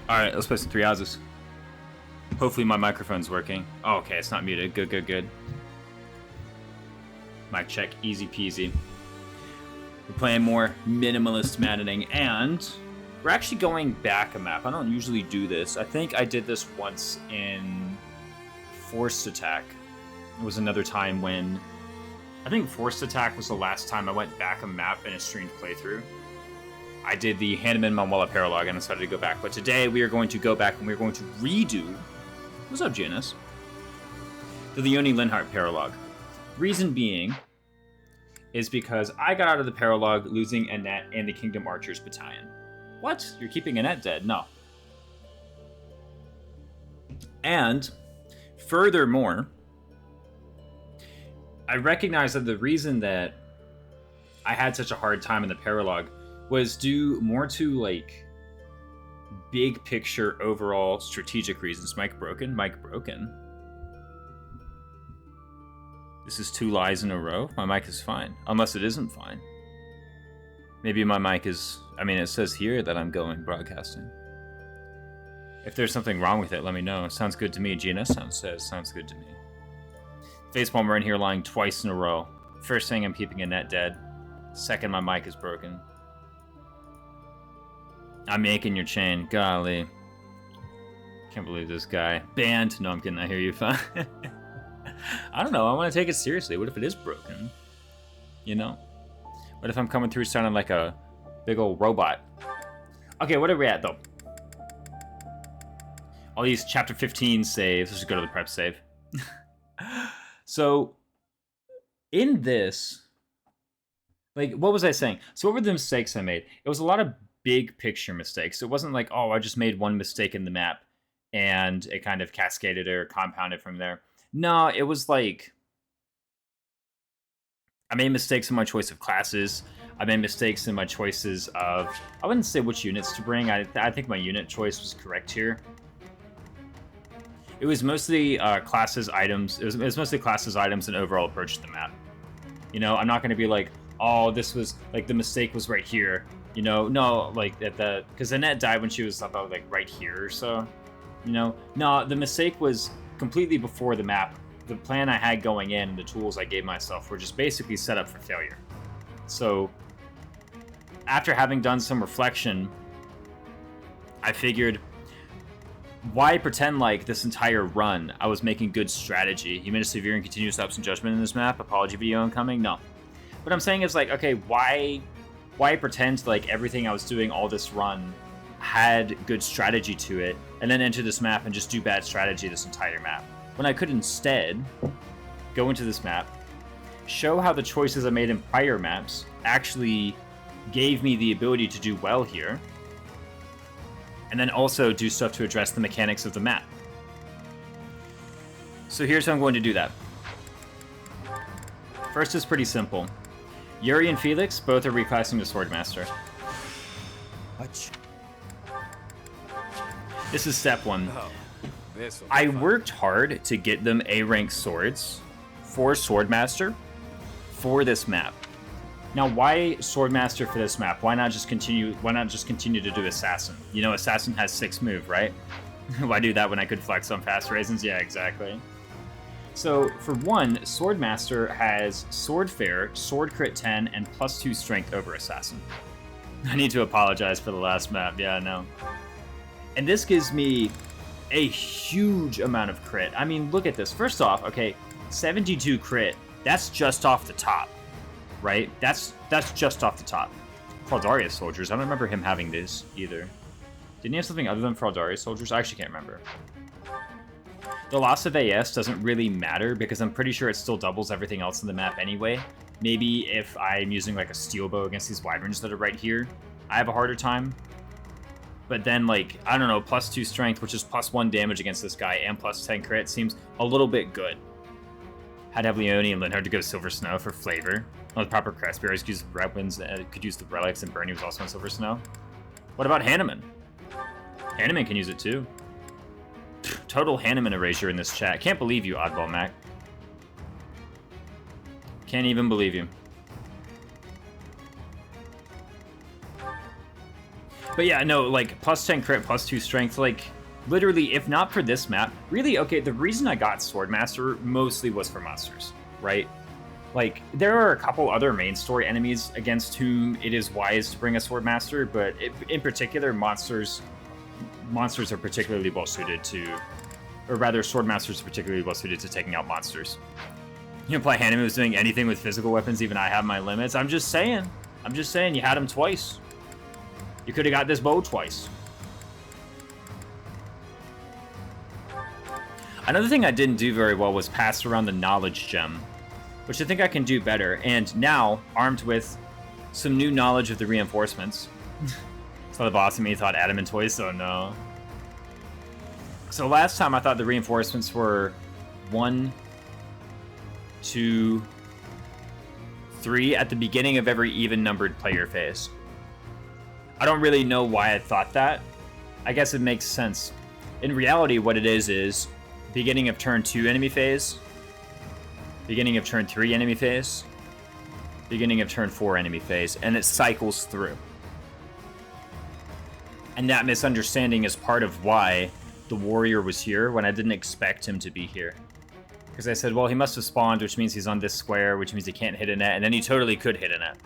Alright, let's play some 3 houses. Hopefully my microphone's working. Oh, okay, it's not muted. Good, good, good. Mic check, easy peasy. We're playing more Minimalist Maddening, and we're actually going back a map. I don't usually do this. I think I did this once in Forced Attack. It was another time when... I think Forced Attack was the last time I went back a map in a streamed playthrough. I did the Hanneman Manuela paralog and decided to go back. But today we are going to go back and we're going to redo... What's up, Janice? The Leonie Linhart paralog. Reason being is because I got out of the paralog losing Annette and the Kingdom Archers Battalion. What? You're keeping Annette dead? No. And furthermore, I recognize that the reason that I had such a hard time in the paralog was due more to, like, big picture overall strategic reasons. Mic broken? Mic broken. This is 2 lies in a row. My mic is fine. Unless it isn't fine. Maybe my mic is... I mean, it says here that I'm going broadcasting. If there's something wrong with it, let me know. Sounds good to me. GNS says sounds good to me. Facepalmer in here lying twice in a row. First thing, I'm keeping Annette dead. Second, my mic is broken. I'm making your chain. Golly. Can't believe this guy. Banned. No, I'm kidding. I hear you fine. I don't know. I want to take it seriously. What if it is broken? You know? What if I'm coming through sounding like a big old robot? Okay, what are we at, though? All these chapter 15 saves. Let's just go to the prep save. So, in this... Like, what was I saying? So what were the mistakes I made? It was a lot of big picture mistakes. It wasn't like, oh, I just made one mistake in the map and it kind of cascaded or compounded from there. No, it was like... I made mistakes in my choice of classes. I made mistakes in my choices of... I wouldn't say which units to bring. I think my unit choice was correct here. It was mostly classes, items. It was mostly classes, items, and overall approach to the map. You know, I'm not going to be like, oh, this was... Like, the mistake was right here. You know, no, like, at the... Because Annette died when she was about, like, right here or so. You know? No, the mistake was completely before the map. The plan I had going in and the tools I gave myself were just basically set up for failure. So, after having done some reflection, I figured, why pretend like this entire run I was making good strategy? You made a severe and continuous ups in judgment in this map? Apology video incoming? No. What I'm saying is, like, okay, why pretend like everything I was doing all this run had good strategy to it, and then enter this map and just do bad strategy this entire map? When I could instead go into this map, show how the choices I made in prior maps actually gave me the ability to do well here, and then also do stuff to address the mechanics of the map. So here's how I'm going to do that. First is pretty simple. Yuri and Felix both are reclassing to Swordmaster. This is step 1. I worked hard to get them A-rank swords for Swordmaster for this map. Now, why Swordmaster for this map? Why not just continue to do Assassin? You know, Assassin has 6 move, right? Why do that when I could flex on fast raisins? Yeah, exactly. So, for one, Swordmaster has Sword Fair, Sword Crit 10, and +2 strength over Assassin. I need to apologize for the last map. Yeah, I know. And this gives me a huge amount of crit. I mean, look at this. First off, okay, 72 crit. That's just off the top, right? That's just off the top. Fraldarius soldiers. I don't remember him having this either. Didn't he have something other than Fraldarius soldiers? I actually can't remember. The loss of AS doesn't really matter because I'm pretty sure it still doubles everything else in the map anyway. Maybe if I'm using like a steel bow against these wyverns that are right here, I have a harder time. But then, like, I don't know, +2 strength, which is +1 damage against this guy, and +10 crit seems a little bit good. Had to have Leonie and Linhart to go Silver Snow for flavor. Well, the proper crest bearers could use the weapons, could use the relics, and Bernie was also on Silver Snow. What about Hanneman? Hanneman can use it too. Total Hanneman erasure in this chat. Can't believe you, Oddball Mac. Can't even believe you. But yeah, no, like, plus 10 crit, plus 2 strength, like, literally, if not for this map, really, okay, the reason I got Swordmaster mostly was for monsters, right? Like, there are a couple other main story enemies against whom it is wise to bring a Swordmaster, but in particular, monsters are particularly well suited to, or rather, Swordmasters are particularly well suited to taking out monsters. You know, play Hanami was doing anything with physical weapons, even I have my limits. I'm just saying, you had him twice. You could have got this bow twice. Another thing I didn't do very well was pass around the knowledge gem, which I think I can do better. And now, armed with some new knowledge of the reinforcements. So the boss of me thought adamant toys, so no. So last time I thought the reinforcements were 1, 2, 3 at the beginning of every even-numbered player phase. I don't really know why I thought that. I guess it makes sense. In reality, what it is beginning of turn 2 enemy phase, beginning of turn 3 enemy phase, beginning of turn 4 enemy phase, and it cycles through. And that misunderstanding is part of why the warrior was here when I didn't expect him to be here. Because I said, well, he must have spawned, which means he's on this square, which means he can't hit Annette, and then he totally could hit Annette.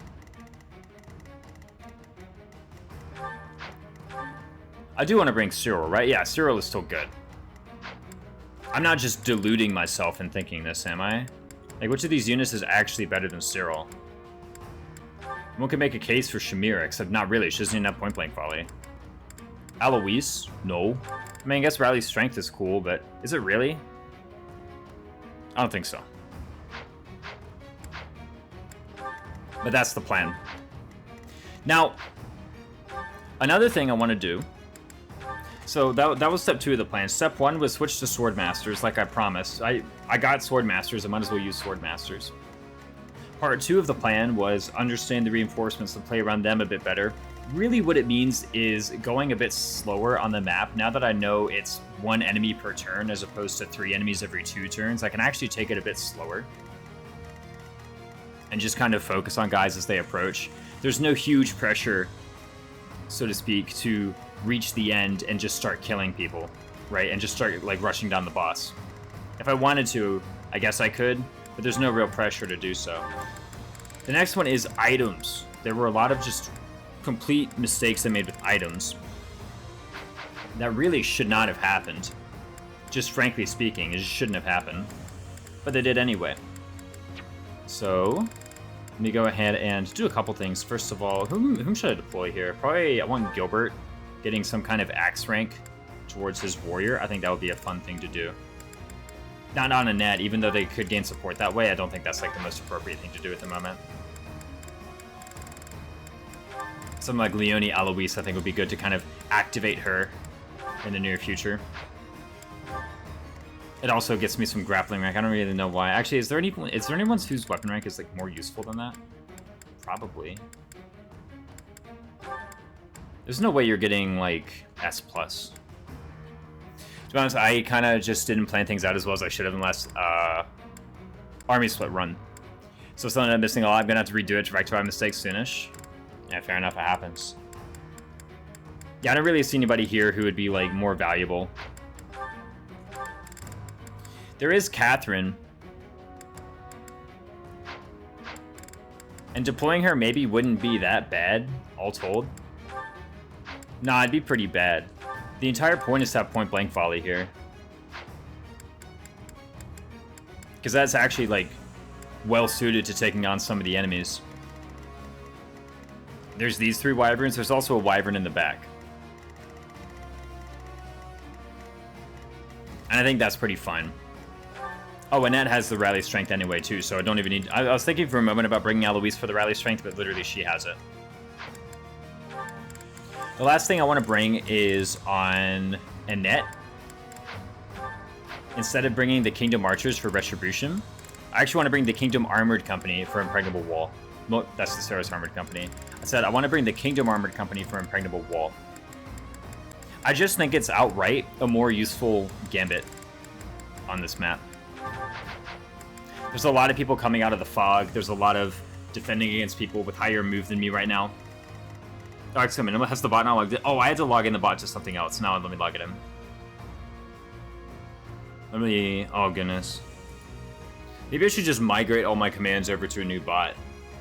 I do want to bring Cyril, right? Yeah, Cyril is still good. I'm not just deluding myself in thinking this, am I? Like, which of these units is actually better than Cyril? One could make a case for Shamir, except not really. She doesn't even have point-blank volley. Alois? No. I mean, I guess Rally's strength is cool, but is it really? I don't think so. But that's the plan. Now, another thing I want to do. So that was step 2 of the plan. Step 1 was switch to Swordmasters, like I promised. I got Swordmasters, I might as well use Swordmasters. Part 2 of the plan was understand the reinforcements and play around them a bit better. Really what it means is going a bit slower on the map. Now that I know it's 1 enemy per turn as opposed to 3 enemies every 2 turns, I can actually take it a bit slower. And just kind of focus on guys as they approach. There's no huge pressure, so to speak, to reach the end and just start killing people, right? And just start like rushing down the boss. If I wanted to, I guess I could, but there's no real pressure to do so. The next one is items. There were a lot of just complete mistakes I made with items that really should not have happened. Just frankly speaking, it just shouldn't have happened, but they did anyway. So let me go ahead and do a couple things. First of all, whom should I deploy here? Probably I want Gilbert getting some kind of axe rank towards his warrior. I think that would be a fun thing to do. Not on Annette, even though they could gain support that way. I don't think that's like the most appropriate thing to do at the moment. Something like Leonie Alois, I think would be good to kind of activate her in the near future. It also gets me some grappling rank. I don't really know why. Actually, is there anyone whose weapon rank is like more useful than that? Probably. There's no way you're getting like S+. To be honest, I kind of just didn't plan things out as well as I should have in the last army split run. So something I'm missing a lot. I'm gonna have to redo it to rectify mistakes soonish. Yeah, fair enough, it happens. Yeah, I don't really see anybody here who would be like more valuable. There is Catherine. And deploying her maybe wouldn't be that bad, all told. Nah, it'd be pretty bad. The entire point is to have point blank volley here. Because that's actually like well suited to taking on some of the enemies. There's these 3 wyverns. There's also a wyvern in the back. And I think that's pretty fun. Oh, Annette has the rally strength anyway too, so I don't even need... I was thinking for a moment about bringing Alois for the rally strength, but literally she has it. The last thing I want to bring is on Annette. Instead of bringing the Kingdom Archers for Retribution, I actually want to bring the Kingdom Armored Company for Impregnable Wall. No, that's the Saros Armored Company. I said I want to bring the Kingdom Armored Company for Impregnable Wall. I just think it's outright a more useful gambit on this map. There's a lot of people coming out of the fog. There's a lot of defending against people with higher move than me right now. Oh, excuse me. Has the bot not logged in? Oh, I had to log in the bot to something else. Now let me log it in. Let me... Oh, goodness. Maybe I should just migrate all my commands over to a new bot.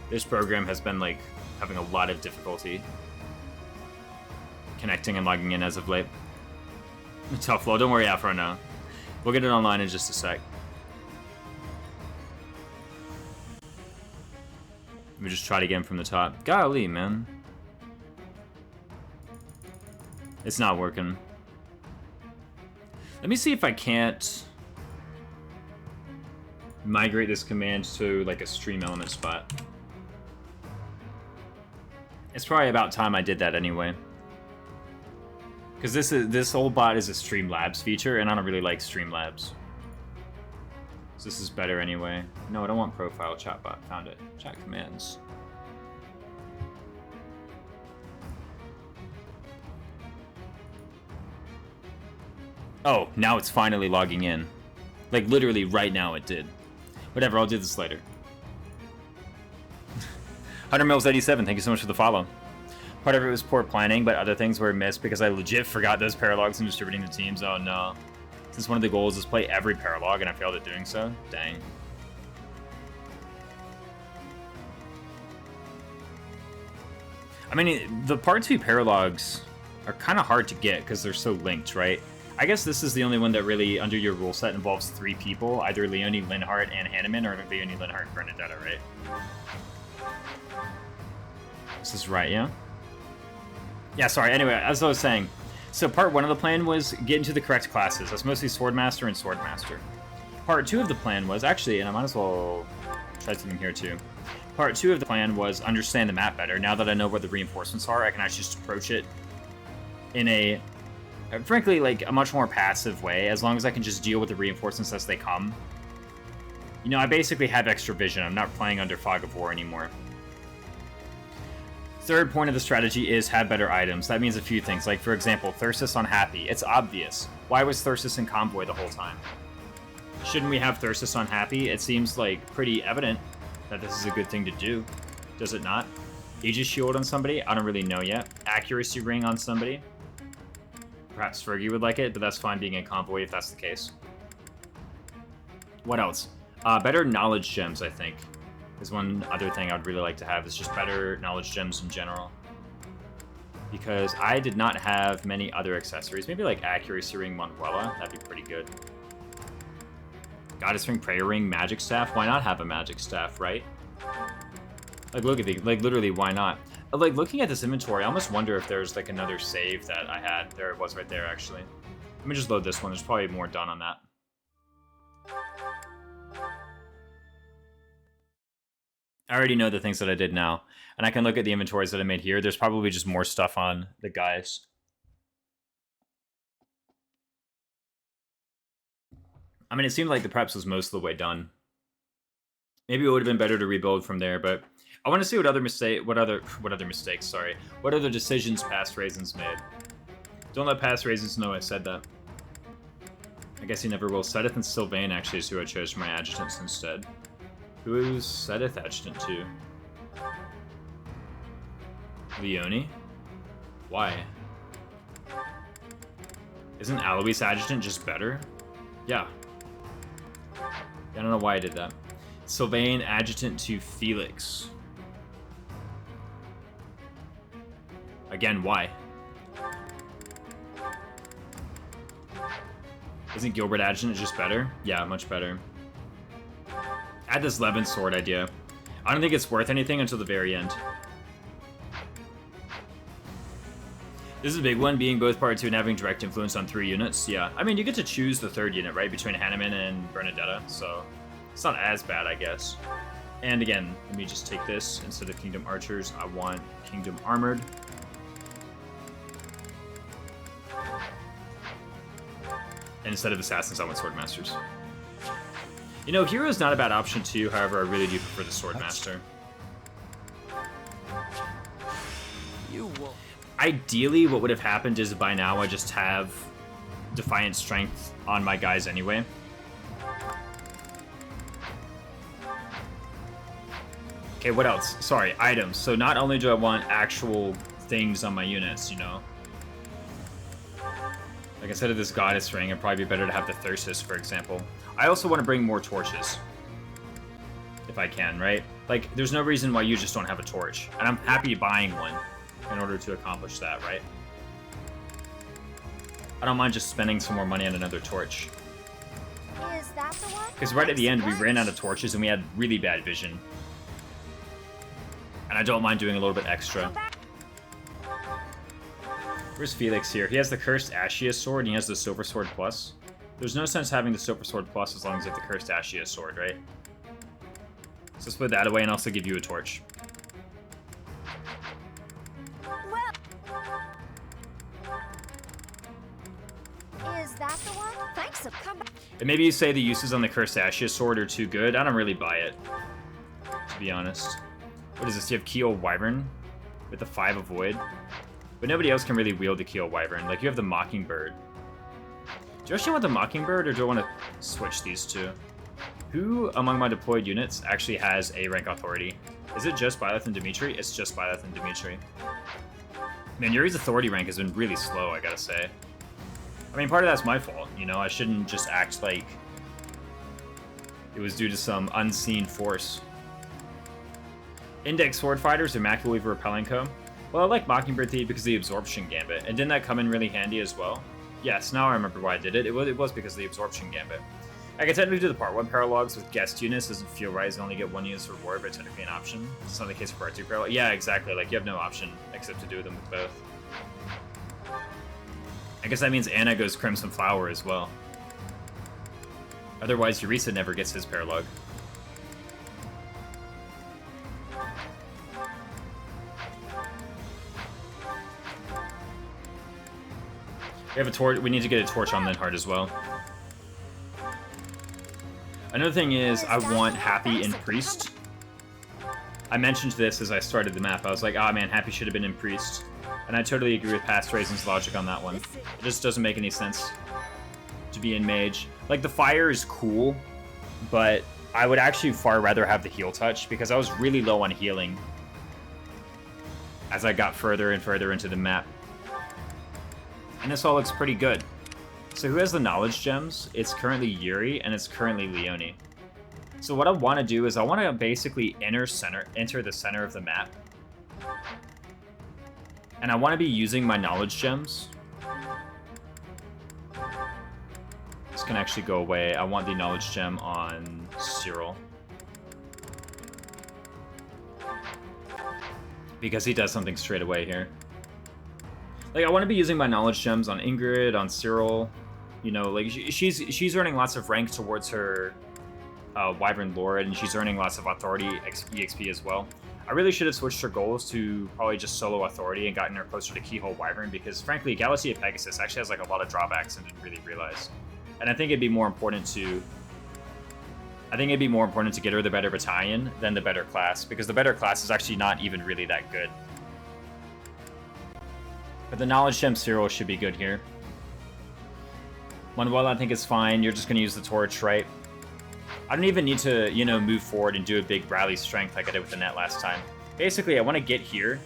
This program has been, like, having a lot of difficulty connecting and logging in as of late. Tough flow. Don't worry, Afro, no. We'll get it online in just a sec. Let me just try it again from the top. Golly, man. It's not working. Let me see if I can't migrate this command to like a stream element spot. It's probably about time I did that anyway. Because this old bot is a Streamlabs feature, and I don't really like Streamlabs. So this is better anyway. No, I don't want profile chatbot. Found it. Chat commands. Oh, now it's finally logging in. Like, literally right now it did. Whatever, I'll do this later. 100 Mils 87, thank you so much for the follow. Part of it was poor planning, but other things were missed because I legit forgot those paralogs in distributing the teams. Oh no. Since one of the goals is play every paralog and I failed at doing so. Dang. I mean, the part 2 paralogs are kind of hard to get because they're so linked, right? I guess this is the only one that really, under your rule set, involves 3 people, either Leonie, Linhart, and Hanneman, or Leonie, Linhart, and Bernadetta, right? This is right, yeah? Yeah, sorry, anyway, as I was saying, so part 1 of the plan was get into the correct classes. That's mostly Swordmaster and Swordmaster. Part 2 of the plan was, actually, and I might as well try something here too. Part 2 of the plan was understand the map better. Now that I know where the reinforcements are, I can actually just approach it in a... frankly, like, a much more passive way, as long as I can just deal with the reinforcements as they come. You know, I basically have extra vision. I'm not playing under Fog of War anymore. Third point of the strategy is have better items. That means a few things, like, for example, Thyrsus on Happy. It's obvious. Why was Thyrsus in Convoy the whole time? Shouldn't we have Thyrsus on Happy? It seems, like, pretty evident that this is a good thing to do. Does it not? Aegis Shield on somebody? I don't really know yet. Accuracy Ring on somebody? Perhaps Fergie would like it, but that's fine being in Convoy if that's the case. What else? Better Knowledge Gems, I think, is one other thing I'd really like to have. Is just better Knowledge Gems in general. Because I did not have many other accessories. Maybe like Accuracy Ring Manuela. That'd be pretty good. Goddess Ring, Prayer Ring, Magic Staff. Why not have a Magic Staff, right? Like, look at the... Like, literally, why not? Like, looking at this inventory, I almost wonder if there's, like, another save that I had. There it was right there, actually. Let me just load this one. There's probably more done on that. I already know the things that I did now. And I can look at the inventories that I made here. There's probably just more stuff on the guys. I mean, it seemed like the preps was most of the way done. Maybe it would have been better to rebuild from there, but... I want to see what other decisions Past Raisins made. Don't let Past Raisins know I said that. I guess he never will. Sedith and Sylvain actually is who I chose for my adjutants instead. Who is Sedith adjutant to? Leonie? Why? Isn't Alois adjutant just better? Yeah. I don't know why I did that. Sylvain adjutant to Felix. Again, why? Isn't Gilbert adjutant just better? Yeah, much better. Add this Levin sword idea. I don't think it's worth anything until the very end. This is a big one, being both part 2 and having direct influence on 3 units. Yeah, I mean, you get to choose the 3rd unit, right? Between Hanneman and Bernadetta, so it's not as bad, I guess. And again, let me just take this. Instead of Kingdom Archers, I want Kingdom Armored. And instead of Assassins, I want Swordmasters. You know, Hero is not a bad option too, however, I really do prefer the Swordmaster. Ideally, what would have happened is by now I just have Defiant Strength on my guys anyway. Okay, what else? Sorry, items. So not only do I want actual things on my units, you know? Like, instead of this goddess ring, it'd probably be better to have the Thyrsus, for example. I also want to bring more torches. If I can, right? Like, there's no reason why you just don't have a torch. And I'm happy buying one in order to accomplish that, right? I don't mind just spending some more money on another torch. Is that the one? Because right at the end, we ran out of torches and we had really bad vision. And I don't mind doing a little bit extra. Where's Felix here? He has the Cursed Ashius Sword and he has the Silver Sword Plus. There's no sense having the Silver Sword Plus as long as you have the Cursed Ashius Sword, right? So let's put that away and also give you a torch. Well, is that the one? Thanks, so come back. And maybe you say the uses on the Cursed Ashius Sword are too good. I don't really buy it, to be honest. What is this? You have Keel Wyvern with the 5 Avoid. But nobody else can really wield the Keel Wyvern. Like, you have the Mockingbird. Do you actually want the Mockingbird, or do I want to switch these two? Who among my deployed units actually has A rank authority? Is it just Byleth and Dimitri? It's just Byleth and Dimitri. Man, Yuri's authority rank has been really slow, I gotta say. I mean, part of that's my fault, you know? I shouldn't just act like it was due to some unseen force. Index Sword Fighters or Macula Weaver Repelling Co. Well, I like Mockingbird Thief because of the Absorption Gambit. And didn't that come in really handy as well? Yes, now I remember why I did it. It was because of the Absorption Gambit. I can technically do the Part 1 Paralogs with guest units. Doesn't feel right as I only get 1 unit's reward, but technically an option. It's not the case for Part 2 Paralog. Yeah, exactly. Like, you have no option except to do them with both. I guess that means Anna goes Crimson Flower as well. Otherwise, Eureka never gets his Paralog. We have a torch. We need to get a torch on Linhardt as well. Another thing is, I want Happy in Priest. I mentioned this as I started the map. I was like, ah, man, Happy should have been in Priest. And I totally agree with Past Raisin's logic on that one. It just doesn't make any sense to be in Mage. Like, the fire is cool, but I would actually far rather have the heal touch because I was really low on healing as I got further and further into the map. And this all looks pretty good. So who has the knowledge gems? It's currently Yuri and it's currently Leonie. So what I want to do is I want to basically enter the center of the map. And I want to be using my knowledge gems. This can actually go away. I want the knowledge gem on Cyril. Because he does something straight away here. Like, I want to be using my knowledge gems on Ingrid, on Cyril. You know, like, she's earning lots of rank towards her Wyvern Lord, and she's earning lots of authority EXP as well. I really should have switched her goals to probably just solo authority and gotten her closer to Keyhole Wyvern, because frankly, Galaxy of Pegasus actually has like a lot of drawbacks and didn't really realize. And I think it'd be more important to get her the better battalion than the better class, because the better class is actually not even really that good. But the knowledge gem Cyril should be good here. Manuel, I think is fine. You're just going to use the torch, right? I don't even need to, you know, move forward and do a big rally strength like I did with Annette last time. Basically, I want to get here.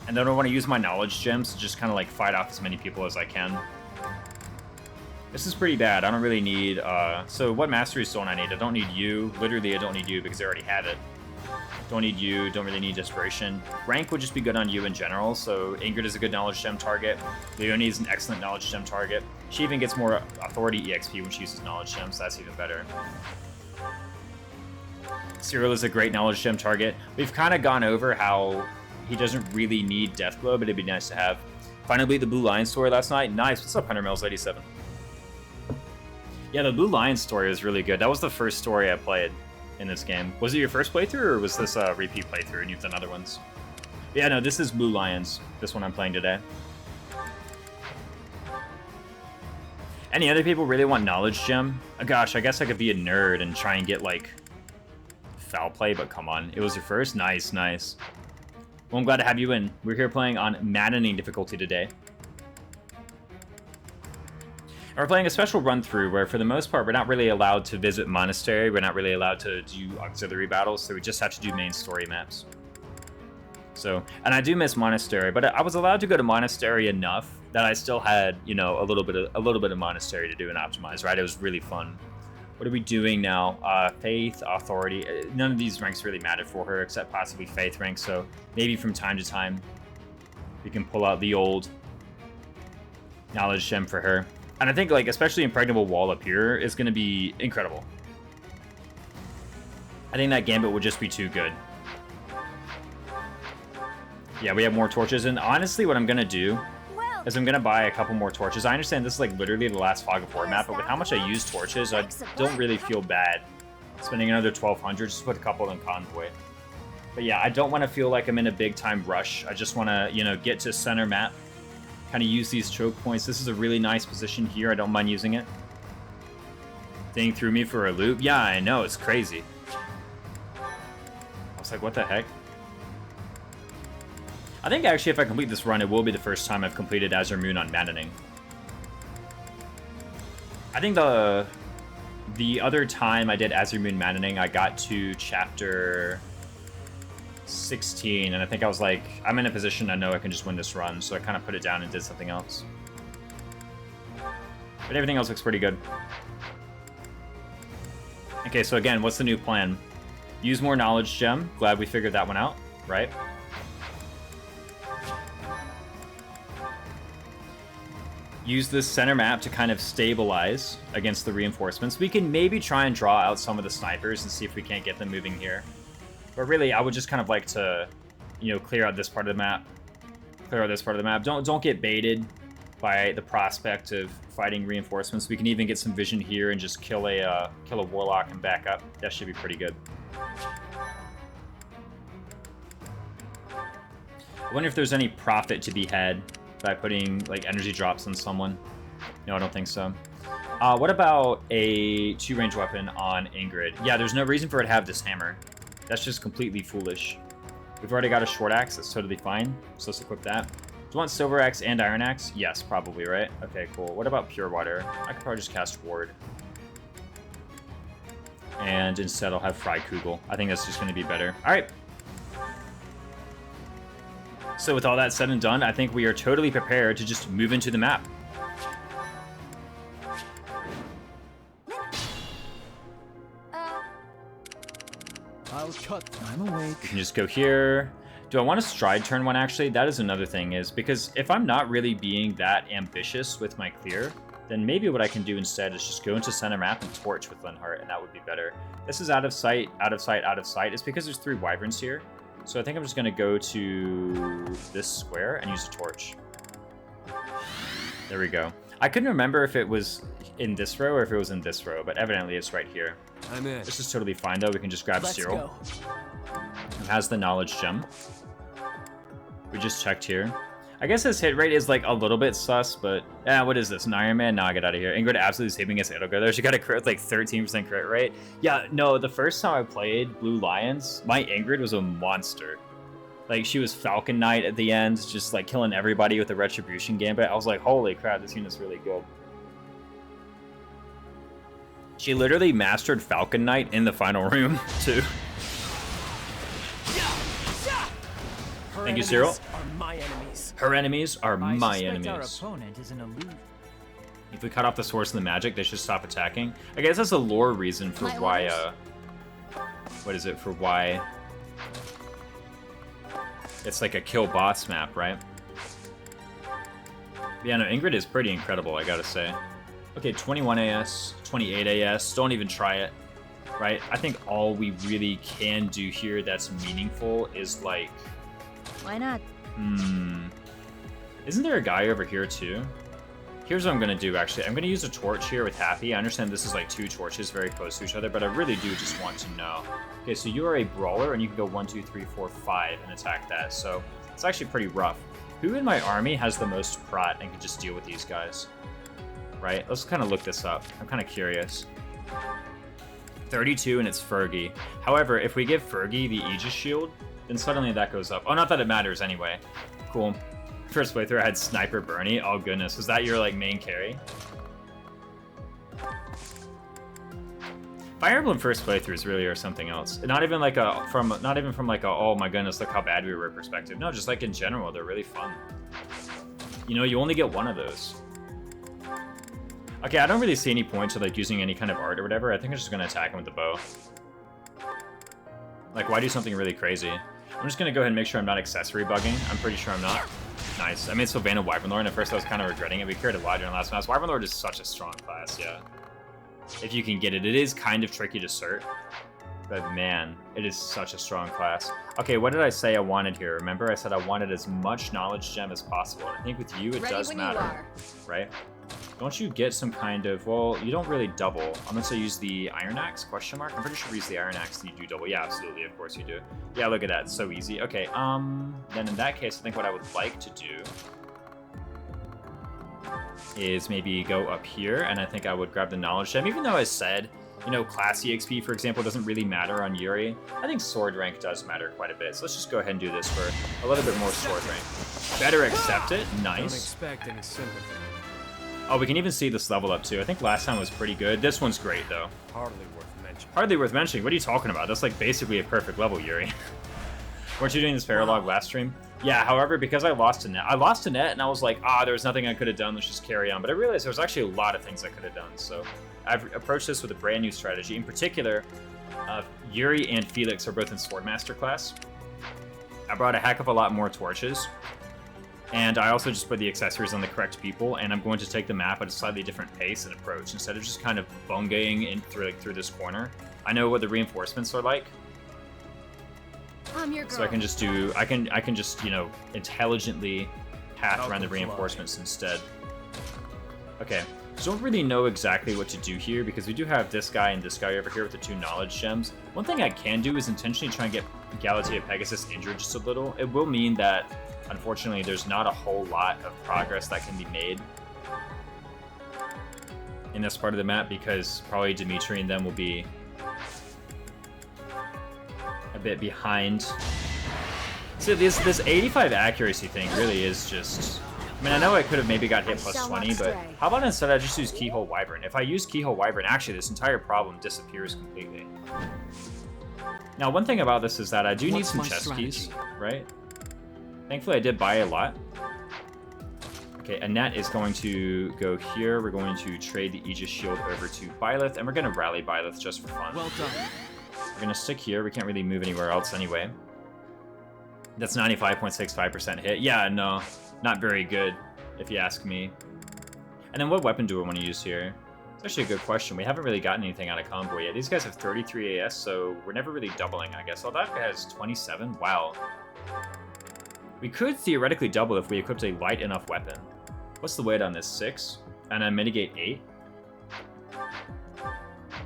And then I want to use my knowledge gems to just kind of like fight off as many people as I can. This is pretty bad. I don't really need... So what Mastery Stone I need? I don't need you. Literally, I don't need you because I already had it. Don't need you, don't really need Desperation. Rank would just be good on you in general, so Ingrid is a good knowledge gem target. Leonie is an excellent knowledge gem target. She even gets more authority EXP when she uses knowledge gems, so that's even better. Cyril is a great knowledge gem target. We've kind of gone over how he doesn't really need Deathglow, but it'd be nice to have. Finally, the Blue Lion story last night. Nice, what's up, 100 Mils 87? Yeah, the Blue Lion story was really good. That was the first story I played in this game. Was it your first playthrough, or was this a repeat playthrough and you've done other ones? Yeah, no, this is Blue Lions, this one I'm playing today. Any other people really want Knowledge Gem? Oh, gosh, I guess I could be a nerd and try and get, like, Foul Play, but come on. It was your first? Nice, nice. Well, I'm glad to have you in. We're here playing on Maddening difficulty today. And we're playing a special run-through where, for the most part, we're not really allowed to visit Monastery, we're not really allowed to do auxiliary battles, so we just have to do main story maps. So So, and I do miss Monastery, but I was allowed to go to Monastery enough that I still had, you know, a little bit of Monastery to do and optimize, right? It was really fun. What are we doing now? Faith, Authority. None of these ranks really matter for her except possibly Faith rank. So maybe from time to time we can pull out the old Knowledge Gem for her. And I think, like, especially Impregnable Wall up here is going to be incredible. I think that Gambit would just be too good. Yeah, we have more torches, and honestly what I'm going to do is I'm going to buy a couple more torches. I understand this is like literally the last Fog of War map, but with how much I use torches, I don't really feel bad spending another 1,200 just to put a couple in Convoy. But yeah, I don't want to feel like I'm in a big time rush. I just want to, you know, get to center map, kind of use these choke points. This is a really nice position here. I don't mind using it. Thing threw me for a loop. Yeah, I know, it's crazy. I was like, what the heck? I think actually if I complete this run, it will be the first time I've completed Azure Moon on Maddening. I think the other time I did Azure Moon Maddening, I got to chapter 16, and I think I was like, I'm in a position I know I can just win this run, so I kind of put it down and did something else. But everything else looks pretty good. Okay, so again, what's the new plan? Use more Knowledge Gem. Glad we figured that one out, right? Use this center map to kind of stabilize against the reinforcements. We can maybe try and draw out some of the snipers and see if we can't get them moving here. But really, I would just kind of like to, you know, clear out this part of the map. Clear out this part of the map. Don't get baited by the prospect of fighting reinforcements. We can even get some vision here and just kill a warlock and back up. That should be pretty good. I wonder if there's any profit to be had by putting like energy drops on someone. No, I don't think so. What about a 2-range weapon on Ingrid? Yeah, there's no reason for it to have this hammer. That's just completely foolish. We've already got a short axe. That's totally fine. So let's equip that. Do you want silver axe and iron axe? Yes, probably, right? Okay, cool. What about pure water? I could probably just cast ward. And instead I'll have Fry Kugel. I think that's just going to be better. All right. So with all that said and done, I think we are totally prepared to just move into the map. I'll cut. I'm awake. We can just go here. Do I want to stride turn one actually? That is another thing, is because if I'm not really being that ambitious with my clear, then maybe what I can do instead is just go into center map and torch with Linhardt, and that would be better. This is out of sight, out of sight, out of sight. It's because there's 3 wyverns here. So I think I'm just going to go to this square and use a torch. There we go. I couldn't remember if it was in this row or if it was in this row, but evidently it's right here. I'm in. This is totally fine, though. We can just grab Cyril. It has the Knowledge Gem. We just checked here. I guess his hit rate is like a little bit sus, but what is this? An Iron Man? Nah, get out of here. Ingrid absolutely saving us. It'll go there. She got a crit with like 13% crit rate. Yeah, no, the first time I played Blue Lions, my Ingrid was a monster. Like, she was Falcon Knight at the end, just like killing everybody with the Retribution Gambit. I was like, holy crap, this unit's really good. She literally mastered Falcon Knight in the final room, too. Thank you, Cyril. Her enemies are my enemies. Our opponent is an illusion. If we cut off the source of the magic, they should stop attacking. I guess that's a lore reason for why, what is it, for why it's like a kill boss map, right? Yeah, no, Ingrid is pretty incredible, I gotta say. Okay, 21 AS, 28 AS, don't even try it, right? I think all we really can do here that's meaningful is like... Why not? Isn't there a guy over here too? Here's what I'm gonna do actually. I'm gonna use a torch here with Happy. I understand this is like 2 torches very close to each other, but I really do just want to know. Okay, so you are a brawler and you can go 1, 2, 3, 4, 5 and attack that. So it's actually pretty rough. Who in my army has the most prat and can just deal with these guys? Right, let's kind of look this up. I'm kind of curious. 32 and it's Fergie. However, if we give Fergie the Aegis shield, then suddenly that goes up. Oh, not that it matters anyway. Cool. First playthrough, I had Sniper Bernie. Oh goodness, was that your like main carry? Fire Emblem first playthroughs really are something else. Not even like a oh my goodness, look how bad we were perspective. No, just like in general, they're really fun. You know, you only get one of those. Okay, I don't really see any point to like using any kind of art or whatever. I think I'm just gonna attack him with the bow. Like, why do something really crazy? I'm just gonna go ahead and make sure I'm not accessory bugging. I'm pretty sure I'm not. Nice. I made Sylvana Wyvern Lord, and at first I was kind of regretting it. We carried a lot during last match. Wyvern Lord is such a strong class, yeah. If you can get it. It is kind of tricky to cert. But man, it is such a strong class. Okay, what did I say I wanted here? Remember, I said I wanted as much knowledge gem as possible. I think with you, it does matter. Right? Don't you get some kind of... Well, you don't really double. I'm going to say use the Iron Axe, question mark? I'm pretty sure we use the Iron Axe and you do double. Yeah, absolutely. Of course you do. Yeah, look at that. It's so easy. Okay, then in that case, I think what I would like to do is maybe go up here, and I think I would grab the Knowledge Gem. Even though I said, you know, class EXP, for example, doesn't really matter on Yuri, I think sword rank does matter quite a bit. So let's just go ahead and do this for a little bit more sword rank. Better accept it. Nice. Don't expect any sympathy. Oh, we can even see this level up too. I think last time was pretty good. This one's great though. Hardly worth mentioning. Hardly worth mentioning. What are you talking about? That's like basically a perfect level, Yuri. Weren't you doing this paralog last stream? Yeah, however, because I lost Annette, and I was like, there was nothing I could have done, let's just carry on. But I realized there was actually a lot of things I could have done, so I've approached this with a brand new strategy. In particular, Yuri and Felix are both in Swordmaster class. I brought a heck of a lot more torches, and I also just put the accessories on the correct people, and I'm going to take the map at a slightly different pace and approach, instead of just kind of bungaying in through this corner. I know what the reinforcements are like. I'm your girl. So I can just do, I can just, you know, intelligently path around the reinforcements instead. Okay, so don't really know exactly what to do here because we do have this guy and this guy over here with the 2 knowledge gems. One thing I can do is intentionally try and get Galatea Pegasus injured just a little. It will mean that, unfortunately, there's not a whole lot of progress that can be made in this part of the map because probably Dimitri and them will be a bit behind. So this 85 accuracy thing really is just... I mean, I know I could have maybe got hit plus 20, but how about instead I just use Keyhole Wyvern? If I use Keyhole Wyvern, actually this entire problem disappears completely. Now, one thing about this is that I do need some chest keys, right? Thankfully, I did buy a lot. Okay, Annette is going to go here. We're going to trade the Aegis Shield over to Byleth, and we're going to rally Byleth just for fun. Well done. We're going to stick here. We can't really move anywhere else anyway. That's 95.65% hit. Yeah, no, not very good, if you ask me. And then what weapon do I want to use here? It's actually a good question. We haven't really gotten anything out of combo yet. These guys have 33 AS, so we're never really doubling, I guess. Oh, that guy has 27? Wow. We could theoretically double if we equipped a light enough weapon. What's the weight on this? 6? And I mitigate 8?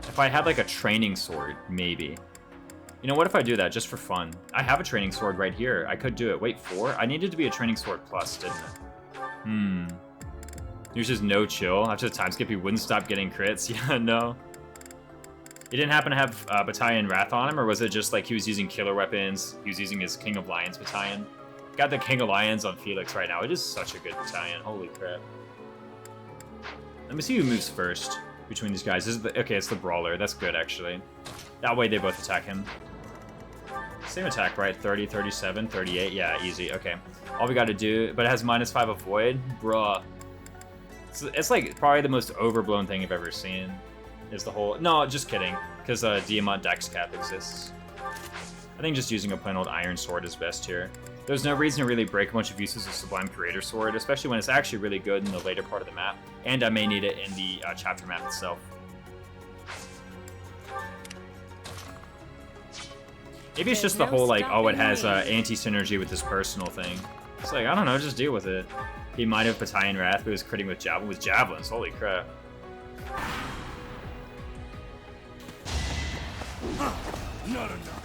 If I had like a training sword, maybe. You know, what if I do that just for fun? I have a training sword right here. I could do it. Wait, 4? I needed to be a training sword plus, didn't it? There's just no chill. After the time skip, he wouldn't stop getting crits. Yeah, no. He didn't happen to have Battalion Wrath on him, or was it just like he was using killer weapons? He was using his King of Lions battalion. Got the King of Lions on Felix right now. It is such a good battalion. Holy crap. Let me see who moves first between these guys. This is the, okay, it's the Brawler. That's good, actually. That way they both attack him. Same attack, right? 30, 37, 38. Yeah, easy. Okay. All we got to do... But it has -5 avoid? Bruh. It's like probably the most overblown thing I've ever seen. Is the whole... No, just kidding. Because Diamant Dex Cap exists. I think just using a plain old Iron Sword is best here. There's no reason to really break a bunch of uses of Sublime Creator Sword, especially when it's actually really good in the later part of the map. And I may need it in the chapter map itself. Maybe it's just the whole, like, oh, it has anti-synergy with this personal thing. It's like, I don't know, just deal with it. He might have Battalion Wrath, but he was critting with javelins. Holy crap. Not enough.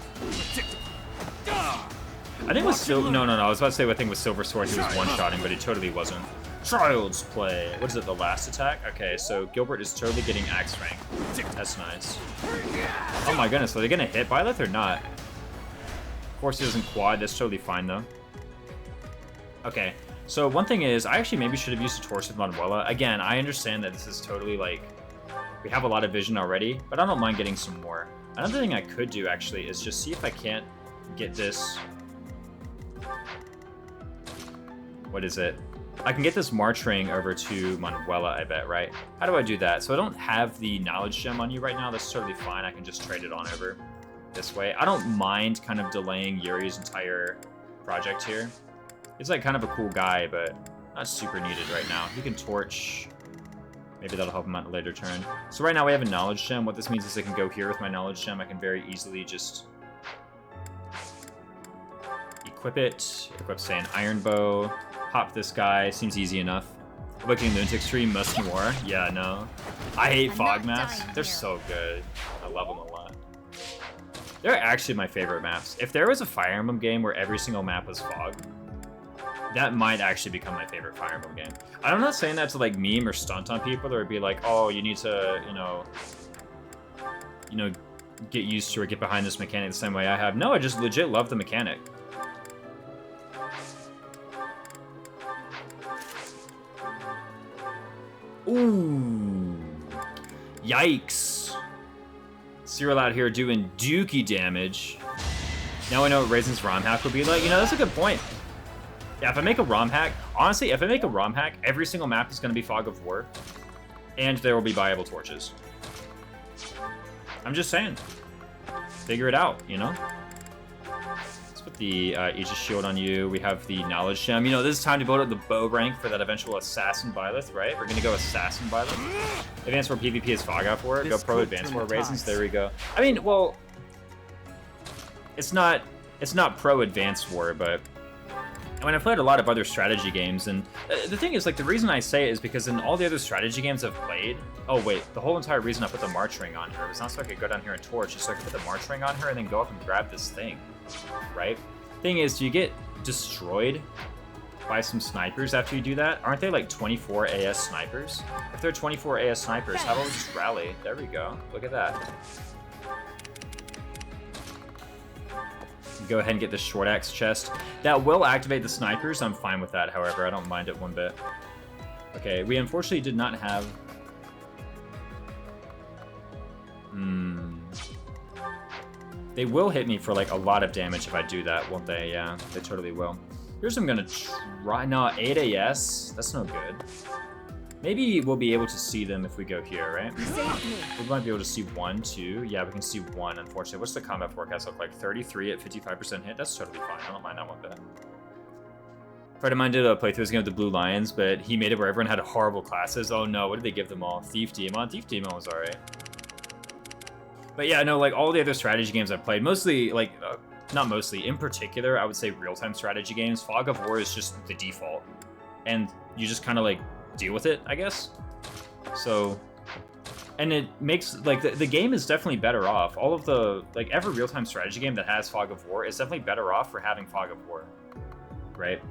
I think with Silver... No, I was about to say I think with Silver Sword he was one-shotting, but he totally wasn't. Child's Play. What is it, the last attack? Okay, so Gilbert is totally getting axe rank. That's nice. Oh my goodness, are they gonna hit Byleth or not? Of course he doesn't quad, that's totally fine though. Okay, so one thing is, I actually maybe should have used a Torch with Manuela. Again, I understand that this is totally like... We have a lot of vision already, but I don't mind getting some more. Another thing I could do, actually, is just see if I can't get this... What is it? I can get this March Ring over to Manuela, I bet, right? How do I do that? So I don't have the Knowledge Gem on you right now. That's totally fine. I can just trade it on over this way. I don't mind kind of delaying Yuri's entire project here. He's like kind of a cool guy, but not super needed right now. He can torch. Maybe that'll help him out in a later turn. So right now we have a Knowledge Gem. What this means is I can go here with my Knowledge Gem. I can very easily just equip it. Equip, say, an Iron Bow. Pop this guy. Seems easy enough. Awakening Lunatic's Tree, must more. Yeah, no. I hate fog maps. They're so good. I love them a lot. They're actually my favorite maps. If there was a Fire Emblem game where every single map was fog, that might actually become my favorite Fire Emblem game. I'm not saying that to like meme or stunt on people or be like, oh, you need to, get used to or get behind this mechanic the same way I have. No, I just legit love the mechanic. Ooh. Yikes. Cyril out here doing dookie damage. Now I know what Raisin's ROM hack would be like. That's a good point. Yeah, if I make a ROM hack, honestly, if I make a ROM hack, every single map is going to be Fog of War. And there will be viable torches. I'm just saying. Figure it out, Let's put the Aegis Shield on you. We have the Knowledge Gem. This is time to build up the bow rank for that eventual Assassin Byleth, right? We're going to go Assassin Byleth. Advanced War PvP is Fog Off War. Go Pro Advanced War Raisins. There we go. I mean, well, it's not Pro Advanced War, but I've played a lot of other strategy games, and the thing is, like, the reason I say it is because in all the other strategy games I've played... Oh, wait, the whole entire reason I put the March Ring on her was not so I could go down here and torch, just so I could put the March Ring on her and then go up and grab this thing, right? Thing is, do you get destroyed by some snipers after you do that? Aren't they, like, 24 AS snipers? If they're 24 AS snipers, how about we just rally? There we go. Look at that. Go ahead and get the short axe chest. That will activate the snipers. I'm fine with that, however. I don't mind it one bit. Okay, we unfortunately did not have... They will hit me for, like, a lot of damage if I do that, won't they? Yeah, they totally will. Here's what I'm gonna try. No, 8 AS? That's no good. Maybe we'll be able to see them if we go here, right? We might be able to see 1, 2. Yeah, we can see 1, unfortunately. What's the combat forecast look like? 33 at 55% hit? That's totally fine. I don't mind that one bit. A friend of mine did a playthrough game with the Blue Lions, but he made it where everyone had horrible classes. Oh no, what did they give them all? Thief Demon? Thief Demon was alright. But yeah, no, like all the other strategy games I've played, mostly, like, not mostly, in particular, I would say real-time strategy games, Fog of War is just the default. And you just kind of, like, deal with it, I guess. So, and it makes, like, the game is definitely better off. All of the, like, every real-time strategy game that has Fog of War is definitely better off for having Fog of War, right?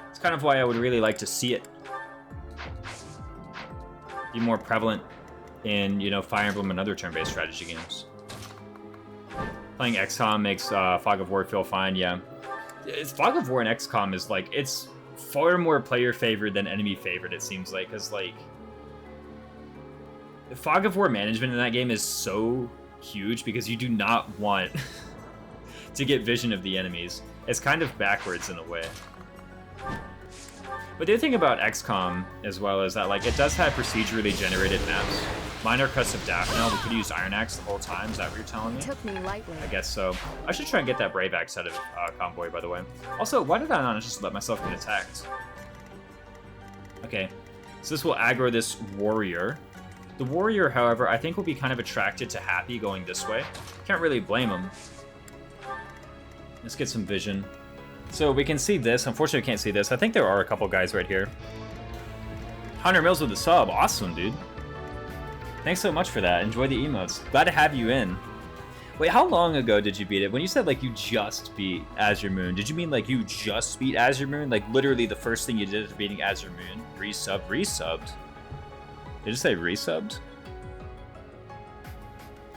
It's kind of why I would really like to see it be more prevalent in, Fire Emblem and other turn-based strategy games. Playing XCOM makes Fog of War feel fine, yeah. Fog of War and XCOM is, like, it's far more player favored than enemy favored, it seems like, because, like, the Fog of War management in that game is so huge because you do not want to get vision of the enemies. It's kind of backwards in a way. But the other thing about XCOM as well is that, like, it does have procedurally generated maps. Minor Crest of Daphne, we could use Iron Axe the whole time, is that what you're telling me? Took me lightly. I guess so. I should try and get that Brave Axe out of Convoy, by the way. Also, why did I not just let myself get attacked? Okay, so this will aggro this Warrior. The Warrior, however, I think will be kind of attracted to Happy going this way. Can't really blame him. Let's get some vision. So we can see this. Unfortunately, we can't see this. I think there are a couple guys right here. 100 mils with the sub. Awesome, dude. Thanks so much for that. Enjoy the emotes. Glad to have you in. Wait, how long ago did you beat it? When you said, like, you just beat Azure Moon, did you mean, like, you just beat Azure Moon? Like, literally the first thing you did after beating Azure Moon? Resubbed? Did you say resubbed?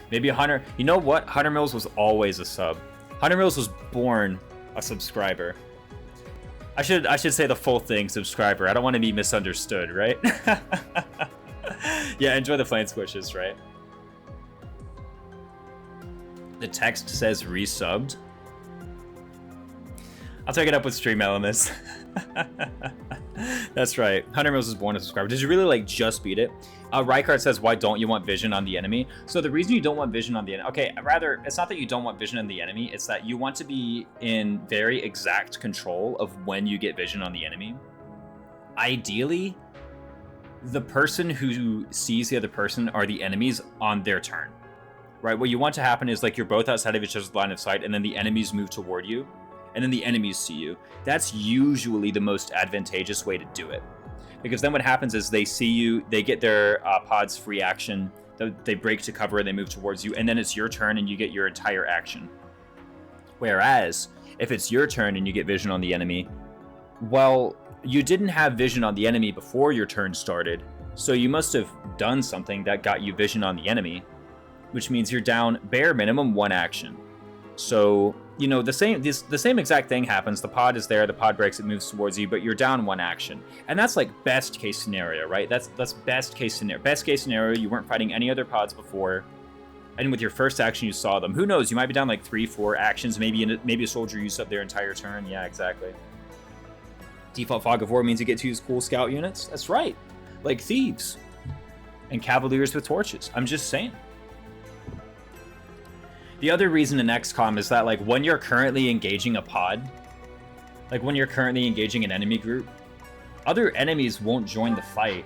Maybe 100... You know what? 100 mils was always a sub. 100 mils was born a subscriber. I should say the full thing, subscriber. I don't want to be misunderstood, right? Yeah, enjoy the flame squishes, right? The text says resubbed. I'll take it up with Stream Elements. That's right. 100 Mills was born a subscriber. Did you really like just beat it? Rykart says, why don't you want vision on the enemy? So the reason you don't want vision on the enemy... Okay, rather, it's not that you don't want vision on the enemy. It's that you want to be in very exact control of when you get vision on the enemy. Ideally, the person who sees the other person are the enemies on their turn. Right? What you want to happen is like you're both outside of each other's line of sight and then the enemies move toward you. And then the enemies see you. That's usually the most advantageous way to do it. Because then what happens is they see you, they get their pod's free action, they break to cover, they move towards you, and then it's your turn and you get your entire action. Whereas, if it's your turn and you get vision on the enemy, well, you didn't have vision on the enemy before your turn started, so you must have done something that got you vision on the enemy, which means you're down bare minimum 1 action. So, you know, the same exact thing happens. The pod is there, the pod breaks, it moves towards you, but you're down 1 action. And that's like best case scenario, right? That's best case scenario. Best case scenario, you weren't fighting any other pods before, and with your first action you saw them. Who knows, you might be down like 3-4 actions, maybe a soldier used up their entire turn. Yeah, exactly. Default Fog of War means you get to use cool scout units. That's right. Like thieves. And cavaliers with torches. I'm just saying. The other reason in XCOM is that, like, when you're currently engaging a pod, like when you're currently engaging an enemy group, other enemies won't join the fight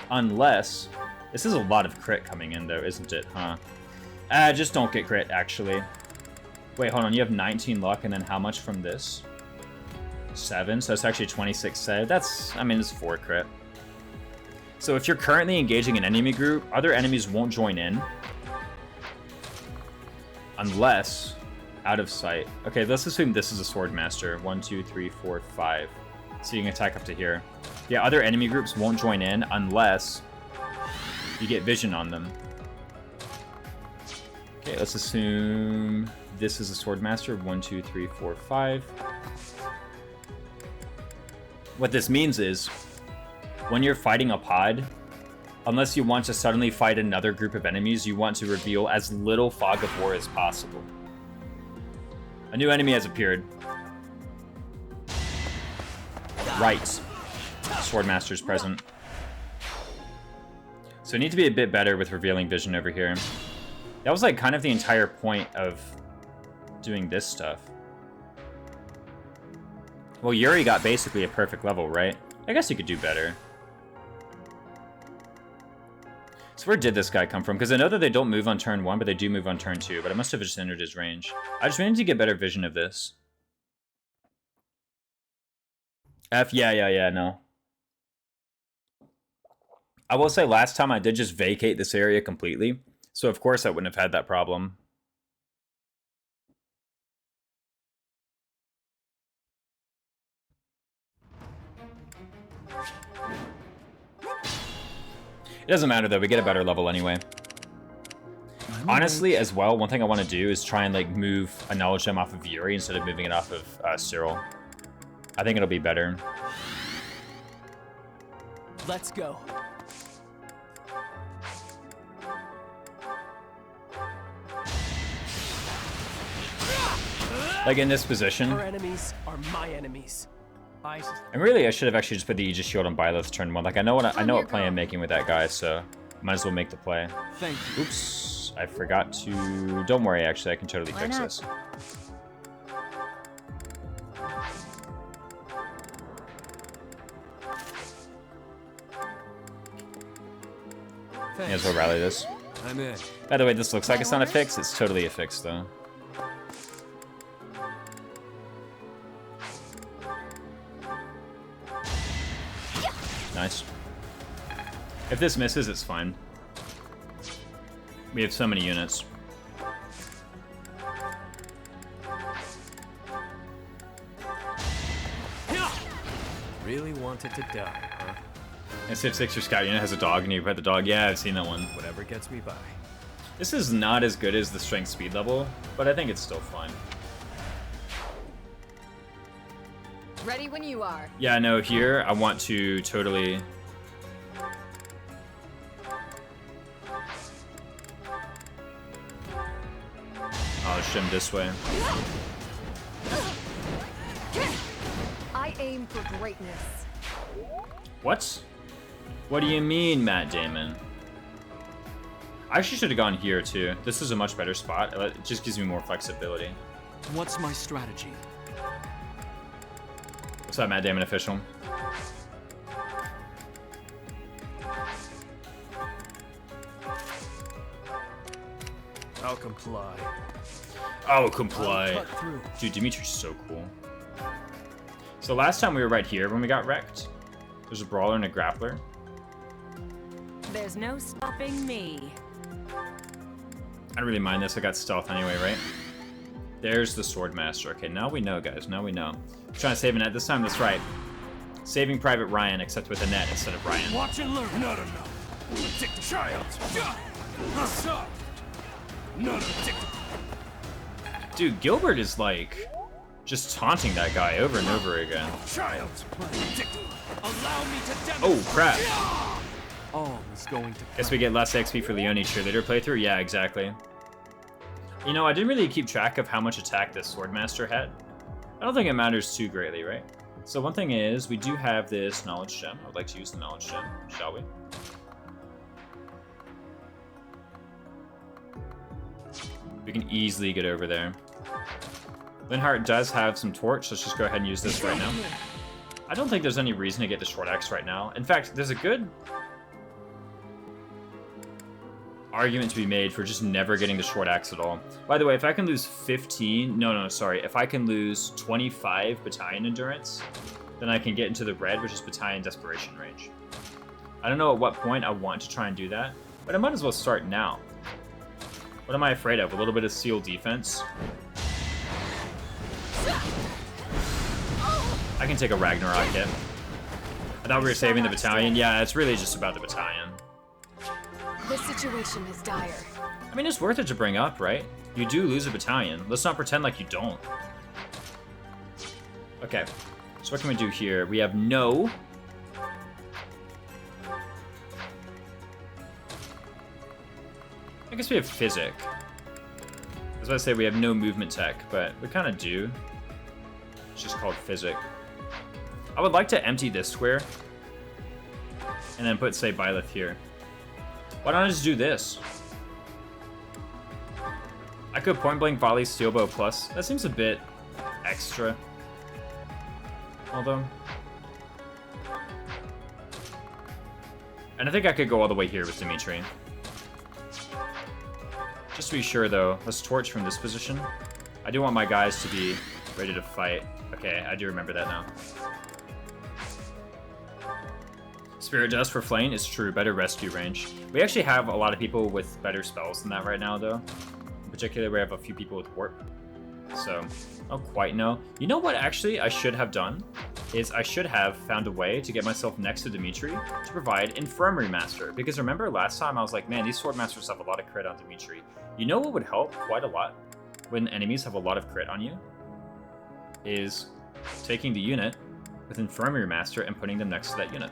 unless... This is a lot of crit coming in, though, isn't it, huh? Just don't get crit, actually. Wait, hold on, you have 19 luck, and then how much from this? 7, so it's actually 26 set. That's, I mean, it's 4 crit. So if you're currently engaging an enemy group, other enemies won't join in. Unless out of sight. Okay, let's assume this is a sword master. 1, 2, 3, 4, 5. So you can attack up to here. Yeah, other enemy groups won't join in unless you get vision on them. Okay, let's assume this is a sword master. 1, 2, 3, 4, 5. What this means is when you're fighting a pod, unless you want to suddenly fight another group of enemies, you want to reveal as little Fog of War as possible. A new enemy has appeared. Right. Swordmaster's present. So we need to be a bit better with revealing vision over here. That was like kind of the entire point of doing this stuff. Well, Yuri got basically a perfect level, right? I guess you could do better. So where did this guy come from? Because I know that they don't move on turn 1, but they do move on turn 2. But I must have just entered his range. I just need to get better vision of this. Yeah, no. I will say last time I did just vacate this area completely. So of course I wouldn't have had that problem. It doesn't matter though, we get a better level anyway. Honestly, as well, one thing I want to do is try and like move a knowledge gem off of Yuri instead of moving it off of Cyril. I think it'll be better. Let's go. Like in this position. Our enemies are my enemies. And really, I should have actually just put the Aegis Shield on Byleth turn 1. Like I know what play I'm making with that guy, so might as well make the play. Thank you. Oops, I forgot to. Don't worry, actually, I can totally fix this. May as well rally this. I'm in. By the way, this looks like it's not a fix. It's totally a fix, though. Nice. If this misses, it's fine. We have so many units. Really wanted to die, huh? And Civ 6 your scout unit has a dog and you pet the dog. Yeah, I've seen that one. Whatever gets me by. This is not as good as the strength speed level, but I think it's still fun. Ready when you are. Yeah, no, here I want to totally knowledge gem this way. I aim for greatness. What? What do you mean, Matt Damon? I actually should have gone here too. This is a much better spot. It just gives me more flexibility. What's my strategy? What's up, Matt Damon official? I'll comply. Oh, comply. I'll cut through. Dude, Dimitri's so cool. So last time we were right here when we got wrecked. There's a brawler and a grappler. There's no stopping me. I don't really mind this. I got stealth anyway, right? There's the Swordmaster. Okay, now we know, guys. Now we know. I'm trying to save Annette this time. That's right. Saving Private Ryan, except with Annette instead of Ryan. Watch and learn. Not enough. Take the child. Soft. Not addicted. Dude, Gilbert is like just taunting that guy over and over again. Child's addicted. Allow me to demonstrate. Oh, crap. All is going to. Guess we get less XP for Leonie cheerleader playthrough? Yeah, exactly. You know, I didn't really keep track of how much attack this Swordmaster had. I don't think it matters too greatly, right? So one thing is, we do have this knowledge gem. I would like to use the knowledge gem, shall we? We can easily get over there. Linhardt does have some torch. Let's just go ahead and use this right now. I don't think there's any reason to get the short axe right now. In fact, there's a good argument to be made for just never getting the short axe at all. By the way, if I can lose 15... No, sorry. If I can lose 25 battalion endurance, then I can get into the red, which is battalion desperation range. I don't know at what point I want to try and do that, but I might as well start now. What am I afraid of? A little bit of seal defense. I can take a Ragnarok hit. I thought we were saving the battalion. Yeah, it's really just about the battalion. This situation is dire. I mean, it's worth it to bring up, right? You do lose a battalion. Let's not pretend like you don't. Okay, so what can we do here? We have no... I guess we have physic. I was about to say we have no movement tech, but we kind of do. It's just called physic. I would like to empty this square and then put, say, Byleth here. Why don't I just do this? I could point blank volley Steelbow plus. That seems a bit extra. Although. And I think I could go all the way here with Dimitri. Just to be sure, though, let's torch from this position. I do want my guys to be ready to fight. Okay, I do remember that now. Spirit Dust for Flame is true, better rescue range. We actually have a lot of people with better spells than that right now, though. In particular, we have a few people with Warp. So, I don't quite know. You know what, actually, I should have done? Is I should have found a way to get myself next to Dimitri to provide Infirmary Master. Because remember last time I was like, man, these Sword Masters have a lot of crit on Dimitri. You know what would help quite a lot when enemies have a lot of crit on you? Is taking the unit with Infirmary Master and putting them next to that unit.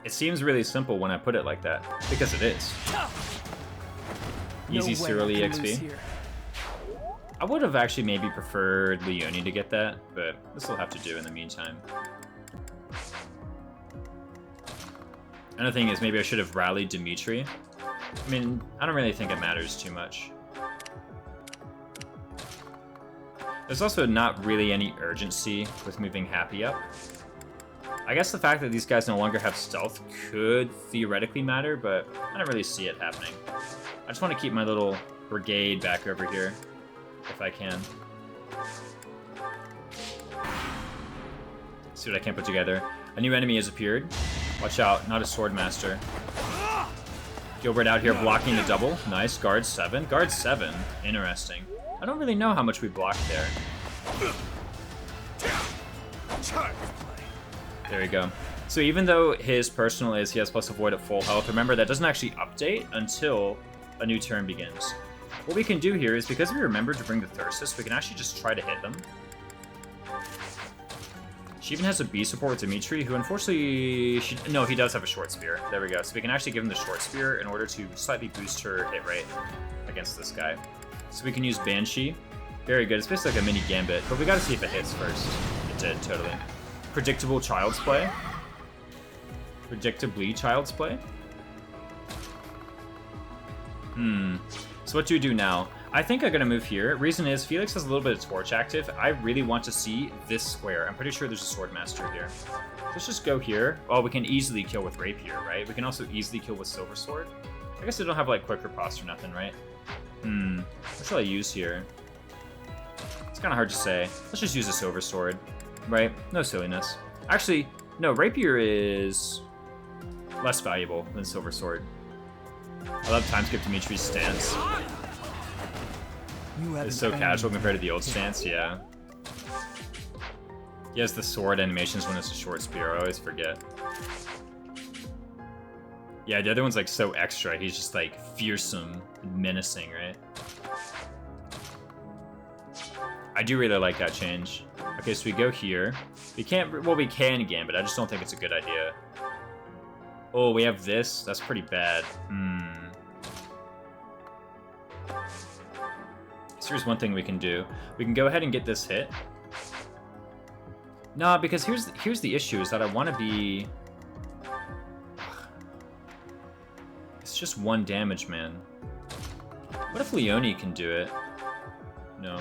It seems really simple when I put it like that, because it is. Easy Cereally XP. I would have actually maybe preferred Leonie to get that, but this will have to do in the meantime. Another thing is maybe I should have rallied Dimitri. I mean, I don't really think it matters too much. There's also not really any urgency with moving Happy up. I guess the fact that these guys no longer have stealth could theoretically matter, but I don't really see it happening. I just want to keep my little brigade back over here, if I can. See what I can put together. A new enemy has appeared. Watch out, not a Swordmaster. Gilbert out here blocking the double. Nice, guard 7. Guard 7, interesting. I don't really know how much we blocked there. There we go. So even though his personal is he has plus avoid at full health, remember that doesn't actually update until a new turn begins. What we can do here is, because we remembered to bring the Thyrsus, we can actually just try to hit them. She even has a B support with Dimitri, who unfortunately... No, he does have a short spear. There we go. So we can actually give him the short spear in order to slightly boost her hit rate against this guy. So we can use Banshee. Very good. It's basically like a mini Gambit, but we gotta see if it hits first. It did, totally. Predictable Child's Play. Predictably Child's Play. So what do we do now? I think I'm gonna move here. Reason is, Felix has a little bit of Torch active. I really want to see this square. I'm pretty sure there's a Swordmaster here. Let's just go here. Oh, we can easily kill with Rapier, right? We can also easily kill with Silver Sword. I guess they don't have like quick riposte or nothing, right? What shall I use here? It's kind of hard to say. Let's just use a Silver Sword, right? No silliness. Actually, no, Rapier is less valuable than Silver Sword. I love time skip Dimitri's stance. It's so casual compared to the old stance, yeah. He has the sword animations when it's a short spear, I always forget. Yeah, the other one's like so extra, he's just like fearsome and menacing, right? I do really like that change. Okay, so we go here. We can't, well, we can Gambit, I just don't think it's a good idea. Oh, we have this? That's pretty bad. So here's one thing we can do. We can go ahead and get this hit. No, because here's the issue, is that I want to be... It's just 1 damage, man. What if Leonie can do it? No.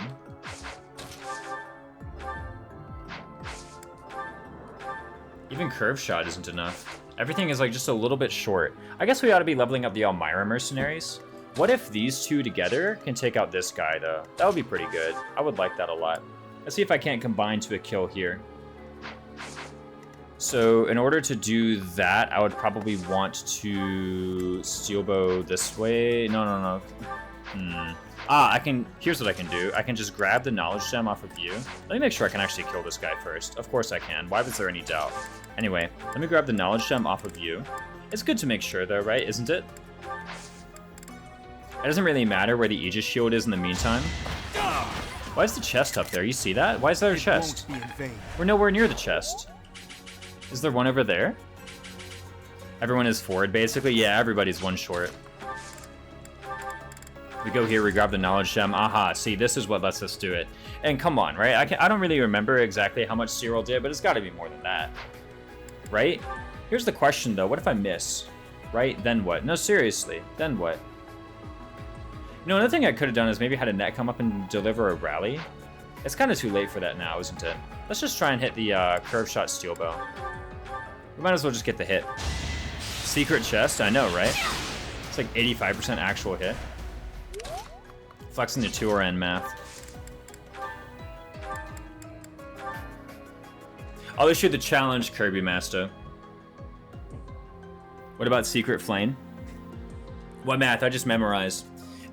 Even Curve Shot isn't enough. Everything is like just a little bit short. I guess we ought to be leveling up the Elmira mercenaries. What if these two together can take out this guy, though? That would be pretty good. I would like that a lot. Let's see if I can't combine to a kill here. So in order to do that, I would probably want to steel bow this way. No. Here's what I can do. I can just grab the knowledge gem off of you. Let me make sure I can actually kill this guy first. Of course I can. Why was there any doubt? Anyway, let me grab the knowledge gem off of you. It's good to make sure though, right? Isn't it? It doesn't really matter where the Aegis shield is in the meantime. Why is the chest up there? You see that? Why is there a chest? We're nowhere near the chest. Is there one over there? Everyone is forward, basically? Yeah, everybody's 1 short. We go here, we grab the knowledge gem. Aha, see, this is what lets us do it. And come on, right? I don't really remember exactly how much Cyril did, but it's got to be more than that. Right? Here's the question, though. What if I miss? Right? Then what? No, seriously. Then what? You know, another thing I could have done is maybe had Annette come up and deliver a rally. It's kind of too late for that now, isn't it? Let's just try and hit the curve shot steel bow. We might as well just get the hit. Secret chest, I know, right? It's like 85% actual hit. Flexing the 2RN math. I'll issue the challenge, Kirby Master. What about Secret Flame? What math? I just memorized.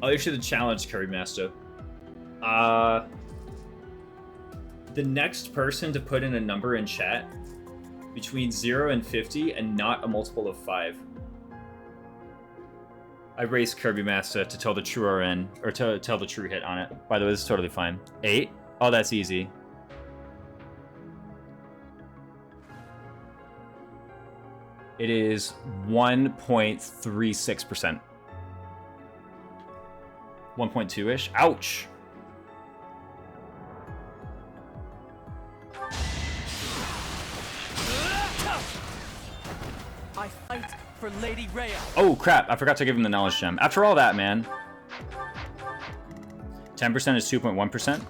I'll issue the challenge, Kirby Master. The next person to put in a number in chat between 0 and 50 and not a multiple of 5. I raced Kirby Master to tell the true RN, or to tell the true hit on it. By the way, this is totally fine. 8? Oh, that's easy. It is 1.36%. 1.2-ish. Ouch! I fight for Lady Rhea. Oh crap, I forgot to give him the knowledge gem. After all that, man. 10% is 2.1%.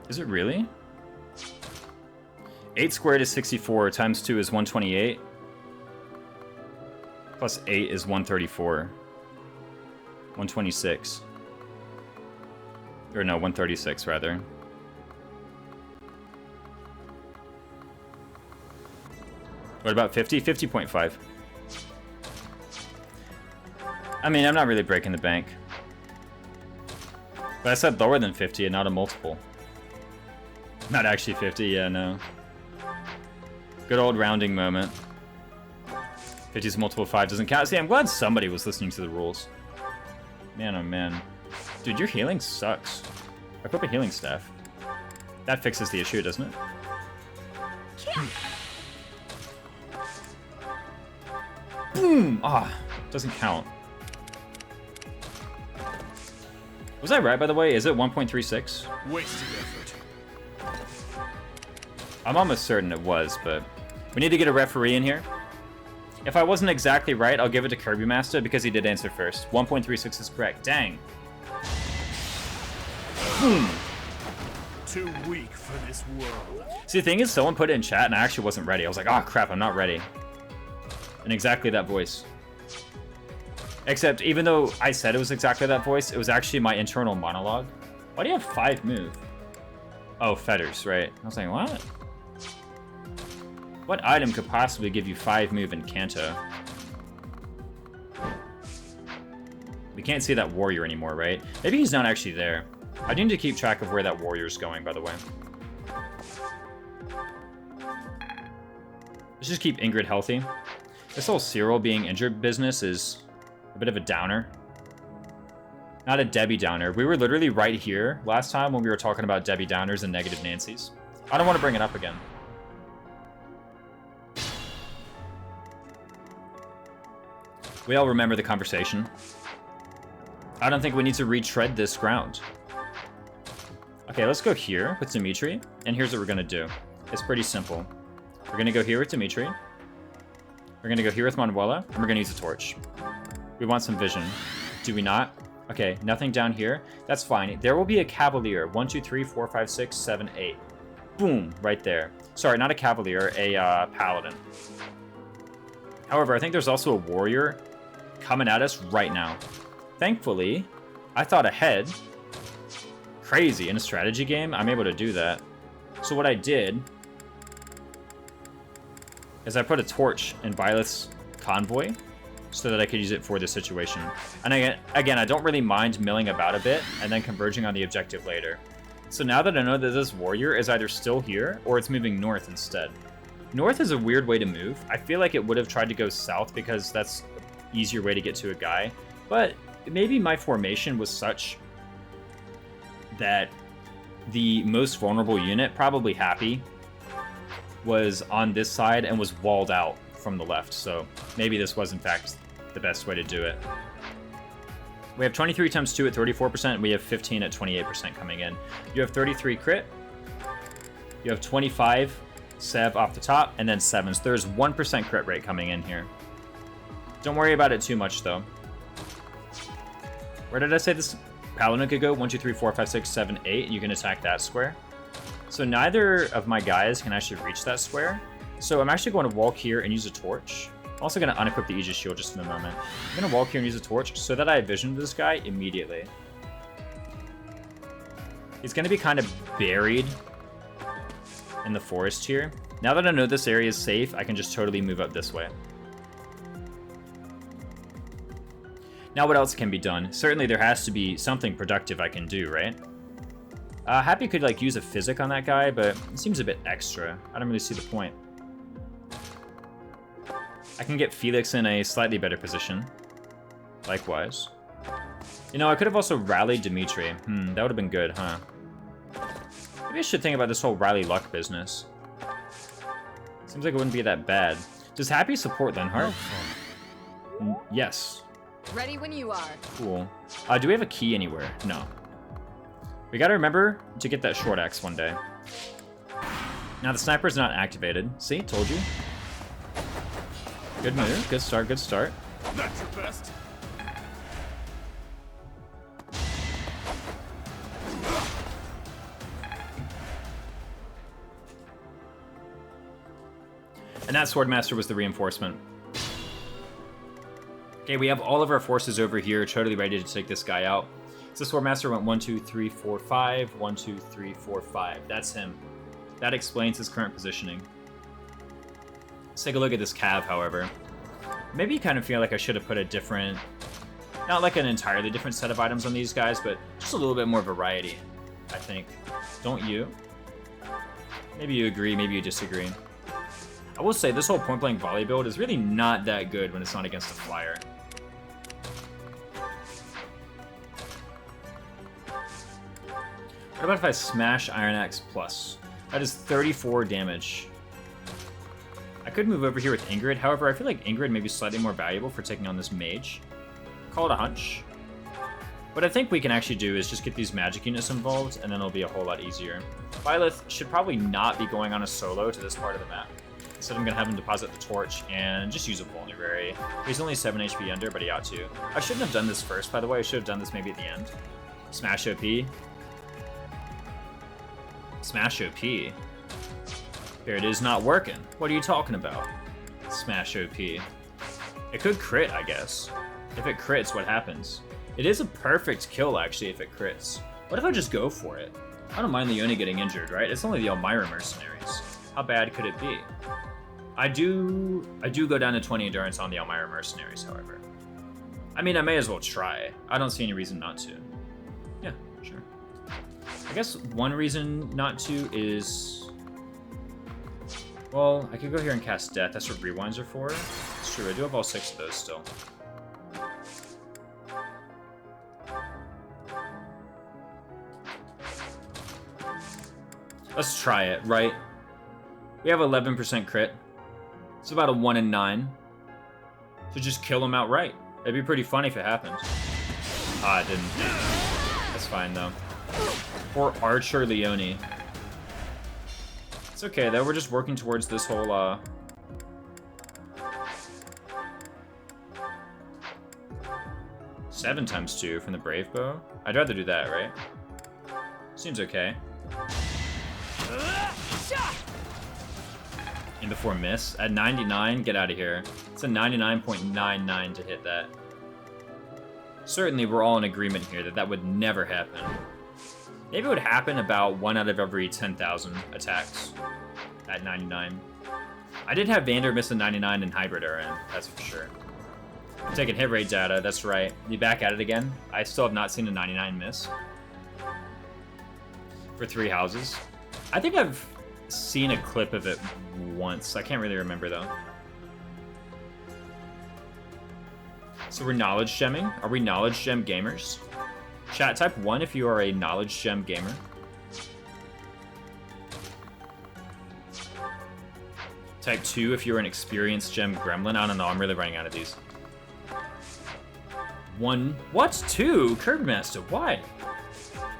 Is it really? 8 squared is 64, times 2 is 128. Plus 8 is 134. 126. Or no, 136 rather. What about 50? 50.5. I mean, I'm not really breaking the bank. But I said lower than 50 and not a multiple. Not actually 50, yeah, no. Good old rounding moment. 50's multiple 5 doesn't count. See, I'm glad somebody was listening to the rules. Man, oh man. Dude, your healing sucks. Equip a healing staff. That fixes the issue, doesn't it? Boom! Ah, doesn't count. Was I right, by the way? Is it 1.36? Wasted effort. I'm almost certain it was, but we need to get a referee in here. If I wasn't exactly right, I'll give it to Kirby Master because he did answer first. 1.36 is correct. Dang. Boom. Too weak for this world. See, the thing is, someone put it in chat and I actually wasn't ready. I was like, oh crap, I'm not ready. And exactly that voice. Except, even though I said it was exactly that voice, it was actually my internal monologue. Why do you have 5 move? Oh, fetters, right. I was like, what? What item could possibly give you 5 move in Kanto? We can't see that warrior anymore, right? Maybe he's not actually there. I need to keep track of where that warrior's going, by the way. Let's just keep Ingrid healthy. This whole Cyril being injured business is a bit of a downer. Not a Debbie Downer. We were literally right here last time when we were talking about Debbie Downers and negative Nancy's. I don't want to bring it up again. We all remember the conversation. I don't think we need to retread this ground. Okay, let's go here with Dimitri, and here's what we're gonna do. It's pretty simple. We're gonna go here with Dimitri. We're gonna go here with Manuela, and we're gonna use a torch. We want some vision. Do we not? Okay, nothing down here. That's fine. There will be a Cavalier. 1, 2, 3, 4, 5, 6, 7, 8. Boom, right there. Sorry, not a Cavalier, a Paladin. However, I think there's also a Warrior coming at us right now. Thankfully, I thought ahead. Crazy, in a strategy game, I'm able to do that. So what I did is I put a torch in Violet's convoy so that I could use it for this situation. And again, I don't really mind milling about a bit and then converging on the objective later. So now that I know that this warrior is either still here or it's moving north instead. North is a weird way to move. I feel like it would have tried to go south because that's an easier way to get to a guy. But maybe my formation was such that the most vulnerable unit, probably Happy, was on this side and was walled out from the left. So maybe this was in fact the best way to do it. We have 23 times 2 at 34%. We have 15 at 28% coming in. You have 33 crit. You have 25 Sev off the top, and then 7. So there's 1% crit rate coming in here. Don't worry about it too much, though. Where did I say this Paladin could go? 1, 2, 3, 4, 5, 6, 7, 8. You can attack that square. So neither of my guys can actually reach that square. So I'm actually going to walk here and use a torch. I'm also going to unequip the Aegis Shield just in a moment. I'm going to walk here and use a torch so that I have vision of this guy immediately. He's going to be kind of buried in the forest here. Now that I know this area is safe, I can just totally move up this way. Now what else can be done? Certainly there has to be something productive I can do, right? Happy could like use a physic on that guy, but it seems a bit extra. I don't really see the point. I can get Felix in a slightly better position. Likewise. You know, I could have also rallied Dimitri. That would have been good, huh? Maybe I should think about this whole rally luck business. Seems like it wouldn't be that bad. Does Happy support Lenhart? Yes. Ready when you are. Cool. Do we have a key anywhere? No. We gotta remember to get that short axe one day. Now the sniper's not activated. See, told you. Good move. Good start. Good start. That's your best. And that Swordmaster was the reinforcement. Okay, we have all of our forces over here, totally ready to take this guy out. So Swordmaster went 1, 2, 3, 4, 5. 1, 2, 3, 4, 5. That's him. That explains his current positioning. Let's take a look at this Cav, however. Maybe you kind of feel like I should have put a different, not like an entirely different set of items on these guys, but just a little bit more variety, I think. Don't you? Maybe you agree, maybe you disagree. I will say this whole point-blank volley build is really not that good when it's not against a flyer. What about if I smash Iron Axe Plus? That is 34 damage. I could move over here with Ingrid. However, I feel like Ingrid may be slightly more valuable for taking on this mage. Call it a hunch. What I think we can actually do is just get these magic units involved, and then it'll be a whole lot easier. Byleth should probably not be going on a solo to this part of the map. Instead, I'm going to have him deposit the torch and just use a vulnerary. He's only 7 HP under, but he ought to. I shouldn't have done this first, by the way. I should have done this maybe at the end. Smash OP. Smash OP. Here it is not working. What are you talking about? Smash OP. It could crit, I guess. If it crits, what happens? It is a perfect kill, actually, if it crits. What if I just go for it? I don't mind Leonie getting injured, right? It's only the Elmira mercenaries. How bad could it be? I do go down to 20 endurance on the Elmira mercenaries, however. I mean, I may as well try. I don't see any reason not to. Yeah, sure. I guess one reason not to is... Well, I could go here and cast Death. That's what rewinds are for. It's true, I do have all 6 of those still. Let's try it, right? We have 11% crit. It's about a 1 in 9. So just kill him outright. It'd be pretty funny if it happened. Ah, it didn't. That's fine, though. Poor Archer Leonie. It's okay, though. We're just working towards this whole, 7 times 2 from the Brave Bow. I'd rather do that, right? Seems okay. In before miss. At 99, get out of here. It's a 99.99 to hit that. Certainly, we're all in agreement here that that would never happen. Maybe it would happen about 1 out of every 10,000 attacks at 99. I did have Vander miss a 99 in Hybrid RN, that's for sure. I'm taking hit rate data, that's right. You back at it again. I still have not seen a 99 miss. For 3 houses. I think I've seen a clip of it once. I can't really remember, though. So we're knowledge gemming. Are we knowledge gem gamers? Chat, type 1 if you are a knowledge gem gamer. Type 2 if you're an experienced gem gremlin. I don't know, I'm really running out of these. 1. What? 2? Curbmaster, why?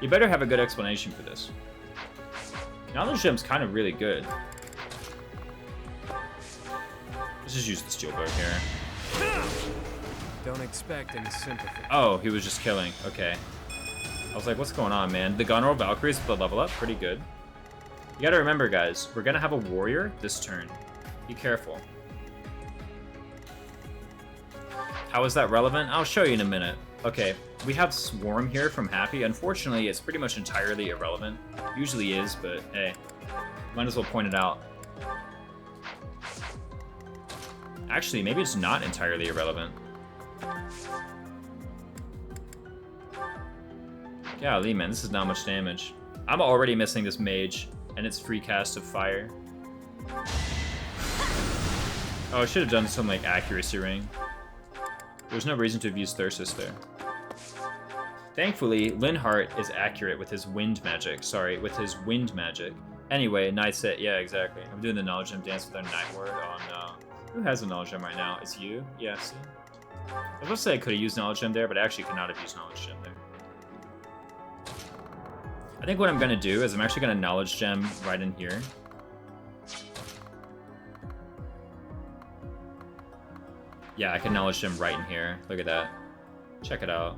You better have a good explanation for this. Knowledge gem's kind of really good. Let's just use the steel bow here. Don't expect any sympathy. Oh, he was just killing. Okay. I was like, what's going on, man? The Gunroll Valkyries with the level up, pretty good. You gotta remember, guys, we're gonna have a warrior this turn. Be careful. How is that relevant? I'll show you in a minute. Okay, we have Swarm here from Happy. Unfortunately, it's pretty much entirely irrelevant. Usually is, but hey, might as well point it out. Actually, maybe it's not entirely irrelevant. Golly, man, this is not much damage. I'm already missing this mage, and its free cast of fire. Oh, I should have done some, like, accuracy ring. There's no reason to have used Thyrsus there. Thankfully, Linhardt is accurate with his wind magic. Sorry, with his wind magic. Anyway, nice hit. Yeah, exactly. I'm doing the knowledge gem dance with our night ward. Oh, no. Who has a knowledge gem right now? It's you? Yeah, see? I was supposed to say I could have used knowledge gem there, but I actually could not have used knowledge gem there. I think what I'm going to do is I'm actually going to knowledge gem right in here. Yeah, I can knowledge gem right in here. Look at that. Check it out.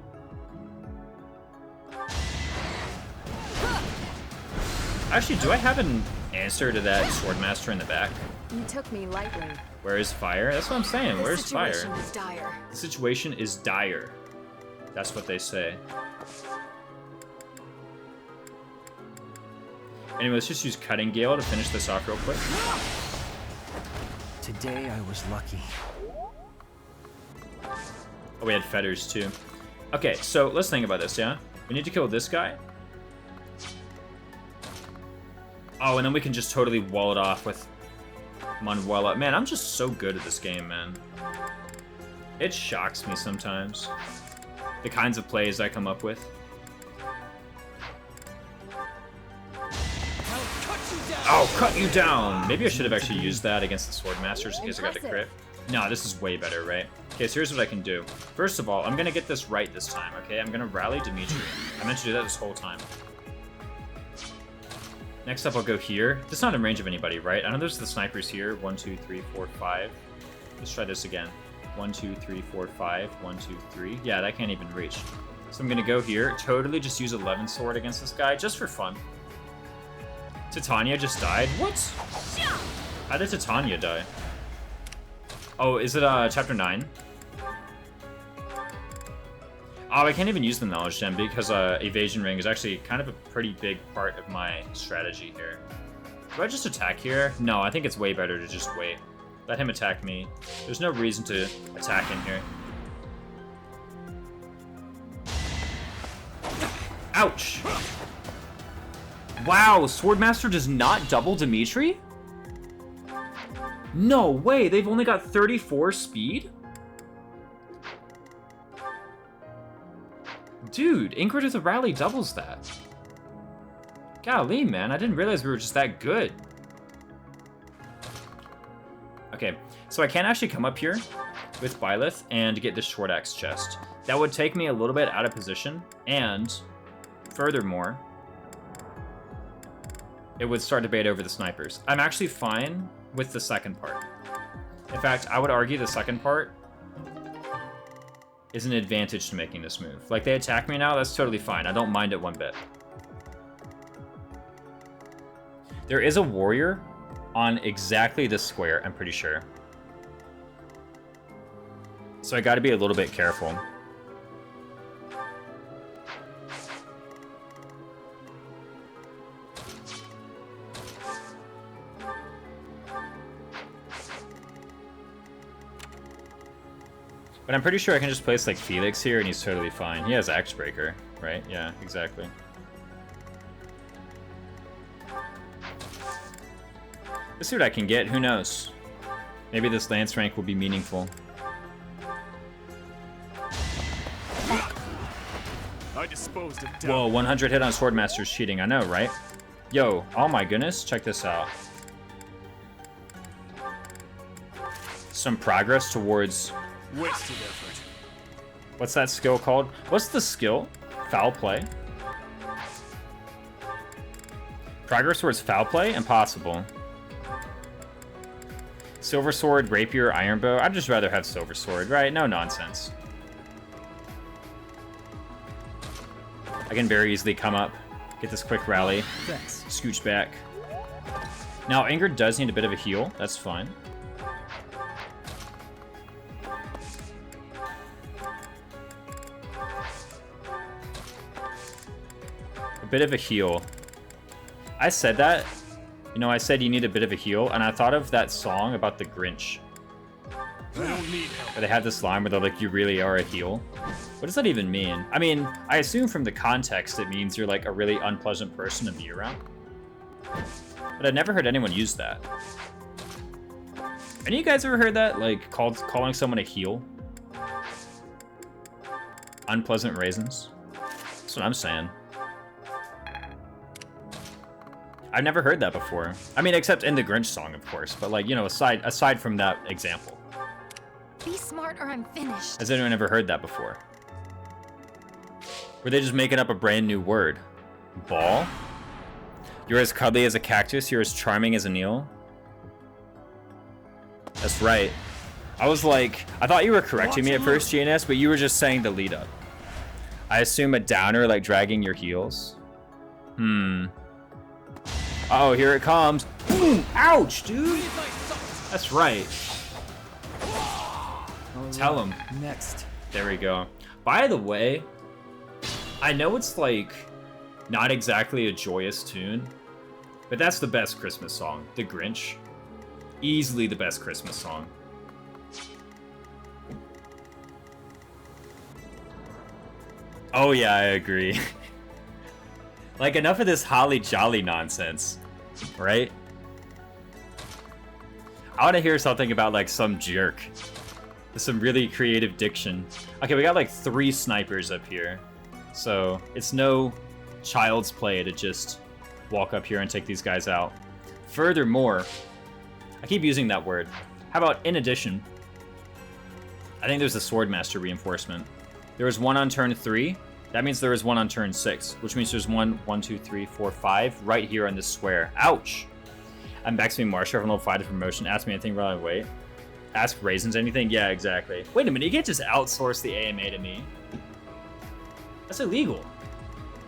Actually, do I have an answer to that Swordmaster in the back? You took me lightly. Where is fire? That's what I'm saying. Where's fire? The situation is dire. The situation is dire. That's what they say. Anyway, let's just use Cutting Gale to finish this off real quick. Today I was lucky. Oh, we had fetters too. Okay, so let's think about this, yeah? We need to kill this guy. Oh, and then we can just totally wall it off with Manuela. Man, I'm just so good at this game, man. It shocks me sometimes. The kinds of plays I come up with. Oh, cut you down! Maybe I should have actually used that against the Swordmaster just in case I got the crit. Impressive. No, this is way better, right? Okay, so here's what I can do. First of all, I'm gonna get this right this time, okay? I'm gonna rally Dimitri. I meant to do that this whole time. Next up, I'll go here. This is not in range of anybody, right? I know there's the snipers here. 1, 2, 3, 4, 5. Let's try this again. 1, 2, 3, 4, 5. 1, 2, 3. Yeah, that can't even reach. So I'm gonna go here. Totally just use 11 sword against this guy, just for fun. Titania just died? What? How did Titania die? Oh, is it chapter 9? Oh, I can't even use the knowledge gem because evasion ring is actually kind of a pretty big part of my strategy here. Do I just attack here? No, I think it's way better to just wait. Let him attack me. There's no reason to attack him here. Ouch! Wow, Swordmaster does not double Dimitri? No way, they've only got 34 speed? Dude, Ingrid of the Rally doubles that. Golly, man, I didn't realize we were just that good. Okay, so I can actually come up here with Byleth and get this short axe chest. That would take me a little bit out of position, and furthermore, it would start to bait over the snipers. I'm actually fine with the second part. In fact, I would argue the second part is an advantage to making this move. Like, they attack me now, that's totally fine. I don't mind it one bit. There is a warrior on exactly this square, I'm pretty sure. So I gotta be a little bit careful. But I'm pretty sure I can just place like Felix here and he's totally fine. He has Axebreaker, right? Yeah, exactly. Let's see what I can get, who knows? Maybe this Lance rank will be meaningful. I disposed of doubt. Whoa, 100 hit on Swordmaster's cheating, I know, right? Yo, oh my goodness, check this out. Some progress towards... Wasted effort. What's that skill called? What's the skill? Foul play? Progress towards foul play? Impossible. Silver sword, rapier, iron bow. I'd just rather have silver sword, right? No nonsense. I can very easily come up, get this quick rally, scooch back. Now, Ingrid does need a bit of a heal. That's fine. Bit of a heal. I said that, you know, I said you need a bit of a heal, and I thought of that song about the Grinch. I don't need help. Where they had this line where they're like, you really are a heel. What does that even mean? I mean, I assume from the context it means you're like a really unpleasant person to be around. But I've never heard anyone use that. Any of you guys ever heard that? Like, calling someone a heel? Unpleasant raisins? That's what I'm saying. I've never heard that before. I mean, except in the Grinch song, of course. But like, you know, aside from that example. Be smart or I'm finished. Has anyone ever heard that before? Were they just making up a brand new word? Ball? You're as cuddly as a cactus, you're as charming as a Neil. That's right. I was like, I thought you were correcting me at first, GNS, but you were just saying the lead up. I assume a downer like dragging your heels. Oh, here it comes. Boom! Ouch, dude! That's right. Tell him. Next. There we go. By the way, I know it's like not exactly a joyous tune, but that's the best Christmas song. The Grinch. Easily the best Christmas song. Oh yeah, I agree. Like, enough of this holly jolly nonsense, right? I want to hear something about like some jerk. Some really creative diction. Okay, we got like 3 snipers up here. So it's no child's play to just walk up here and take these guys out. Furthermore, I keep using that word. How about in addition? I think there's a Swordmaster reinforcement. There was one on turn 3. That means there was one on turn 6, which means there's 1, 2, 3, 4, 5 right here on this square. Ouch! I'm backspinning Marsha from level 5 to promotion. Ask me anything while I wait. Ask Raisins anything? Yeah, exactly. Wait a minute, you can't just outsource the AMA to me. That's illegal.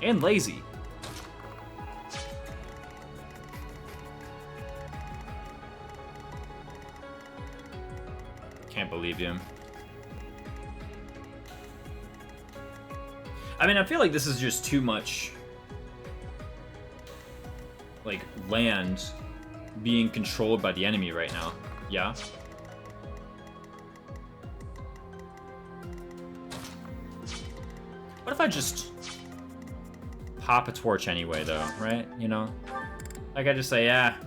And lazy. Can't believe you. I mean, I feel like this is just too much, like, land being controlled by the enemy right now. Yeah? What if I just pop a torch anyway, though, right? You know? Like, I just say, yeah.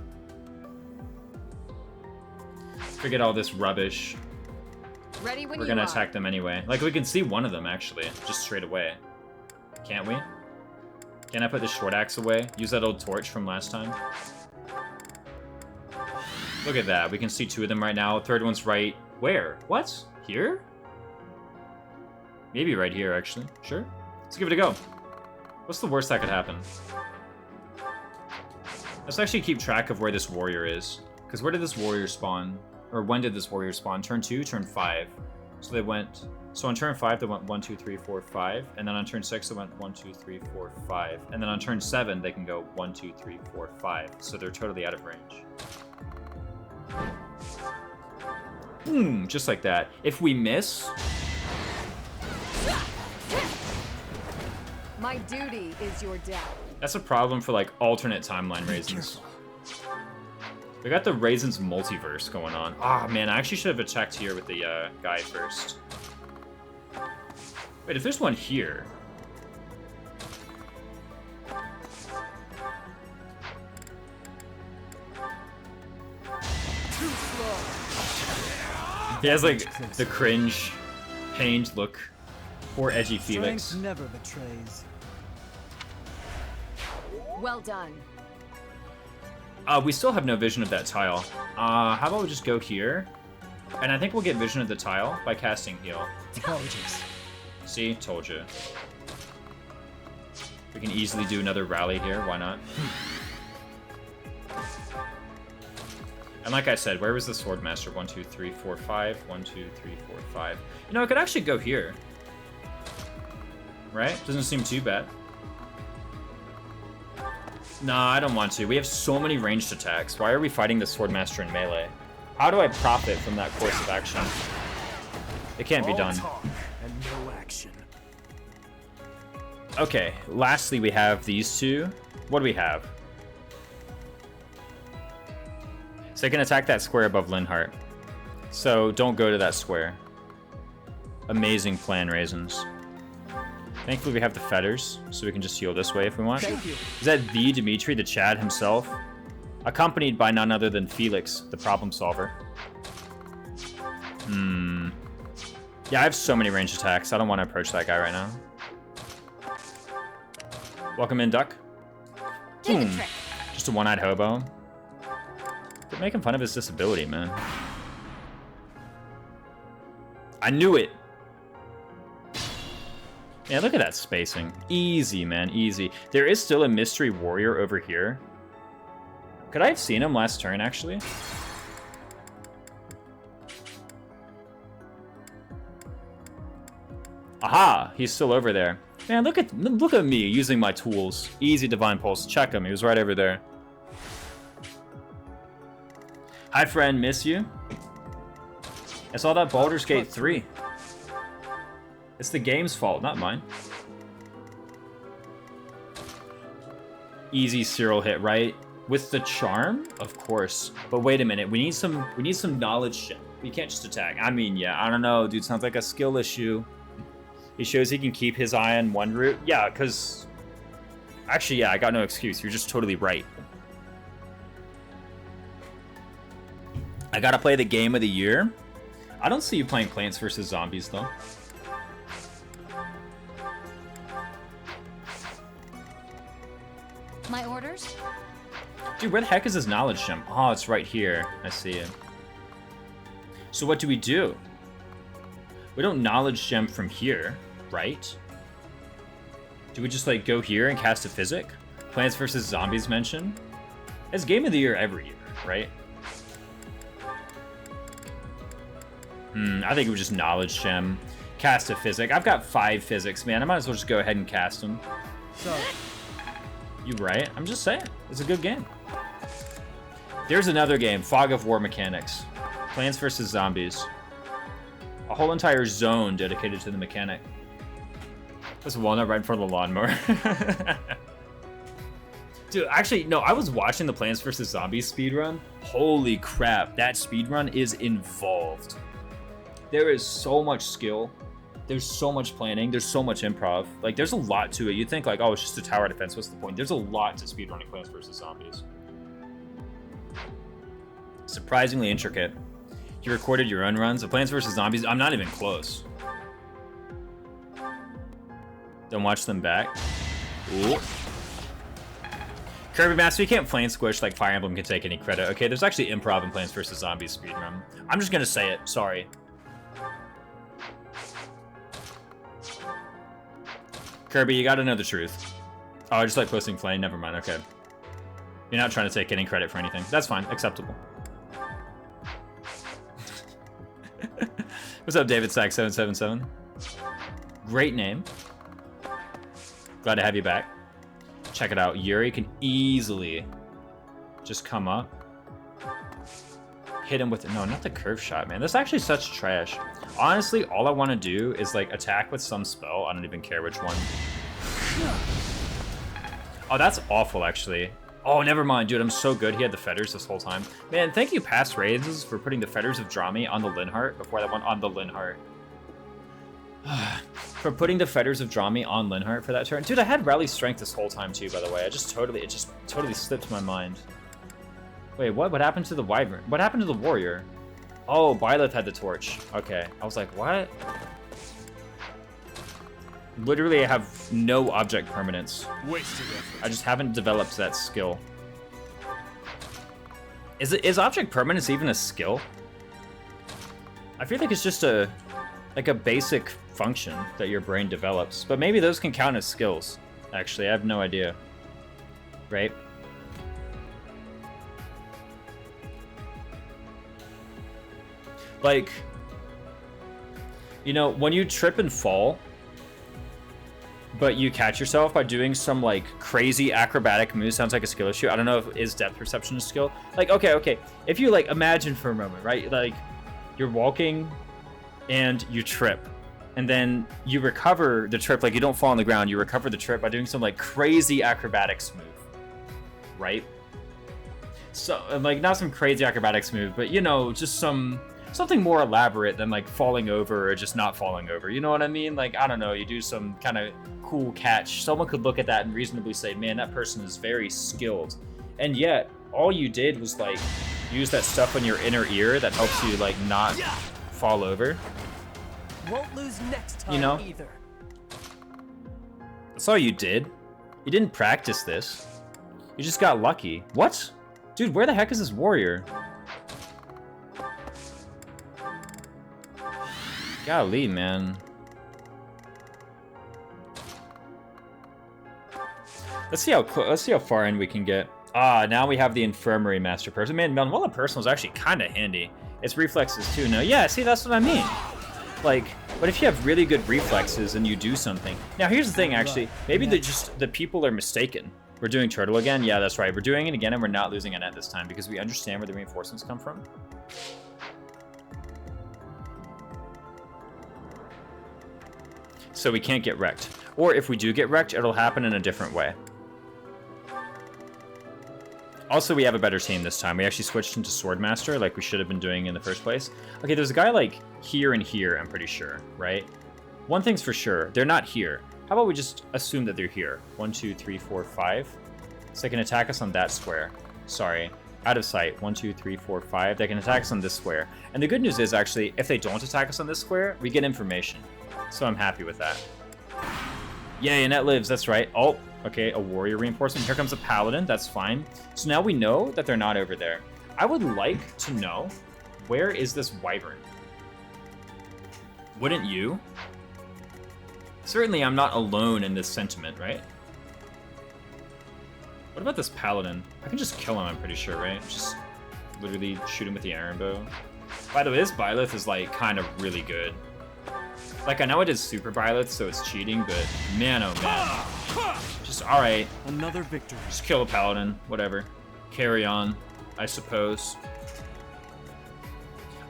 Forget all this rubbish. Ready when We're gonna attack them anyway. Like, we can see one of them, actually, just straight away. Can't we? Can I put the short axe away? Use that old torch from last time? Look at that. We can see 2 of them right now. Third one's right... Where? What? Here? Maybe right here, actually. Sure. Let's give it a go. What's the worst that could happen? Let's actually keep track of where this warrior is. Because where did this warrior spawn? Or when did this warrior spawn? Turn 2, turn 5. So they went... So on turn 5, they went 1, 2, 3, 4, 5. And then on turn 6, they went 1, 2, 3, 4, 5. And then on turn 7, they can go 1, 2, 3, 4, 5. So they're totally out of range. Just like that. If we miss... My duty is your death. That's a problem for, like, alternate timeline Raisins. We got the Raisins multiverse going on. Ah, man, I actually should have attacked here with the guy first. Wait, if there's one here... He has, like, the cringe, pained look. Poor edgy Felix. Strength never betrays. Well done. We still have no vision of that tile. How about we just go here? And I think we'll get vision of the tile by casting heal. Apologies. See? Told you. We can easily do another rally here. Why not? And like I said, where was the Swordmaster? 1, 2, 3, 4, 5. 1, 2, 3, 4, 5. You know, I could actually go here. Right? Doesn't seem too bad. Nah, I don't want to. We have so many ranged attacks. Why are we fighting the Swordmaster in melee? How do I profit from that course of action? It can't be done. Talk and no action. Okay, lastly we have these two. What do we have? So they can attack that square above Linhart. So don't go to that square. Amazing plan, Raisins. Thankfully we have the feathers, so we can just heal this way if we want. Thank you. Is that the Dimitri, the Chad himself? Accompanied by none other than Felix, the problem solver. Yeah, I have so many ranged attacks. I don't want to approach that guy right now. Welcome in, Duck. Just a one-eyed hobo. Quit making fun of his disability, man. I knew it! Yeah, look at that spacing. Easy, man, easy. There is still a mystery warrior over here. Could I have seen him last turn, actually? Aha! He's still over there. Man, look at me using my tools. Easy Divine Pulse. Check him. He was right over there. Hi, friend. Miss you. It's all that Baldur's Gate 3. It's the game's fault, not mine. Easy Cyril hit, right? With the charm? Of course. But wait a minute. We need some knowledge shit. We can't just attack. I mean, yeah, I don't know, dude. Sounds like a skill issue. He shows he can keep his eye on one route. Yeah, because... Actually, yeah, I got no excuse. You're just totally right. I gotta play the game of the year. I don't see you playing Plants vs. Zombies, though. My orders? Dude, where the heck is his knowledge gem? Oh, it's right here. I see it. So what do? We don't knowledge gem from here, right? Do we just like go here and cast a physic? Plants vs. Zombies mention? It's game of the year every year, right? I think it was just knowledge gem. Cast a physic. I've got 5 physics, man. I might as well just go ahead and cast them. So, You right? I'm just saying. It's a good game. There's another game, Fog of War Mechanics. Plants vs. Zombies. A whole entire zone dedicated to the mechanic. There's a walnut right in front of the lawnmower. Dude, actually, no, I was watching the Plants vs. Zombies speedrun. Holy crap, that speedrun is involved. There is so much skill. There's so much planning. There's so much improv. Like, there's a lot to it. You'd think, like, oh, it's just a tower defense. What's the point? There's a lot to speedrunning Plants vs. Zombies. Surprisingly intricate. You recorded your own runs of Plants vs. Zombies. I'm not even close. Don't watch them back. Ooh. Kirby Master, you can't flame squish like Fire Emblem can take any credit. Okay, there's actually improv in Plants vs. Zombies speedrun. I'm just gonna say it. Sorry. Kirby, you gotta know the truth. Oh, I just like posting flame. Never mind. Okay. You're not trying to take any credit for anything. That's fine. Acceptable. What's up, David Sack 777? Great name. Glad to have you back. Check it out. Yuri can easily just come up. Hit him with... No, not the curve shot, man. That's actually such trash. Honestly, all I want to do is, like, attack with some spell. I don't even care which one. Oh, that's awful, actually. Oh, never mind, dude. I'm so good. He had the fetters this whole time. Man, thank you, Past Raisins, for putting the fetters of Drami on the Linhart before that one on the Linhart. For putting the fetters of Drami on Linhart for that turn. Dude, I had rally strength this whole time, too, by the way. It just totally slipped my mind. Wait, what? What happened to the Wyvern? What happened to the Warrior? Oh, Byleth had the torch. Okay. I was like, what? Literally, I have no object permanence. Wasted effort. I just haven't developed that skill. Is object permanence even a skill? I feel like it's just a basic function that your brain develops. But maybe those can count as skills. Actually, I have no idea. Right? Like, you know, when you trip and fall, but you catch yourself by doing some, like, crazy acrobatic move, sounds like a skill issue. I don't know if is depth perception a skill. Like, okay. If you, like, imagine for a moment, right? Like, you're walking and you trip. And then you recover the trip, like, you don't fall on the ground. You recover the trip by doing some, like, crazy acrobatics move. Right? So, like, not some crazy acrobatics move, but, you know, just something more elaborate than, like, falling over or just not falling over. You know what I mean? Like, I don't know, you do some kind of cool catch. Someone could look at that and reasonably say, man, that person is very skilled. And yet, all you did was, like, use that stuff in your inner ear that helps you, like, not fall over. Won't lose next time, you know? either. That's all you did. You didn't practice this. You just got lucky. What? Dude, where the heck is this warrior? Golly, man. Let's see how far in we can get. Ah, now we have the Infirmary Master Person. Man, Manuela Personal is actually kind of handy. Its reflexes too. No, yeah, see, that's what I mean. Like, but if you have really good reflexes and you do something. Now, here's the thing, actually. Maybe the people are mistaken. We're doing Turtle again. Yeah, that's right. We're doing it again, and we're not losing Annette this time because we understand where the reinforcements come from. So we can't get wrecked. Or if we do get wrecked, it'll happen in a different way. Also, we have a better team this time. We actually switched into Swordmaster like we should have been doing in the first place. Okay, there's a guy like here and here, I'm pretty sure, right? One thing's for sure, they're not here. How about we just assume that they're here? 1, 2, 3, 4, 5. So they can attack us on that square. Sorry, out of sight. 1, 2, 3, 4, 5. They can attack us on this square. And the good news is, actually, if they don't attack us on this square, we get information. So I'm happy with that. Yay, Annette lives, that's right. Oh, Okay, a warrior reinforcement. Here comes a paladin. That's fine. So now we know that they're not over there. I would like to know, where is this wyvern? Wouldn't you? Certainly I'm not alone in this sentiment, right? What about this paladin? I can just kill him, I'm pretty sure, right? Just literally shoot him with the iron bow. By the way, this Byleth is like kind of really good. Like, I know it is super Byleth, so it's cheating, but man, oh man. Just, alright. Another victory. Just kill a paladin, whatever. Carry on, I suppose.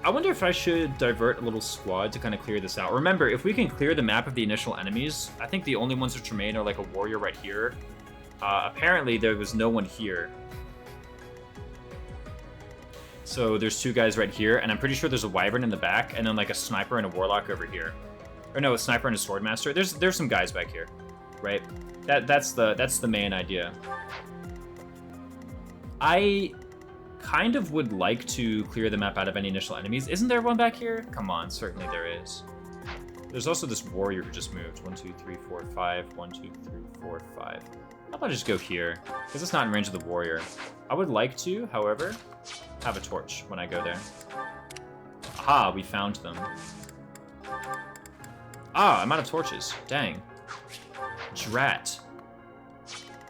I wonder if I should divert a little squad to kind of clear this out. Remember, if we can clear the map of the initial enemies, I think the only ones which remain are like a warrior right here. Apparently, there was no one here. So there's 2 guys right here, and I'm pretty sure there's a wyvern in the back, and then like a sniper and a warlock over here. Or no, a sniper and a swordmaster. There's some guys back here, right? That's the main idea. I kind of would like to clear the map out of any initial enemies. Isn't there one back here? Come on, certainly there is. There's also this warrior who just moved. 1, 2, 3, 4, 5. 1, 2, 3, 4, 5. How about I just go here? Because it's not in range of the warrior. I would like to, however, have a torch when I go there. Aha, we found them. Ah, I'm out of torches. Dang. Drat,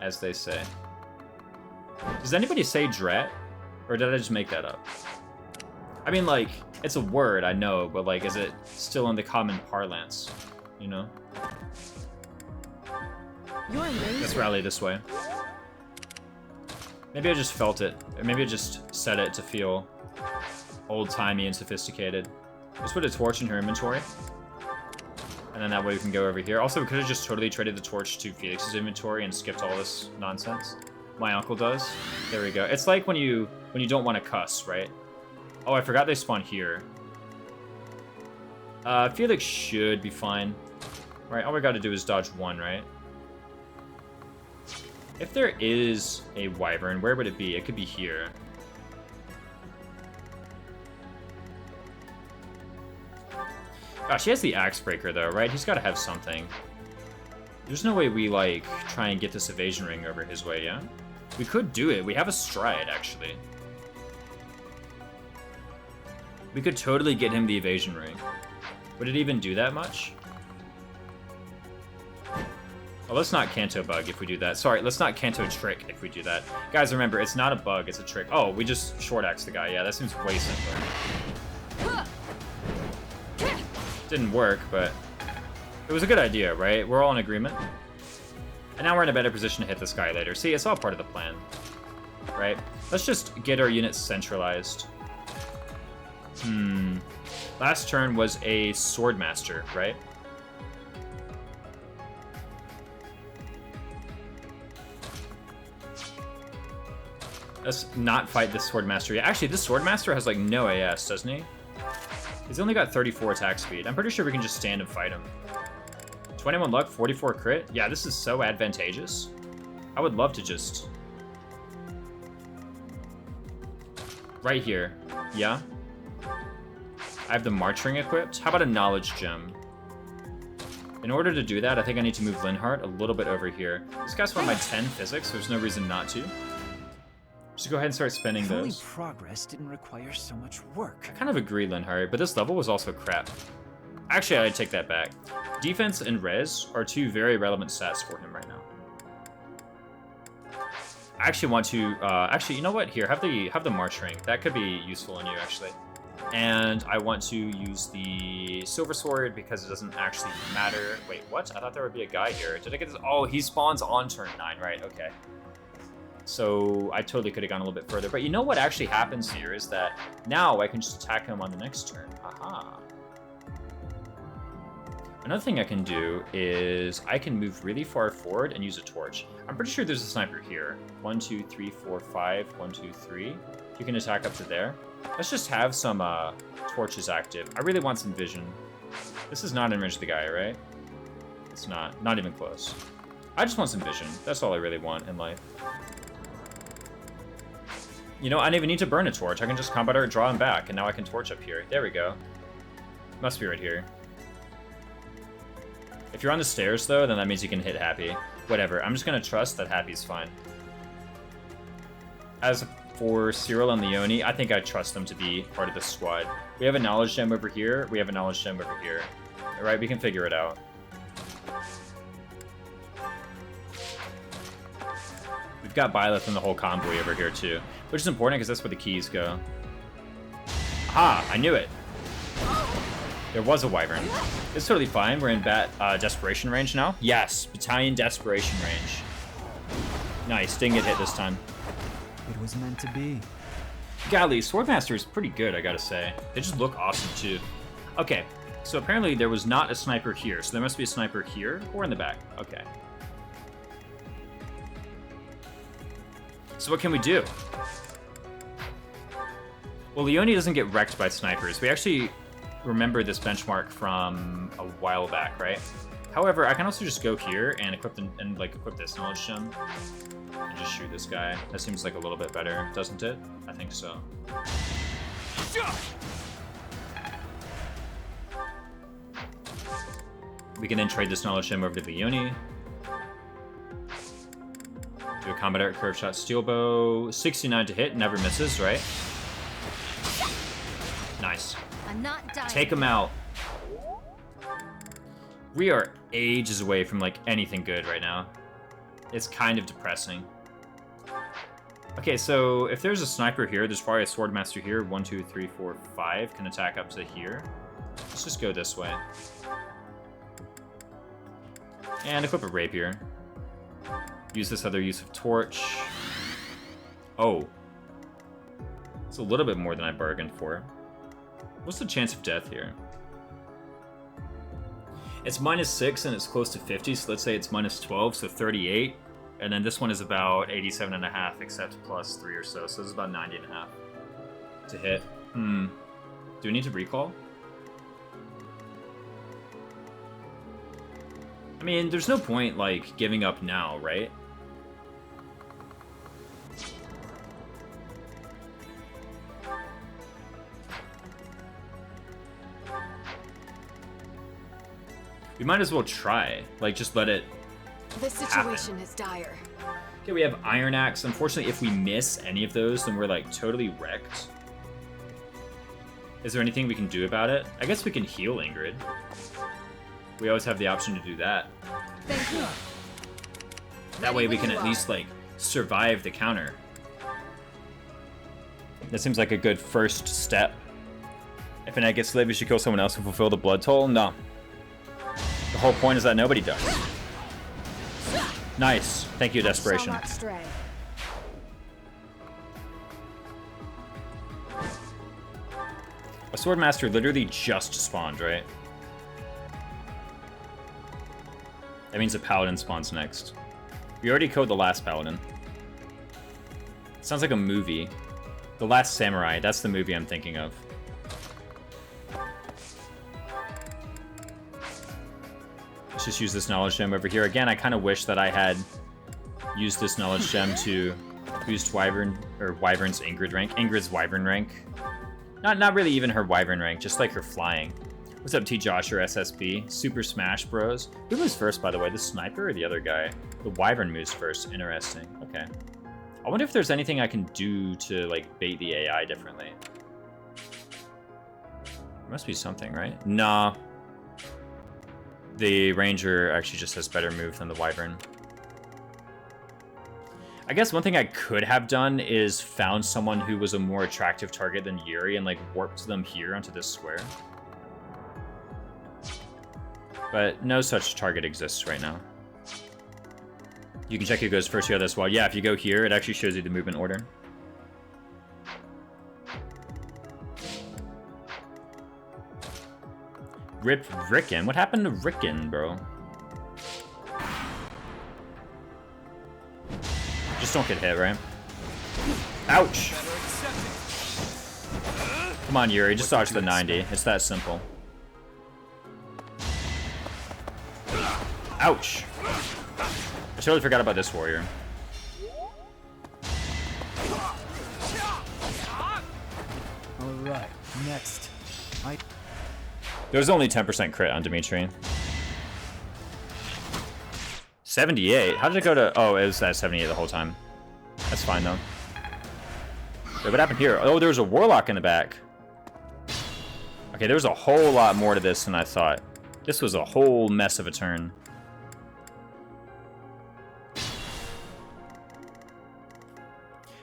as they say. Does anybody say drat? Or did I just make that up? I mean, like, it's a word, I know, but, like, is it still in the common parlance? You know? You're amazing. Let's rally this way. Maybe I just felt it. Or maybe I just said it to feel old-timey and sophisticated. Just put a torch in her inventory. And then that way we can go over here. Also, we could have just totally traded the torch to Felix's inventory and skipped all this nonsense. My uncle does. There we go. It's like when you don't want to cuss, right? Oh, I forgot they spawn here. Felix should be fine. Right, all we gotta do is dodge 1, right? If there is a wyvern, where would it be? It could be here. Gosh, he has the axe breaker though, right? He's gotta have something. There's no way we, like, try and get this evasion ring over his way, yeah? We could do it. We have a stride, actually. We could totally get him the evasion ring. Would it even do that much? Oh, let's not Kanto bug if we do that. Sorry, let's not Kanto trick if we do that. Guys, remember, it's not a bug, it's a trick. Oh, we just short axe the guy. Yeah, that seems way simpler. Didn't work, but it was a good idea, right? We're all in agreement. And now we're in a better position to hit this guy later. See, it's all part of the plan, right? Let's just get our units centralized. Last turn was a swordmaster, right? Let's not fight this swordmaster yet. Actually, this swordmaster has like no AS, doesn't he? He's only got 34 attack speed. I'm pretty sure we can just stand and fight him. 21 luck, 44 crit. Yeah, this is so advantageous. I would love to just... Right here. Yeah? I have the March Ring equipped. How about a Knowledge Gem? In order to do that, I think I need to move Linhardt a little bit over here. This guy's one of my 10 physics, so there's no reason not to. Just go ahead and start spending those. Progress didn't require so much work. I kind of agree, Linhardt, but this level was also crap. Actually, I'd take that back. Defense and res are 2 very relevant stats for him right now. I actually want to, actually, you know what? Here, have the March Ring. That could be useful on you, actually. And I want to use the Silver Sword because it doesn't actually matter. Wait, what? I thought there would be a guy here. Did I get this? Oh, he spawns on turn 9, right? Okay. So I totally could have gone a little bit further. But you know what actually happens here is that now I can just attack him on the next turn. Aha. Another thing I can do is I can move really far forward and use a torch. I'm pretty sure there's a sniper here. 1, 2, 3, 4, 5. 1, 2, 3. You can attack up to there. Let's just have some torches active. I really want some vision. This is not in range of the guy, right? It's not. Not even close. I just want some vision. That's all I really want in life. You know, I don't even need to burn a torch. I can just combat art, draw him back, and now I can torch up here. There we go. Must be right here. If you're on the stairs, though, then that means you can hit happy. Whatever. I'm just gonna trust that Happy's fine. As for Cyril and Leonie, I think I trust them to be part of this squad. We have a knowledge gem over here. We have a knowledge gem over here. All right, we can figure it out. We've got Byleth and the whole convoy over here too, which is important because that's where the keys go. Aha! I knew it. There was a wyvern. It's totally fine. We're in desperation range now. Yes, battalion desperation range. Nice, didn't get hit this time. It was meant to be. Golly, Swordmaster is pretty good, I gotta say. They just look awesome too. Okay, so apparently there was not a sniper here, so there must be a sniper here or in the back. Okay. So what can we do? Well, Leonie doesn't get wrecked by snipers. We actually remember this benchmark from a while back, right? However, I can also just go here and equip this knowledge gem and just shoot this guy. That seems like a little bit better, doesn't it? I think so. We can then trade this knowledge gem over to Leonie. Do a combat art curve shot steel bow. 69 to hit, never misses, right? Nice. I'm not dying. Take him out. We are ages away from like anything good right now. It's kind of depressing. Okay, so if there's a sniper here, there's probably a swordmaster here. 1, 2, 3, 4, 5 can attack up to here. Let's just go this way. And equip a rapier. Use this other use of torch. Oh. It's a little bit more than I bargained for. What's the chance of death here? It's -6 and it's close to 50, so let's say it's -12, so 38. And then this one is about 87.5, except +3 or so, so this is about 90.5 to hit. Do we need to recall? I mean, there's no point, like, giving up now, right? We might as well try. Like, just let it The situation is dire. Okay, we have Iron Axe. Unfortunately, if we miss any of those, then we're, like, totally wrecked. Is there anything we can do about it? I guess we can heal Ingrid. We always have the option to do that. Thank you. That way we can at least, like, survive the counter. That seems like a good first step. If Annette gets slaved, we should kill someone else to fulfill the blood toll? No. The whole point is that nobody does. Nice. Thank you, Desperation. Shall not stray. A Swordmaster literally just spawned, right? That means a Paladin spawns next. We already killed the last Paladin. Sounds like a movie. The Last Samurai, that's the movie I'm thinking of. Let's just use this knowledge gem over here. Again, I kind of wish that I had used this knowledge gem to boost Wyvern's Ingrid rank. Ingrid's Wyvern rank. Not really even her Wyvern rank, just like her flying. What's up, T. Josh or SSB? Super Smash Bros. Who moves first, by the way? The sniper or the other guy? The Wyvern moves first. Interesting. Okay. I wonder if there's anything I can do to, like, bait the AI differently. There must be something, right? Nah. The Ranger actually just has better move than the Wyvern. I guess one thing I could have done is found someone who was a more attractive target than Yuri and, like, warped them here onto this square. But no such target exists right now. You can check who goes first. Yeah, this wall. Yeah, if you go here, it actually shows you the movement order. Rip Rickon? What happened to Rickon, bro? Just don't get hit, right? Ouch! Come on, Yuri, just dodge the 90. It's that simple. Ouch! I totally forgot about this warrior. Alright, next. There was only 10% crit on Dimitri. 78? How did it go to... Oh, it was at 78 the whole time. That's fine, though. Wait, what happened here? Oh, there was a warlock in the back. Okay, there was a whole lot more to this than I thought. This was a whole mess of a turn.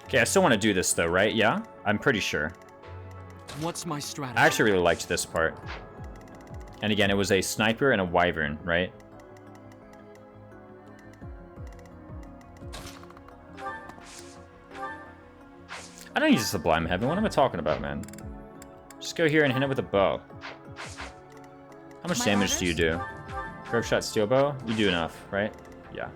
Okay, I still want to do this, though, right? Yeah? I'm pretty sure. What's my strategy? I actually really liked this part. And again, it was a sniper and a wyvern, right? I don't use a Sublime Heaven. What am I talking about, man? Just go here and hit it with a bow. How much damage do you do? Curve shot steel bow? You do enough, right? Yeah.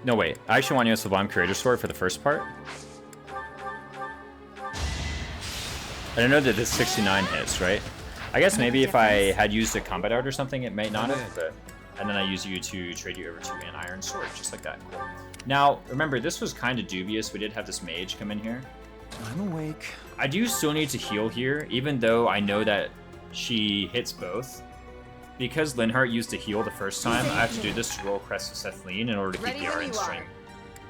No, wait. I actually want you a Sublime Creator Sword for the first part. I don't know that this 69 hits, right? I guess maybe if I had used a combat art or something, it might not have, but... And then I use you to trade you over to an Iron Sword, just like that. Cool. Now, remember, this was kind of dubious. We did have this mage come in here. I'm awake. I do still need to heal here, even though I know that she hits both. Because Linhardt used to heal the first time, I have to do this to roll Crest of Cethlean in order to keep the RN string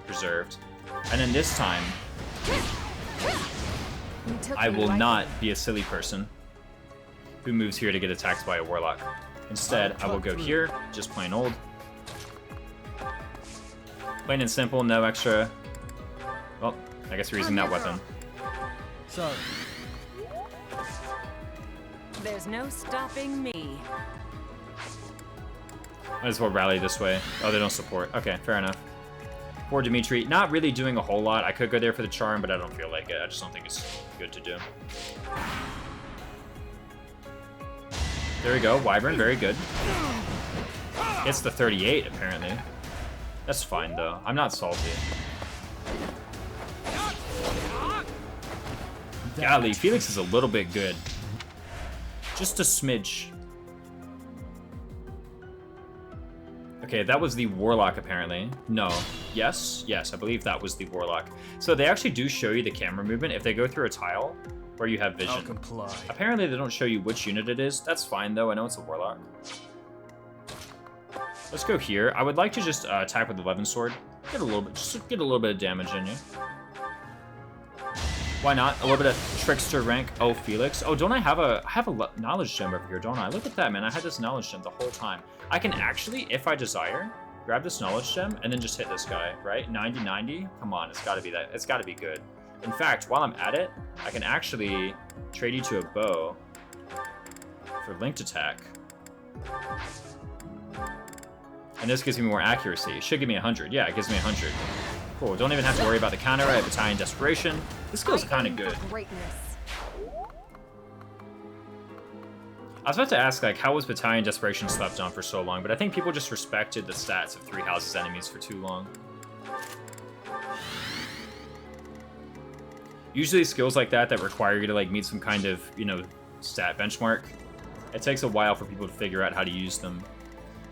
preserved. And then this time, I will not be a silly person who moves here to get attacked by a warlock. Instead, I will go here, just plain old. Plain and simple, no extra... Well, I guess we're using that weapon. Sorry. There's no stopping me. Might as well rally this way. Oh, they don't support. Okay, fair enough. Poor Dimitri, not really doing a whole lot. I could go there for the charm, but I don't feel like it. I just don't think it's good to do. There we go, Wyvern, very good. It's the 38, apparently. That's fine, though. I'm not salty. Golly, Felix is a little bit good. Just a smidge. Okay, that was the Warlock, apparently. No. Yes? Yes, I believe that was the Warlock. So they actually do show you the camera movement if they go through a tile where you have vision. I'll comply. Apparently they don't show you which unit it is. That's fine, though. I know it's a Warlock. Let's go here. I would like to just attack with the 11 sword. Get a little bit, just get a little bit of damage in you. Why not? A little bit of trickster rank. Oh, Felix. Oh, don't I have a knowledge gem over here, don't I? Look at that, man. I had this knowledge gem the whole time. I can actually, if I desire, grab this knowledge gem and then just hit this guy, right? 90-90. Come on, it's got to be that. It's got to be good. In fact, while I'm at it, I can actually trade you to a bow for linked attack. And this gives me more accuracy. It should give me 100. Yeah, it gives me 100. Cool. Don't even have to worry about the counter. I have Battalion Desperation. This feels kind of good. I was about to ask, like, how was Battalion Desperation slept on for so long? But I think people just respected the stats of 3 houses enemies for too long. Usually skills like that require you to, like, meet some kind of, you know, stat benchmark. It takes a while for people to figure out how to use them.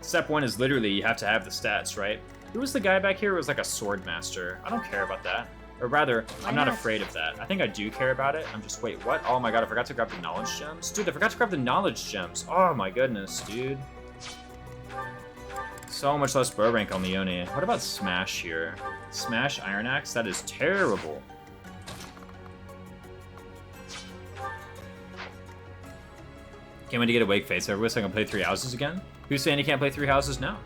Step 1 is literally you have to have the stats, right? Who was the guy back here who was like a sword master? I don't care about that. Or rather, I'm not afraid of that. I think I do care about it. I'm just, wait, what? Oh my god, I forgot to grab the knowledge gems? Dude, I forgot to grab the knowledge gems. Oh my goodness, dude. So much less bow rank on Leonie. What about Smash here? Smash Iron Axe? That is terrible. Can't wait to get a Wake Face over with so I can play 3 houses again? Who's saying you can't play 3 houses now?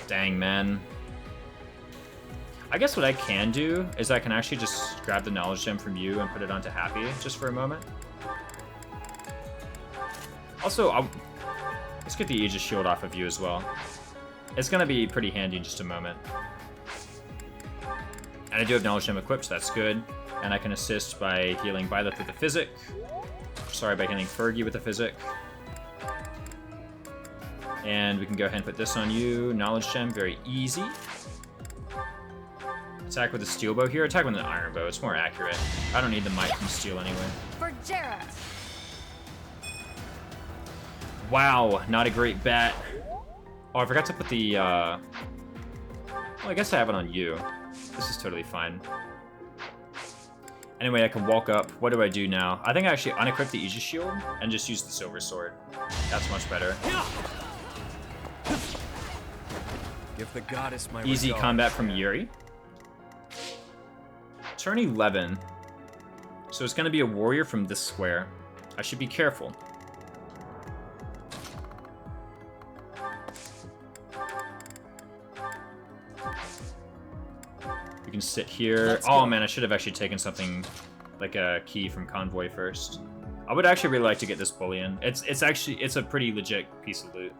Dang, man. I guess what I can do is I can actually just grab the knowledge gem from you and put it onto Happy just for a moment. Also, let's get the Aegis shield off of you as well. It's going to be pretty handy in just a moment. And I do have knowledge gem equipped, so that's good. And I can assist by healing Byleth with the Physic. Sorry, by hitting Fergie with the Physic. And we can go ahead and put this on you. Knowledge gem, very easy. Attack with a steel bow here. Attack with an iron bow. It's more accurate. I don't need the might from steel anyway. For Jarrett. Wow, not a great bat. Oh, I forgot to put the, well, I guess I have it on you. This is totally fine. Anyway, I can walk up. What do I do now? I think I actually unequip the Aegis Shield and just use the Silver Sword. That's much better. Give the goddess my Easy regards. combat from Yuri. Turn 11. So it's going to be a warrior from this square. I should be careful. You can sit here. Oh man, I should have actually taken something like a key from Convoy first. I would actually really like to get this bullion. It's actually a pretty legit piece of loot.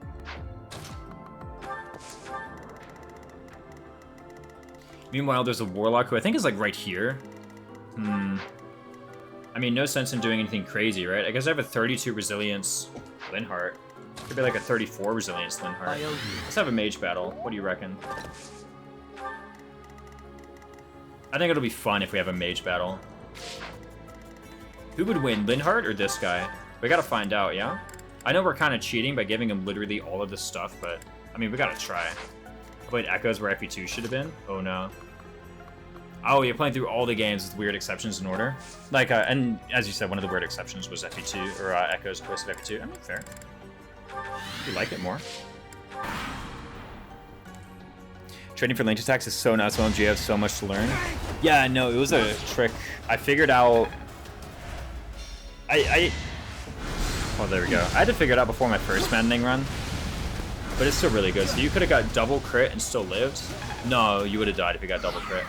Meanwhile, there's a warlock who I think is like right here. I mean, no sense in doing anything crazy, right? I guess I have a 32 resilience Linhardt. Could be like a 34 resilience Linhardt. Let's have a mage battle. What do you reckon? I think it'll be fun if we have a mage battle. Who would win, Linhardt or this guy? We gotta find out, yeah? I know we're kind of cheating by giving him literally all of this stuff, but I mean, we gotta try. I played Echoes where FE2 should have been. Oh no. Oh, you're playing through all the games with weird exceptions in order. Like, and as you said, one of the weird exceptions was FE2 or Echoes post of FE2. I mean, fair. You like it more. Trading for linked attacks is so nuts. OMG, you have so much to learn. Yeah, no, it was a trick. I figured out. Oh, there we go. I had to figure it out before my first Maddening run. But it's still really good. So you could have got double crit and still lived. No, you would have died if you got double crit.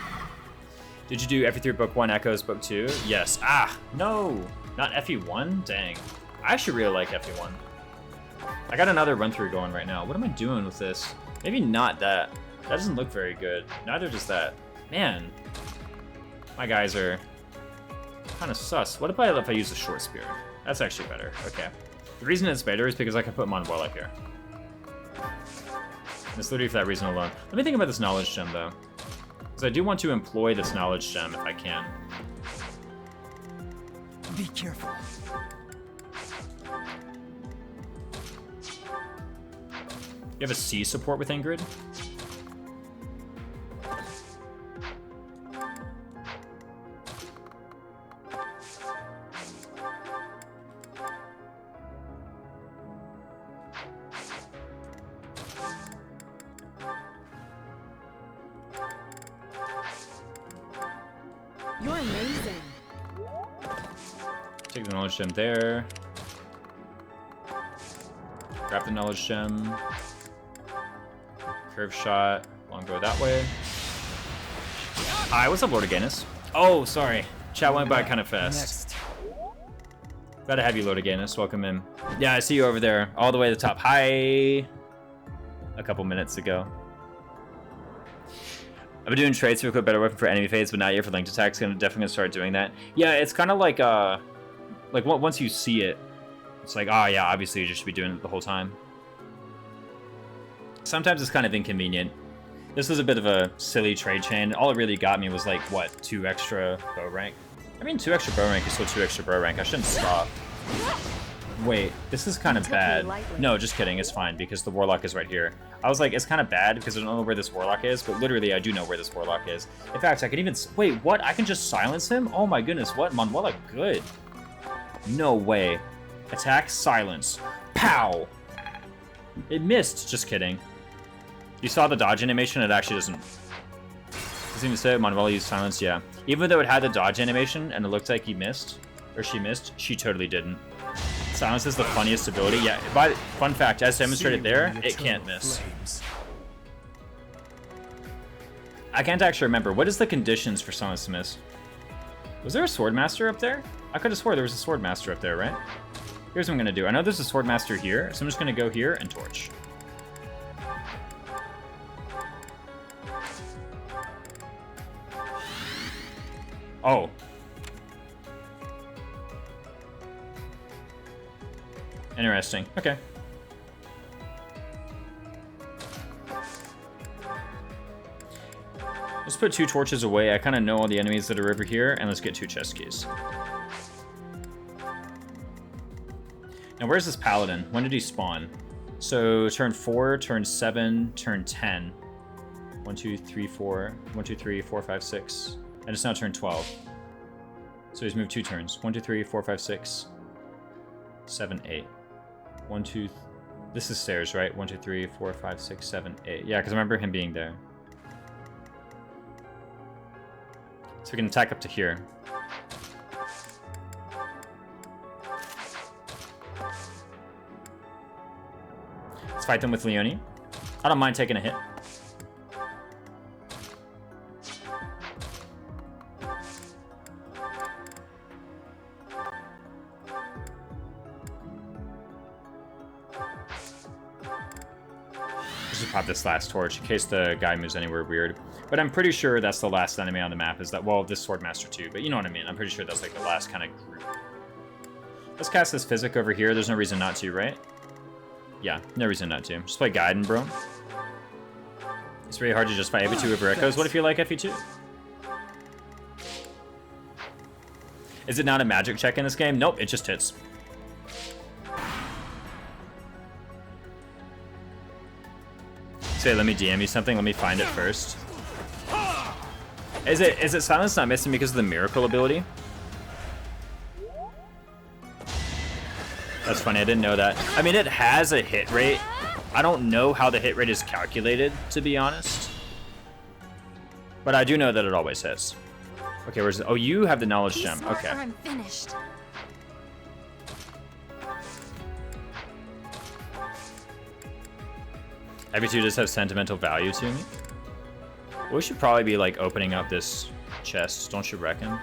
Did you do FE3 book 1, Echoes book 2? Yes. Ah, no. Not FE1? Dang. I actually really like FE1. I got another run through going right now. What am I doing with this? Maybe not that. That doesn't look very good. Neither does that. Man. My guys are kind of sus. What if I use a short spear? That's actually better. Okay. The reason it's better is because I can put him on Warlock here. It's literally for that reason alone. Let me think about this knowledge gem though. Because I do want to employ this knowledge gem if I can. Be careful. You have a C support with Ingrid? You're amazing. Take the knowledge gem there. Grab the knowledge gem. Curve shot. Longbow that way. Hi, what's up, Lord Aganis? Oh, sorry. Chat went by kind of fast. Glad to have you, Lord Aganis. Welcome in. Yeah, I see you over there, all the way to the top. Hi. A couple minutes ago. I've been doing trades to equip better weapon for enemy phase, but not yet for linked attacks. Definitely gonna start doing that. Yeah, it's kind of like once you see it, it's like, oh yeah, obviously you just should be doing it the whole time. Sometimes it's kind of inconvenient. This was a bit of a silly trade chain. All it really got me was like, what, 2 extra bow rank? I mean, 2 extra bow rank is still 2 extra bow rank. I shouldn't stop. Wait, this is kind of bad. No, just kidding. It's fine because the warlock is right here. I was like, it's kind of bad because I don't know where this warlock is, but literally I do know where this warlock is. In fact, I can even... Wait, what? I can just silence him? Oh my goodness, what? Manuela, good. No way. Attack, silence. Pow! It missed. Just kidding. You saw the dodge animation? It actually doesn't even say Manuela used silence, yeah. Even though it had the dodge animation and it looked like he missed, or she missed, she totally didn't. Silence is the funniest ability. Yeah, but fun fact, as demonstrated there, it can't miss. I can't actually remember. What is the conditions for silence to miss? Was there a Swordmaster up there? I could have swore there was a Swordmaster up there, right? Here's what I'm going to do. I know there's a Swordmaster here, so I'm just going to go here and torch. Oh. Interesting. Okay. Let's put 2 torches away. I kind of know all the enemies that are over here, and let's get 2 chest keys. Now, where's this paladin? When did he spawn? So turn 4, turn 7, turn 10. 1, 2, 3, 4. 1, 2, 3, 4, 5, 6. And it's now turn 12. So he's moved 2 turns. 1, 2, 3, 4, 5, 6. 7, 8. 1, 2. This is stairs, right? 1, 2, 3, 4, 5, 6, 7, 8. Yeah, because I remember him being there. So we can attack up to here. Let's fight them with Leonie. I don't mind taking a hit. Just pop this last torch in case the guy moves anywhere weird. But I'm pretty sure that's the last enemy on the map. Is that, well, this Swordmaster too, but you know what I mean. I'm pretty sure that's like the last kind of group. Let's cast this Physic over here. There's no reason not to, right? Yeah, no reason not to. Just play Gaiden, bro. It's really hard to just fight FE2 over Echoes. What if you like FE2? Is it not a magic check in this game? Nope, it just hits. Say, let me DM you something. Let me find it first. Is it Silence not missing because of the Miracle ability? That's funny, I didn't know that. I mean, it has a hit rate. I don't know how the hit rate is calculated, to be honest. But I do know that it always hits. Okay, where's the, oh, you have the knowledge gem. Okay. I'm finished. FE2 does have sentimental value to me. We should probably be like opening up this chest, don't you reckon?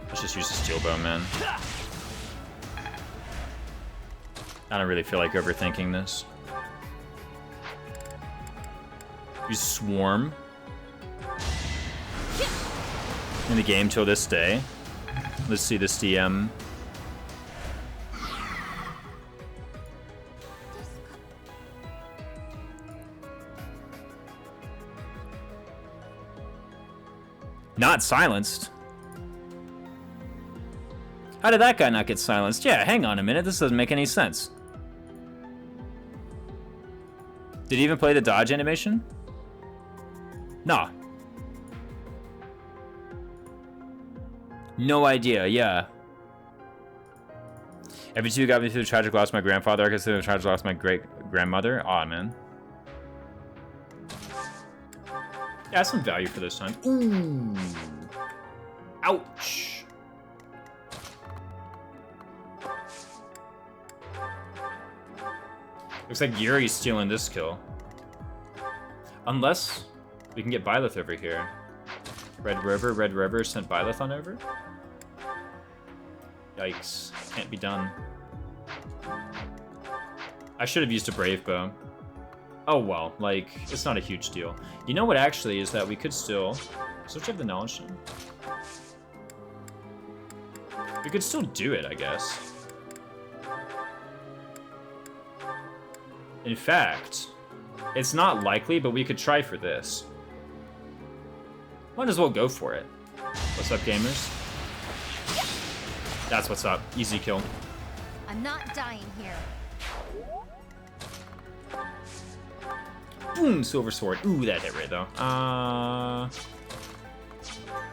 Let's just use the steel bow, man. I don't really feel like overthinking this. Use Swarm in the game till this day. Let's see this DM. Not silenced. How did that guy not get silenced? Yeah, hang on a minute. This doesn't make any sense. Did he even play the dodge animation? Nah. No idea, yeah. FE2 got me through the tragic loss of my grandfather. I guess through the tragic loss of my great-grandmother. Aw, man. Yeah, some value for this time. Ooh. Ouch. Looks like Yuri's stealing this kill. Unless we can get Byleth over here. Red River sent Byleth on over. Yikes. Can't be done. I should have used a Brave Bow. Oh well, like, it's not a huge deal. You know what actually is that we could still... So do you have the knowledge gem? We could still do it, I guess. In fact, it's not likely, but we could try for this. Might as well go for it. What's up, gamers? That's what's up. Easy kill. I'm not dying here. Boom, silver sword. Ooh, that hit right though.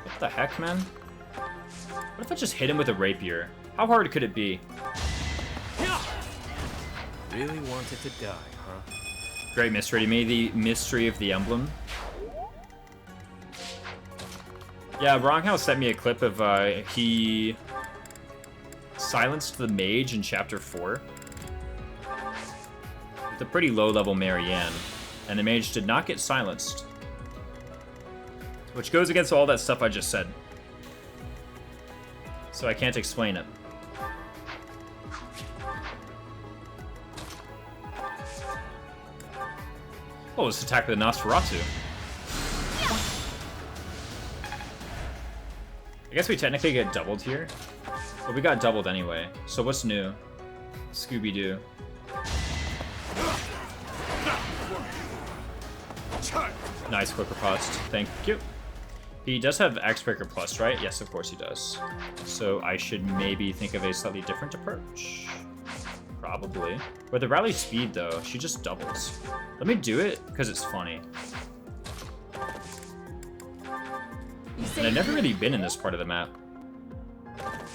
What the heck, man? What if I just hit him with a rapier? How hard could it be? Really wanted to die, huh? Great mystery to me, the mystery of the emblem. Yeah, Wronghouse sent me a clip of he silenced the mage in chapter 4 with a pretty low-level Marianne, and the mage did not get silenced, which goes against all that stuff I just said. So I can't explain it. Oh, let's attack with the Nosferatu. I guess we technically get doubled here, but we got doubled anyway. So what's new? Scooby-Doo. Nice quick riposte. Thank you. He does have Axebreaker Plus, right? Yes, of course he does. So I should maybe think of a slightly different approach. Probably. With the rally speed, though, she just doubles. Let me do it, because it's funny. And I've never really been in this part of the map.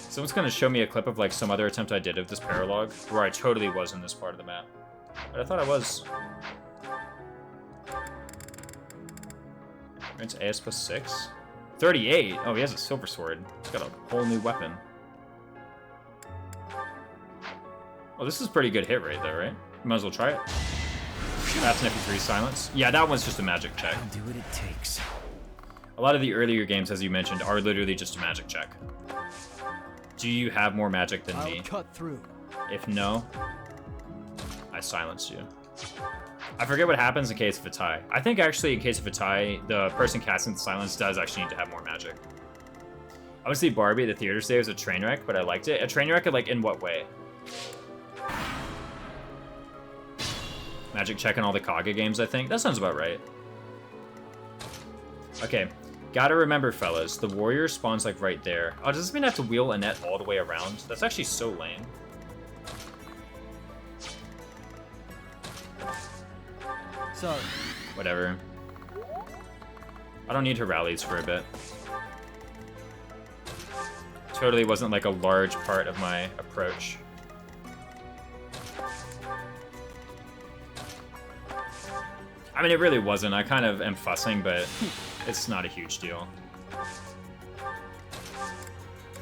Someone's gonna show me a clip of like some other attempt I did of this paralog, where I totally was in this part of the map. But I thought I was. It's AS plus 6. 38! Oh, he has a silver sword. He's got a whole new weapon. Oh, this is a pretty good hit rate though, right? Might as well try it. That's an FE3 silence. Yeah, that one's just a magic check. I'll do what it takes. A lot of the earlier games, as you mentioned, are literally just a magic check. Do you have more magic than me? Cut through. If no, I silenced you. I forget what happens in case of a tie. I think actually in case of a tie, the person casting the silence does actually need to have more magic. I would see Barbie at the theater today was a train wreck, but I liked it. A train wreck, like, in what way? Magic check in all the Kaga games, I think. That sounds about right. Okay. Gotta remember, fellas, the warrior spawns, like, right there. Oh, does this mean I have to wheel Annette all the way around? That's actually so lame. Sorry. Whatever. I don't need her rallies for a bit. Totally wasn't, like, a large part of my approach. I mean, it really wasn't. I kind of am fussing, but it's not a huge deal.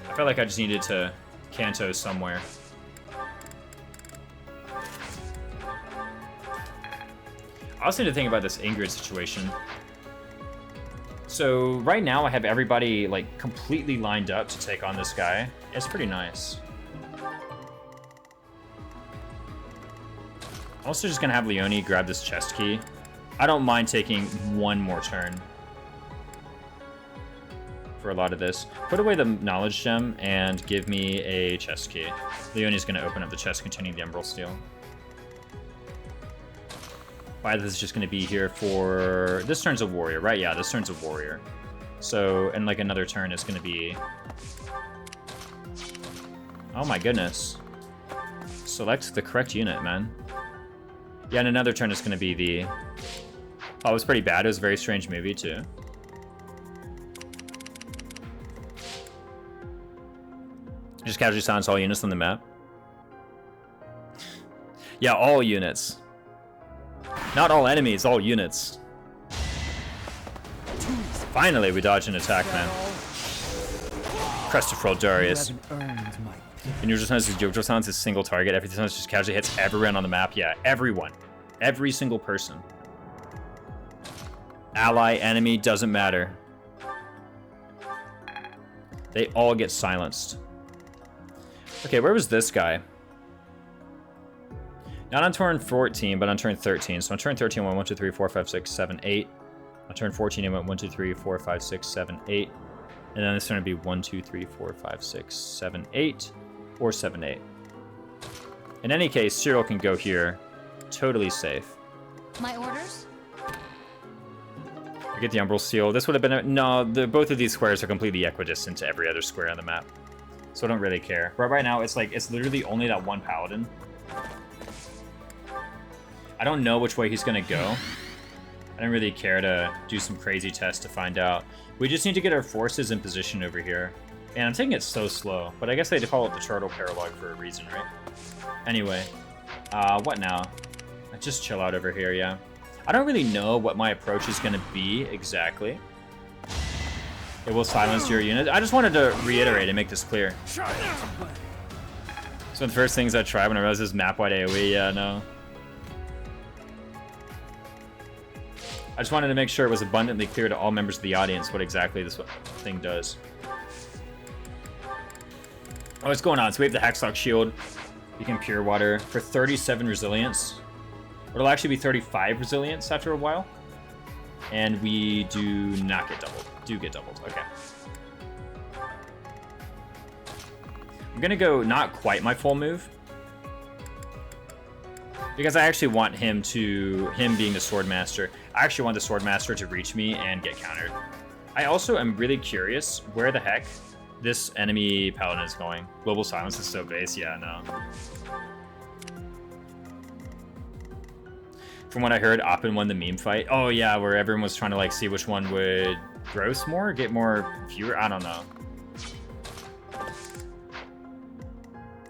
I felt like I just needed to Kanto somewhere. I also need to think about this Ingrid situation. So right now I have everybody like completely lined up to take on this guy. It's pretty nice. I'm also just gonna have Leonie grab this chest key. I don't mind taking one more turn for a lot of this. Put away the knowledge gem and give me a chest key. Leonie's gonna open up the chest containing the emerald steel. This is just going to be here for... This turn's a warrior, right? Yeah, this turn's a warrior. So, and like another turn is going to be... Oh my goodness. Select the correct unit, man. Yeah, and another turn is going to be the... Oh, it was pretty bad. It was a very strange movie, too. Just casually silence all units on the map. Yeah, all units. Not all enemies, all units. Finally, we dodged an attack, man. Christopher Darius. And your silence is Jojo silence is single target. Every silence just casually hits everyone on the map. Yeah, everyone. Every single person. Ally, enemy, doesn't matter. They all get silenced. Okay, where was this guy? Not on turn 14, but on turn 13. So on turn 13, I went 1, 2, 3, 4, 5, 6, 7, 8. On turn 14, I went 1, 2, 3, 4, 5, 6, 7, 8. And then this turn would be 1, 2, 3, 4, 5, 6, 7, 8. Or 7, 8. In any case, Cyril can go here. Totally safe. My orders? I get the Umbral Seal. This would have been... No, both of these squares are completely equidistant to every other square on the map. So I don't really care. But right now, it's like, it's literally only that one paladin. I don't know which way he's gonna go. I don't really care to do some crazy test to find out. We just need to get our forces in position over here. And I'm taking it so slow, but I guess they call it the turtle paralog for a reason, right? Anyway, what now? I just chill out over here, yeah. I don't really know what my approach is gonna be exactly. It will silence your unit. I just wanted to reiterate and make this clear. So the first things I tried when I realized this map-wide AoE, yeah, no. I just wanted to make sure it was abundantly clear to all members of the audience what exactly this thing does. Oh, what's going on? So we have the Hexlock Shield. You can Pure Water for 37 resilience. It'll actually be 35 resilience after a while. And we do not get doubled. Do get doubled. Okay. I'm going to go not quite my full move. Because I actually want him being the Swordmaster, I actually want the Swordmaster to reach me and get countered. I also am really curious where the heck this enemy paladin is going. Global silence is so base, yeah, no. From what I heard, Oppen won the meme fight. Oh yeah, where everyone was trying to like see which one would gross more, get more viewer. I don't know.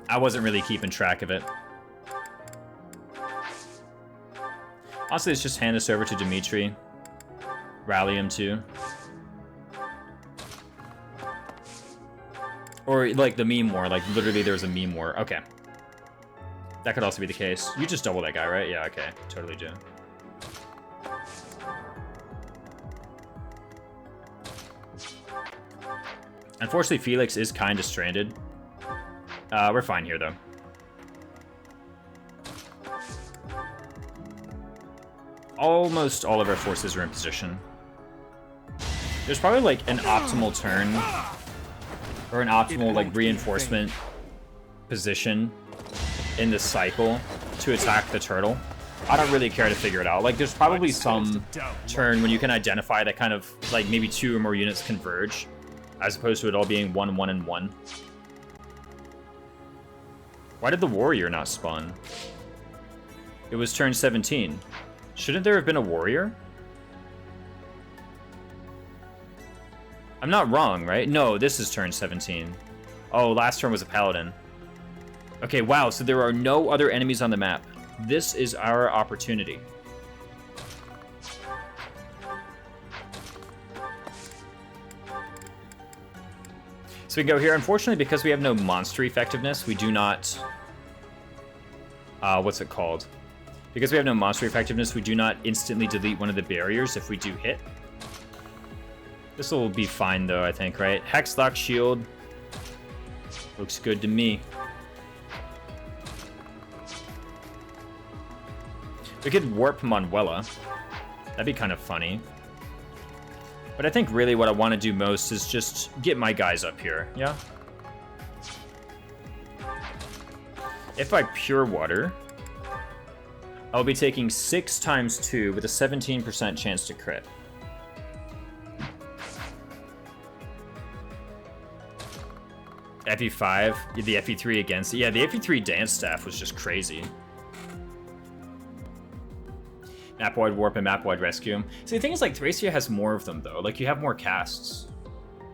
I wasn't really keeping track of it. Honestly, let's just hand this over to Dimitri. Rally him too. Or like the meme war, like literally there's a meme war. Okay. That could also be the case. You just double that guy, right? Yeah, okay. Totally do. Unfortunately, Felix is kind of stranded. We're fine here, though. Almost all of our forces are in position. There's probably, like, an optimal turn. Or an optimal, like, reinforcement position in this cycle to attack the turtle. I don't really care to figure it out. Like, there's probably some turn when you can identify that kind of, like, maybe 2 or more units converge, as opposed to it all being 1, 1, and 1. Why did the warrior not spawn? It was turn 17. Shouldn't there have been a warrior? I'm not wrong, right? No, this is turn 17. Oh, last turn was a paladin. Okay, wow, so there are no other enemies on the map. This is our opportunity. So we can go here. Unfortunately, because we have no monster effectiveness, we do not... what's it called? Because we have no monster effectiveness, we do not instantly delete one of the barriers if we do hit. This will be fine, though, I think, right? Hexlock shield. Looks good to me. We could warp Manuela. That'd be kind of funny. But I think really what I want to do most is just get my guys up here, yeah? If I pure water, I'll be taking 6 times 2 with a 17% chance to crit. FE5, the FE3 against... Yeah, the FE3 dance staff was just crazy. Map-wide warp and map-wide rescue. See, the thing is, like, Thracia has more of them, though. Like, you have more casts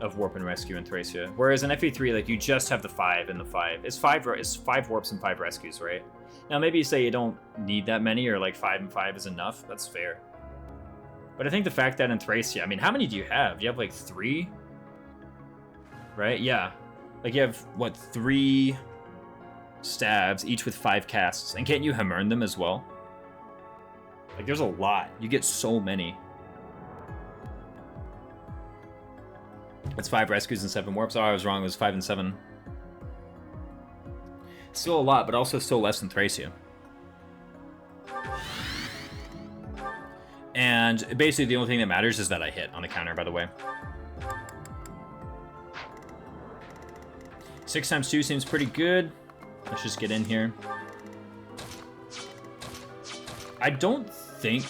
of warp and rescue in Thracia. Whereas in FE3, like, you just have the 5 and the 5. It's 5 warps and 5 rescues, right? Now, maybe you say you don't need that many, or, like, 5 and 5 is enough. That's fair. But I think the fact that in Thracia... I mean, how many do you have? You have, like, 3? Right? Yeah. Like, you have, what, 3 stabs, each with 5 casts. And can't you Hamern them as well? Like, there's a lot. You get so many. It's 5 rescues and 7 warps. Oh, I was wrong. It was 5 and 7. Still a lot, but also still less than Thracia. And basically, the only thing that matters is that I hit on the counter, by the way. 6 times 2 seems pretty good. Let's just get in here. I don't think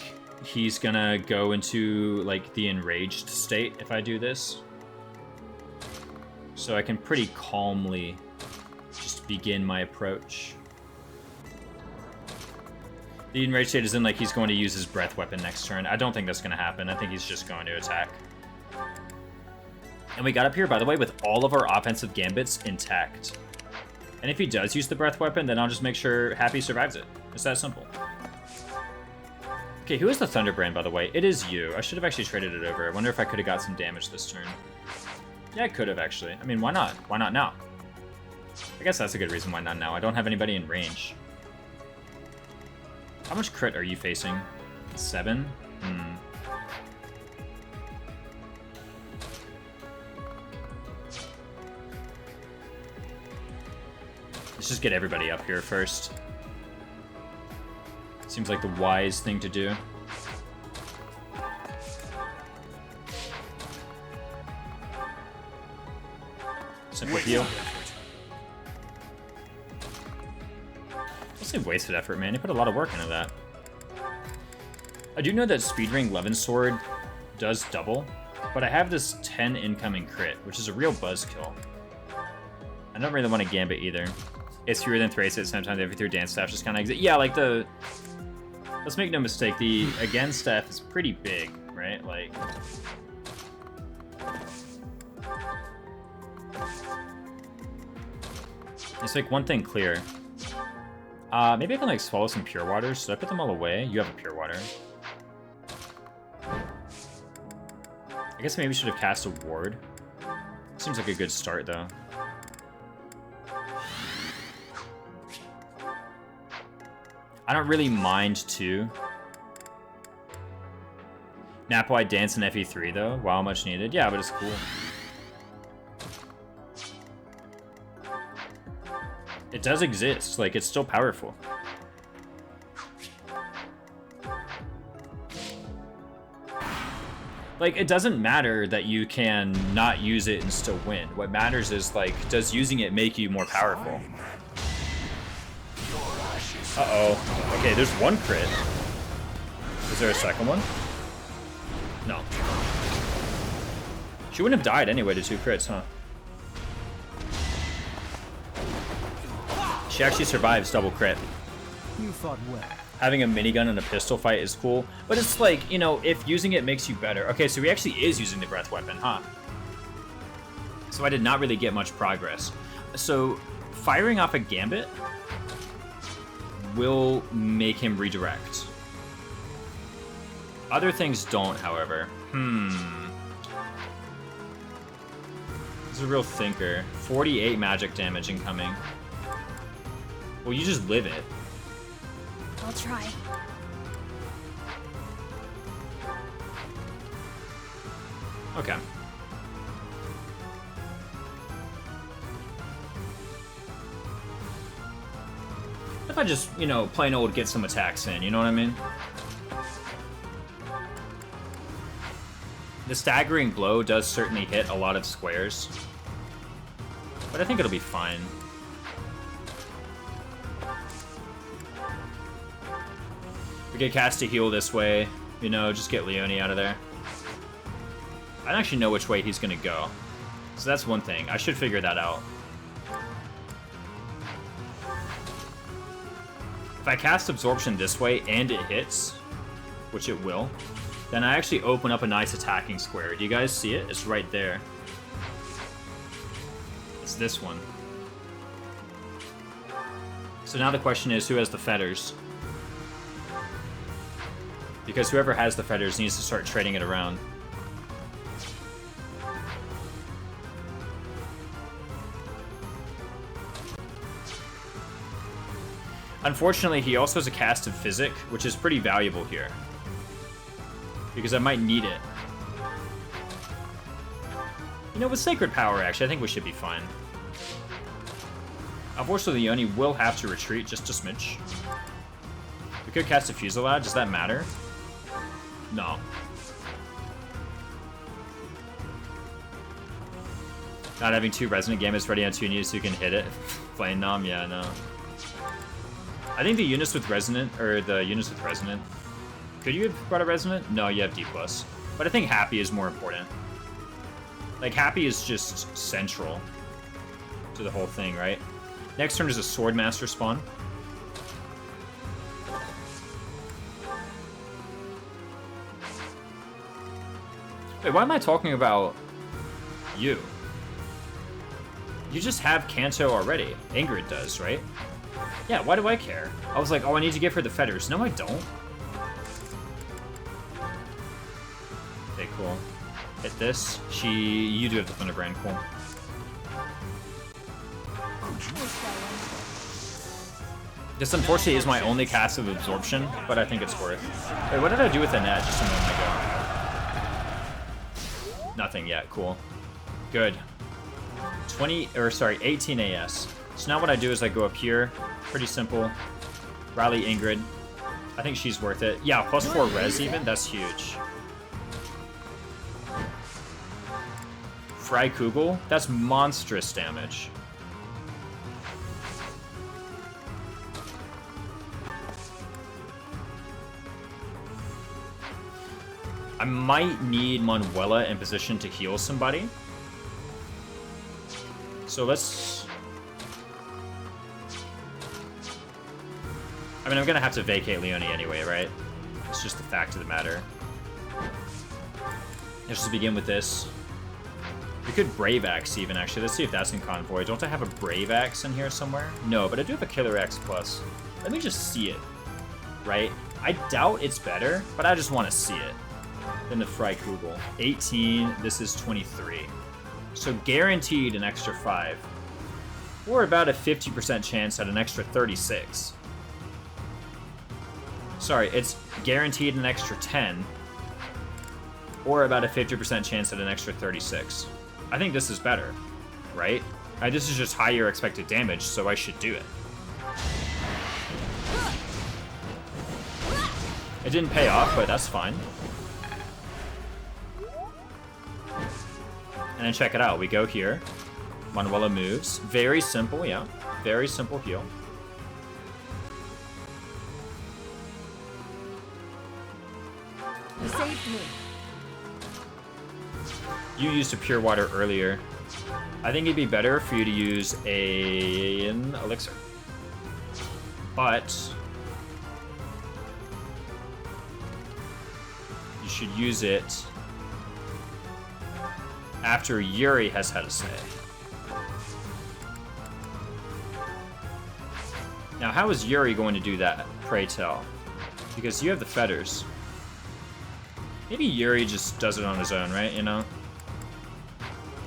he's gonna go into, like, the enraged state if I do this. So I can pretty calmly just begin my approach. The enraged state is in, like, he's going to use his breath weapon next turn. I don't think that's gonna happen. I think he's just going to attack. And we got up here, by the way, with all of our offensive gambits intact. And if he does use the breath weapon, then I'll just make sure Happy survives it. It's that simple. Okay, who is the Thunderbrand, by the way? It is you. I should have actually traded it over. I wonder if I could have got some damage this turn. Yeah, I could have, actually. I mean, why not? Why not now? I guess that's a good reason why not now. I don't have anybody in range. How much crit are you facing? 7? Let's just get everybody up here first. Seems like the wise thing to do. Simple heal. I'll say wasted effort, man. You put a lot of work into that. I do know that Speedring Levin Sword does double, but I have this 10 incoming crit, which is a real buzzkill. I don't really want to Gambit either. It's fewer than Thracia, sometimes every 3 dance staff just kind of exit. Yeah, like the let's make no mistake, the against F is pretty big, right? Like, let's make one thing clear. Maybe I can like swallow some pure water. Should I put them all away? You have a pure water. I guess maybe we should have cast a ward. Seems like a good start though. I don't really mind too. Napwide dance in FE3 though. Wow, much needed. Yeah, but it's cool. It does exist. Like, it's still powerful. Like, it doesn't matter that you can not use it and still win. What matters is, like, does using it make you more powerful? Uh-oh. Okay, there's one crit. Is there a second one? No. She wouldn't have died anyway to 2 crits, huh? She actually survives double crit. You fought well. Having a minigun in a pistol fight is cool, but it's like, you know, if using it makes you better. Okay, so he actually is using the breath weapon, huh? So I did not really get much progress. So firing off a gambit will make him redirect. Other things don't, however. This is a real thinker. 48 magic damage incoming. Well, you just live it. I'll try. Okay. If I just, you know, plain old get some attacks in, you know what I mean? The staggering blow does certainly hit a lot of squares, but I think it'll be fine. We could cast a heal this way, you know, just get Leonie out of there. I don't actually know which way he's gonna go, so that's one thing. I should figure that out. If I cast Absorption this way and it hits, which it will, then I actually open up a nice attacking square. Do you guys see it? It's right there. It's this one. So now the question is, who has the fetters? Because whoever has the fetters needs to start trading it around. Unfortunately, he also has a cast of Physic, which is pretty valuable here. Because I might need it. You know, with Sacred Power, actually, I think we should be fine. Unfortunately, Leonie will have to retreat just a smidge. We could cast a Fusillade. Does that matter? No. Not having 2 Resonant Gambits ready on 2 units so you can hit it. Flame Nom, yeah, no. I think the units with Resonant, or the units with Resonant, could you have brought a Resonant? No, you have D+. But I think Happy is more important. Like, Happy is just central to the whole thing, right? Next turn is a Swordmaster spawn. Wait, why am I talking about you? You just have Kanto already. Ingrid does, right? Yeah, why do I care? I was like, oh, I need to give her the fetters. No, I don't. Okay, cool. Hit this. You do have the Thunderbrand, cool. This, unfortunately, is my only cast of Absorption, but I think it's worth. Wait, what did I do with Annette just a moment ago? Nothing yet, cool. Good. 18 AS. So now what I do is I go up here. Pretty simple. Rally Ingrid. I think she's worth it. Yeah, +4 res even. That's huge. Fry Kugel. That's monstrous damage. I might need Manuela in position to heal somebody. So let's... I mean, I'm gonna have to vacate Leonie anyway, right? It's just the fact of the matter. Let's just begin with this. We could Brave Axe even, actually. Let's see if that's in Convoy. Don't I have a Brave Axe in here somewhere? No, but I do have a Killer Axe Plus. Let me just see it, right? I doubt it's better, but I just want to see it. Then the Freikugel. 18, this is 23. So guaranteed an extra 5. Or about a 50% chance at an extra 36. Sorry, it's guaranteed an extra 10. Or about a 50% chance at an extra 36. I think this is better, right? This is just higher expected damage, so I should do it. It didn't pay off, but that's fine. And then check it out. We go here. Manuela moves. Very simple, yeah. Very simple heal. You saved me. You used a pure water earlier. I think it'd be better for you to use an elixir. But you should use it after Yuri has had a say. Now, how is Yuri going to do that, pray tell? Because you have the fetters. Maybe Yuri just does it on his own, right? You know?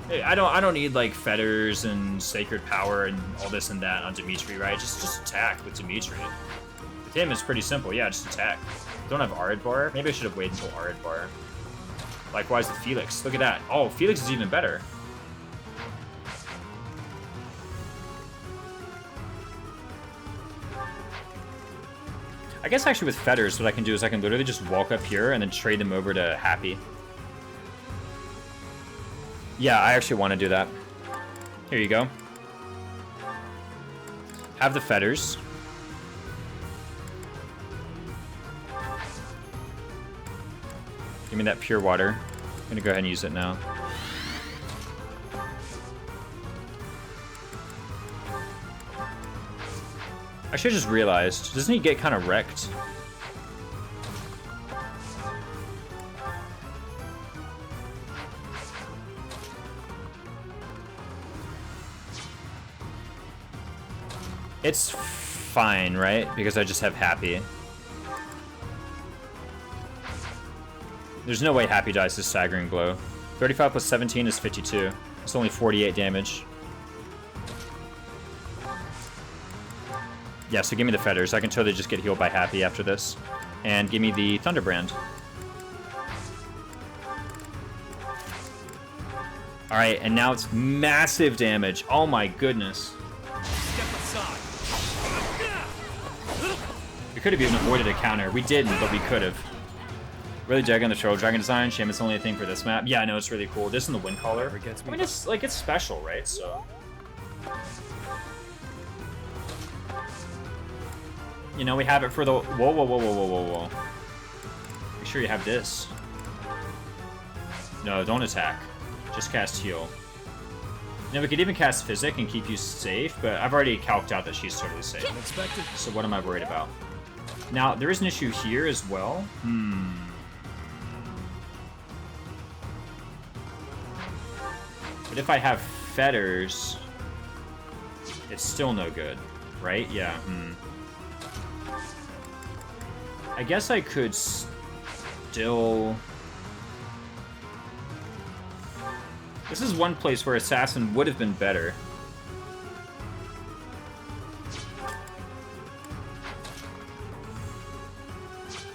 I don't need like fetters and sacred power and all this and that on Dimitri, right? Just attack with Dimitri. With him, it's pretty simple. Yeah, just attack. Don't have Aridbar. Maybe I should have waited until Aridbar. Likewise with Felix. Look at that. Oh, Felix is even better. I guess actually with fetters, what I can do is I can literally just walk up here and then trade them over to Happy. Yeah, I actually want to do that. Here you go. Have the fetters. Give me that pure water. I'm gonna go ahead and use it now. I should have just realized. Doesn't he get kind of wrecked? It's fine, right? Because I just have Happy. There's no way Happy dies to Staggering Blow. 35 plus 17 is 52. It's only 48 damage. Yeah, so give me the fetters. I can totally just get healed by Happy after this. And give me the Thunderbrand. Alright, and now it's massive damage. Oh my goodness. We could have even avoided a counter. We didn't, but we could have. Really digging the Troll Dragon design. Shame it's only a thing for this map. Yeah, I know, it's really cool. This and the Wind Caller. I mean, it's like, it's special, right? So, you know, we have it for the... Whoa. Make sure you have this. No, don't attack. Just cast heal. Now, we could even cast Physic and keep you safe, but I've already calced out that she's totally safe. So what am I worried about? Now, there is an issue here as well. But if I have fetters, it's still no good, right? Yeah, I guess I could still... This is one place where Assassin would have been better.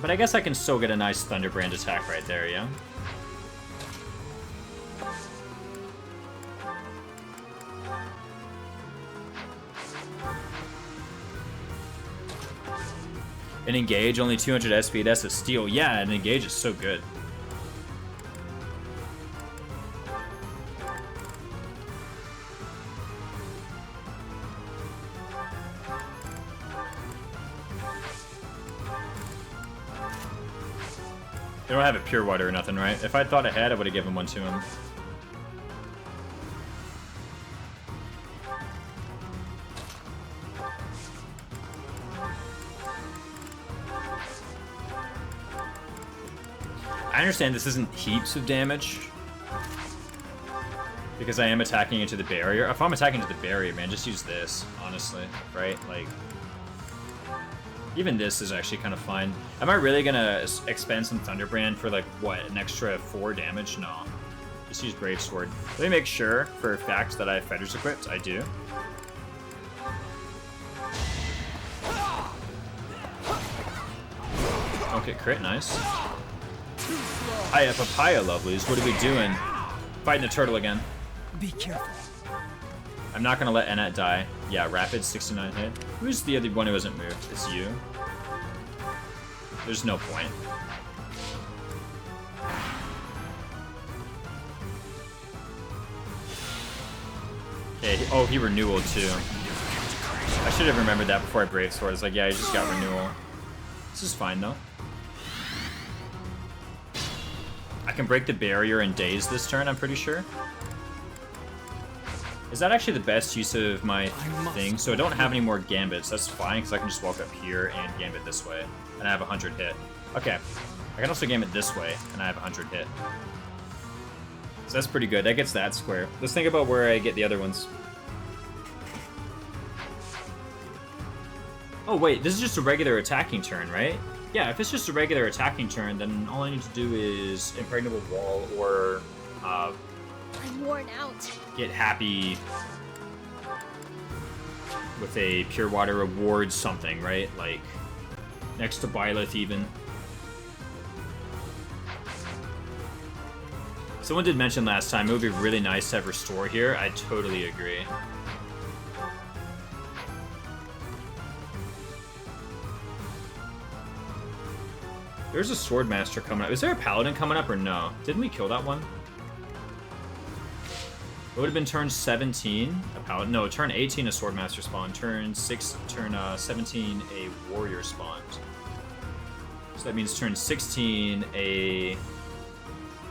But I guess I can still get a nice Thunderbrand attack right there, yeah? An Engage, only 200 SP, that's a steal. Yeah, an Engage is so good. They don't have a pure water or nothing, right? If I'd thought ahead, I would have given one to him. I understand this isn't heaps of damage, because I am attacking into the barrier. If I'm attacking into the barrier, man, just use this, honestly, right? Like, even this is actually kind of fine. Am I really gonna expend some Thunderbrand for, like, what, an extra 4 damage? No. Just use Brave Sword. Let me make sure, for a fact, that I have Fetters equipped. I do. Okay, crit, nice. Hiya, Papaya Lovelies, what are we doing? Fighting the turtle again. Be careful. I'm not gonna let Annette die. Yeah, Rapid, 69 hit. Who's the other one who hasn't moved? It's you. There's no point. Okay, oh, he renewal too. I should have remembered that before I Brave Sword. It's like, yeah, he just got renewal. This is fine though. I can break the barrier and daze this turn, I'm pretty sure. Is that actually the best use of my thing? So I don't have any more gambits. That's fine, because I can just walk up here and gambit this way. And I have 100 hit. Okay. I can also gambit this way, and I have 100 hit. So that's pretty good. That gets that square. Let's think about where I get the other ones. Oh, wait. This is just a regular attacking turn, right? Yeah, if it's just a regular attacking turn, then all I need to do is Impregnable Wall or I'm worn out. get happy with a Pure Water reward something, right? Like, next to Byleth even. Someone did mention last time it would be really nice to have Restore here. I totally agree. There's a Swordmaster coming up. Is there a Paladin coming up or no? Didn't we kill that one? It would have been turn 17, a Paladin. No, turn 18 a Swordmaster spawned. Turn 17 a Warrior spawned. So that means turn 16 a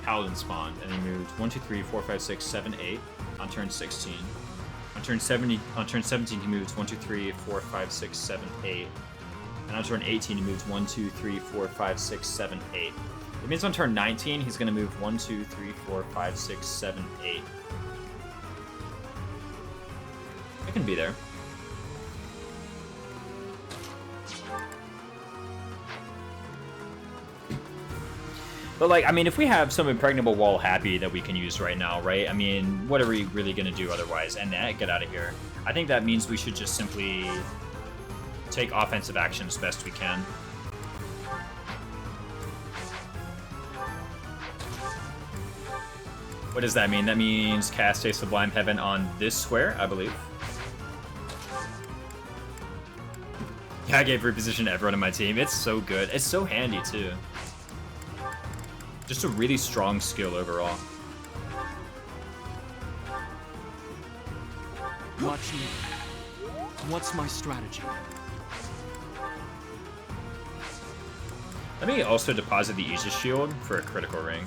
Paladin spawned, and he moved 1, 2, 3, 4, 5, 6, 7, 8 on turn 16. On turn 17 he moves 1, 2, 3, 4, 5, 6, 7, 8. And on turn 18 he moves 1, 2, 3, 4, 5, 6, 7, 8. It means on turn 19 he's gonna move 1, 2, 3, 4, 5, 6, 7, 8. I can be there. But, like, I mean, if we have some Impregnable Wall happy that we can use right now, right? I mean, what are we really going to do otherwise? Annette, get out of here. I think that means we should just simply take offensive action as best we can. What does that mean? That means cast a Sublime Heaven on this square, I believe. Yeah, I gave reposition to everyone on my team. It's so good. It's so handy, too. Just a really strong skill overall. Much needed. What's my strategy? Let me also deposit the Aegis Shield for a critical ring.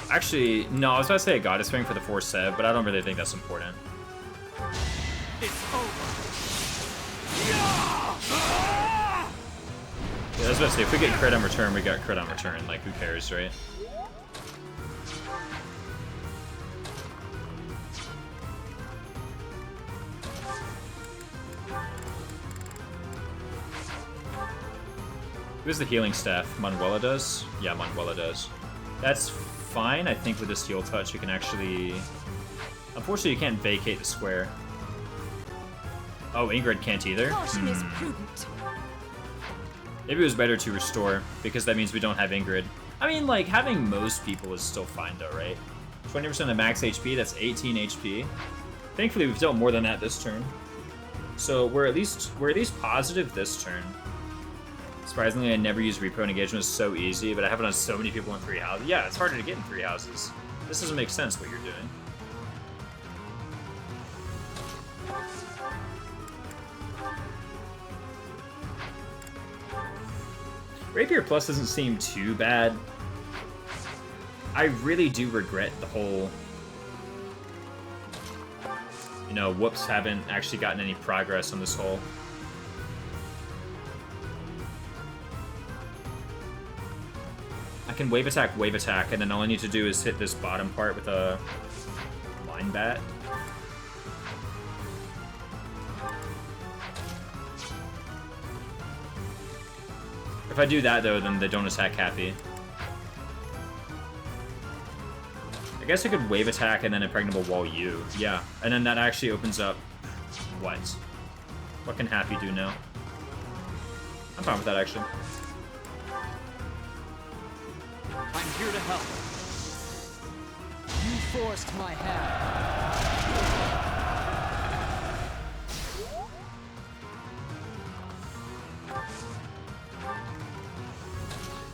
Actually, no, I was about to say a Goddess Ring for the 4-7, but I don't really think that's important. It's over. Yeah, I was about to say, if we get crit on return, we got crit on return. Like, who cares, right? Who has the healing staff? Manuela does? Yeah, Manuela does. That's fine. I think with this heal touch, you can actually... Unfortunately, you can't vacate the square. Oh, Ingrid can't either? Caution is prudent. Maybe it was better to restore, because that means we don't have Ingrid. I mean, like, having most people is still fine, though, right? 20% of max HP, that's 18 HP. Thankfully, we've dealt more than that this turn. So we're at least positive this turn. Surprisingly, I never use Repo, and engagement is so easy, but I have it on so many people in 3 houses. Yeah, it's harder to get in 3 houses. This doesn't make sense, what you're doing. Rapier Plus doesn't seem too bad. I really do regret the whole... You know, whoops, haven't actually gotten any progress on this whole... can wave attack, and then all I need to do is hit this bottom part with a line bat. If I do that, though, then they don't attack happy. I guess I could wave attack and then impregnable wall you. Yeah, and then that actually opens up... What? What can happy do now? I'm fine with that, actually. I'm here to help. You forced my hand.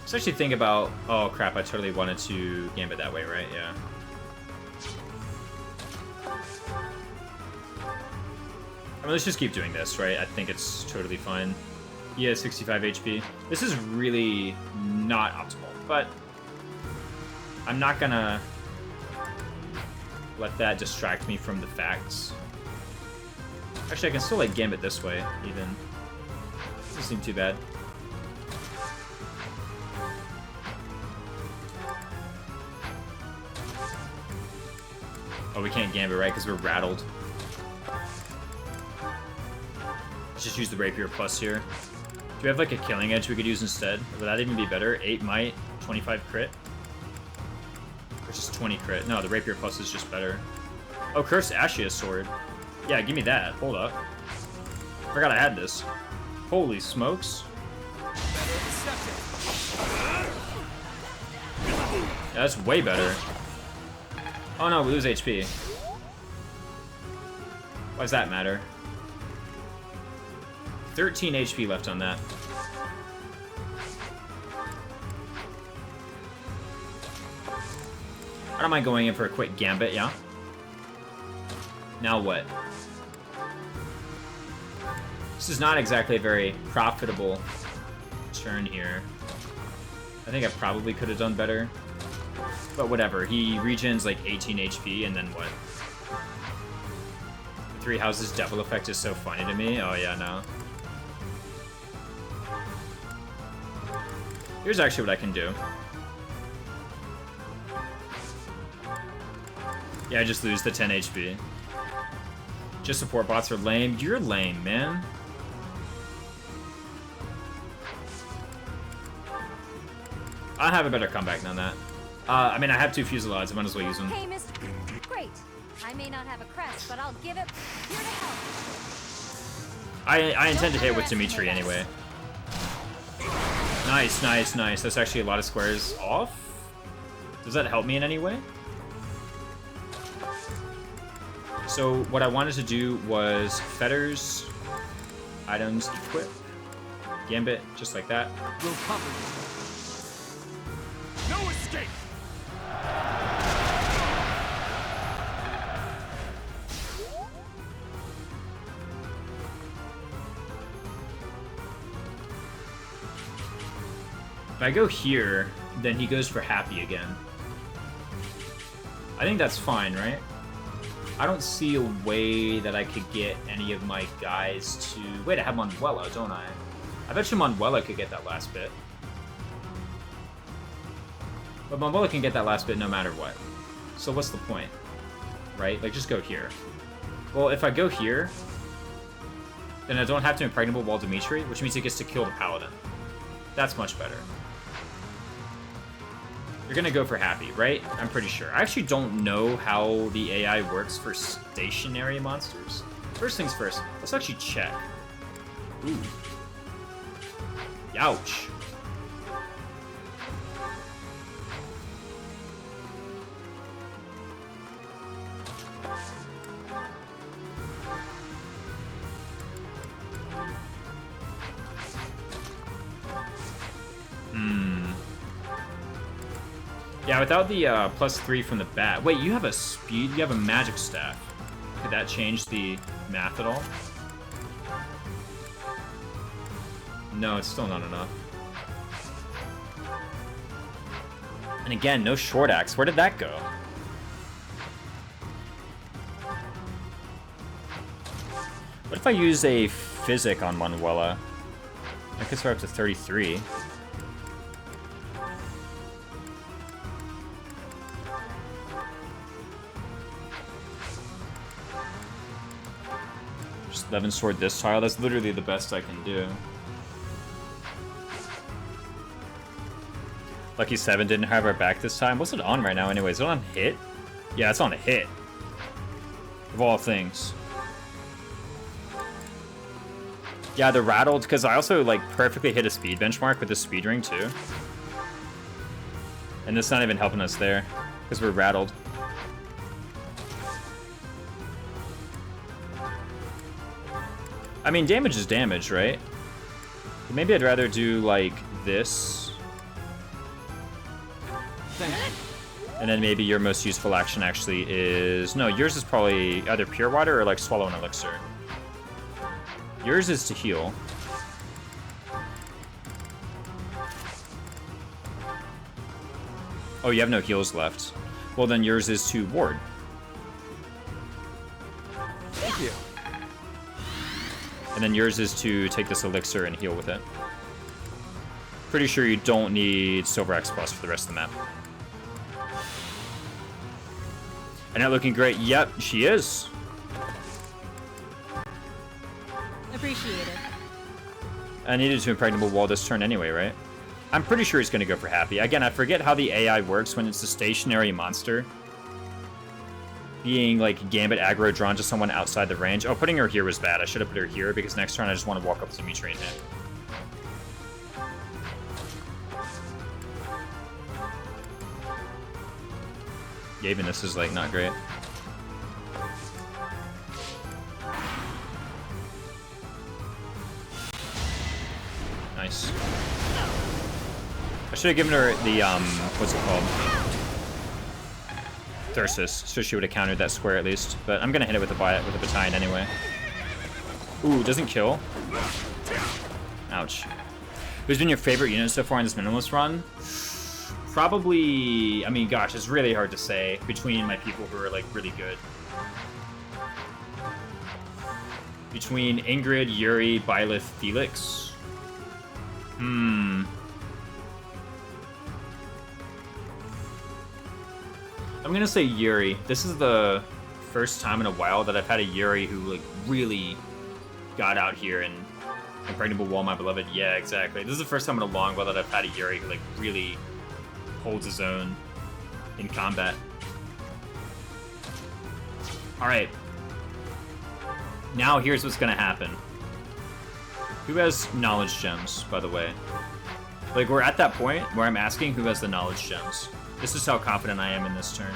Let's actually think about... Oh, crap, I totally wanted to gambit that way, right? Yeah. I mean, let's just keep doing this, right? I think it's totally fine. He has 65 HP. This is really not optimal, but I'm not gonna let that distract me from the facts. Actually, I can still, like, gambit this way, even. Doesn't seem too bad. Oh, we can't gambit, right? Because we're rattled. Let's just use the Rapier Plus here. Do we have, like, a Killing Edge we could use instead? Would that even be better? 8 Might, 25 Crit? Versus 20 Crit. No, the Rapier Plus is just better. Oh, Cursed Ashia's Sword. Yeah, give me that. Hold up. Forgot I had this. Holy smokes. Yeah, that's way better. Oh no, we lose HP. Why does that matter? 13 HP left on that. I don't mind going in for a quick gambit, yeah? Now what? This is not exactly a very profitable turn here. I think I probably could have done better. But whatever, he regens like 18 HP, and then what? The Three Houses Devil Effect is so funny to me. Oh yeah, no. Here's actually what I can do. Yeah, I just lose the 10 HP. Just support bots are lame. You're lame, man. I have a better comeback than that. I mean, I have 2 Fusillades. I might as well use them. Hey, Mr. Great. I may not have a crest, but I'll give it here to help. I intend to hit with Dimitri anyway. Nice, nice, nice. That's actually a lot of squares off. Does that help me in any way? So what I wanted to do was fetters, items, equip, gambit, just like that. We'll cover you. No escape! If I go here, then he goes for happy again. I think that's fine, right? I don't see a way that I could get any of my guys to... Wait, I have Manuela, don't I? I bet you Manuela could get that last bit. But Manuela can get that last bit no matter what. So what's the point? Right? Like, just go here. Well, if I go here, then I don't have to impregnable wall Dimitri, which means he gets to kill the Paladin. That's much better. You're gonna go for happy, right? I'm pretty sure. I actually don't know how the AI works for stationary monsters. First things first, let's actually check. Ooh. Youch. Yeah, without the +3 from the bat. Wait, you have a speed? You have a magic staff. Could that change the math at all? No, it's still not enough. And again, no short axe. Where did that go? What if I use a physic on Manuela? I could start up to 33. 11 sword this tile. That's literally the best I can do. Lucky 7 didn't have our back this time. What's it on right now anyway? Is it on hit? Yeah, it's on a hit. Of all things. Yeah, they're rattled because I also like perfectly hit a speed benchmark with the speed ring too. And this is not even helping us there because we're rattled. I mean, damage is damage, right? But maybe I'd rather do like this. Thank you. And then maybe your most useful action actually is... No, yours is probably either Pure Water or like Swallow an Elixir. Yours is to heal. Oh, you have no heals left. Well, then yours is to ward. Thank you. And then yours is to take this elixir and heal with it. Pretty sure you don't need Silver X Plus for the rest of the map. Annette looking great. Yep, she is. Appreciate it. I needed to impregnable wall this turn anyway, right? I'm pretty sure he's going to go for happy. Again, I forget how the AI works when it's a stationary monster. Being like Gambit aggro drawn to someone outside the range. Oh, putting her here was bad. I should have put her here because next turn I just want to walk up to Dimitri and hit. Yeah, even this is like not great. Nice. I should have given her the, what's it called? Thyrsus, so she would have countered that square at least. But I'm gonna hit it with a battalion anyway. Ooh, doesn't kill. Ouch. Who's been your favorite unit so far in this Minimalist run? Probably, I mean, gosh, it's really hard to say between my people who are, like, really good. Between Ingrid, Yuri, Byleth, Felix. I'm gonna say Yuri. This is the first time in a while that I've had a Yuri who, like, really got out here and impregnable wall my beloved. Yeah, exactly. This is the first time in a long while that I've had a Yuri who, like, really holds his own in combat. Alright. Now here's what's gonna happen. Who has knowledge gems, by the way? Like, we're at that point where I'm asking who has the knowledge gems. This is how confident I am in this turn.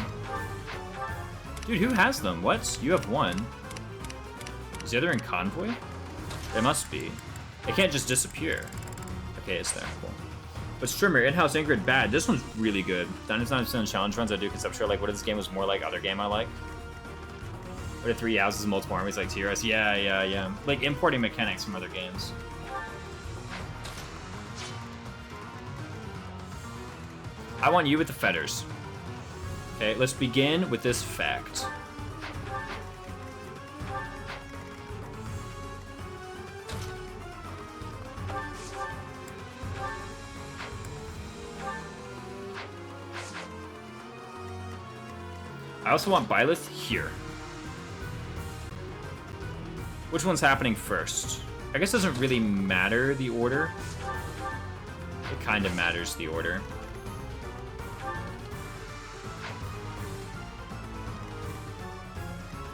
Dude, who has them? What? You have one. Is the other in convoy? It must be. It can't just disappear. Okay, it's there. Cool. But Strimmer, in-house Ingrid, bad. This one's really good. 99% challenge runs I do conceptually. Like, what if this game was more like other game I like? What if 3 houses and multiple armies like TRS? Yeah. Like importing mechanics from other games. I want you with the feathers. Okay, let's begin with this fact. I also want Byleth here. Which one's happening first? I guess it doesn't really matter the order. It kind of matters the order.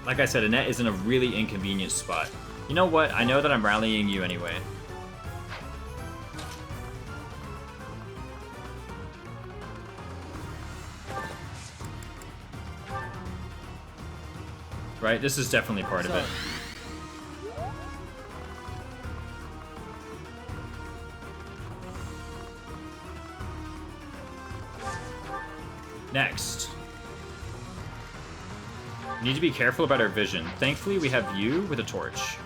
Like I said, Annette is in a really inconvenient spot. You know what? I know that I'm rallying you anyway. Right? This is definitely part of it. Next. We need to be careful about our vision. Thankfully, we have you with a torch.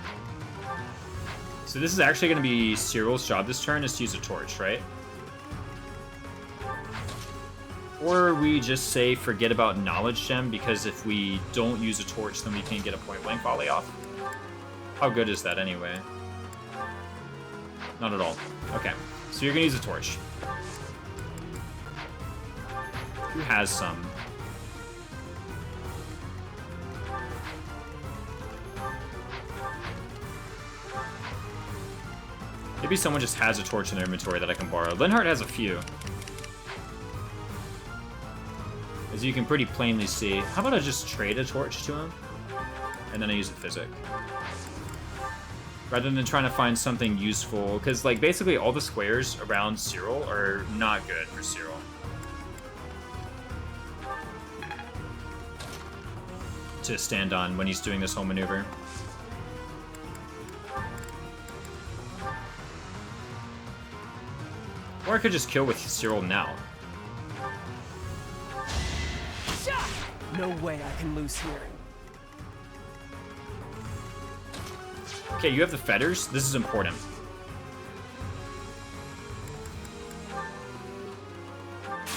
So this is actually going to be Cyril's job this turn, is to use a torch, right? Or we just say forget about Knowledge Gem, because if we don't use a torch, then we can get a point-blank volley off. How good is that anyway? Not at all. Okay, so you're going to use a torch. Who has some? Maybe someone just has a torch in their inventory that I can borrow. Linhardt has a few. As you can pretty plainly see. How about I just trade a torch to him? And then I use a physic. Rather than trying to find something useful. Because, like, basically all the squares around Cyril are not good for Cyril. To stand on when he's doing this whole maneuver. Or I could just kill with Cyril now. No way I can lose here. Okay, you have the fetters. This is important.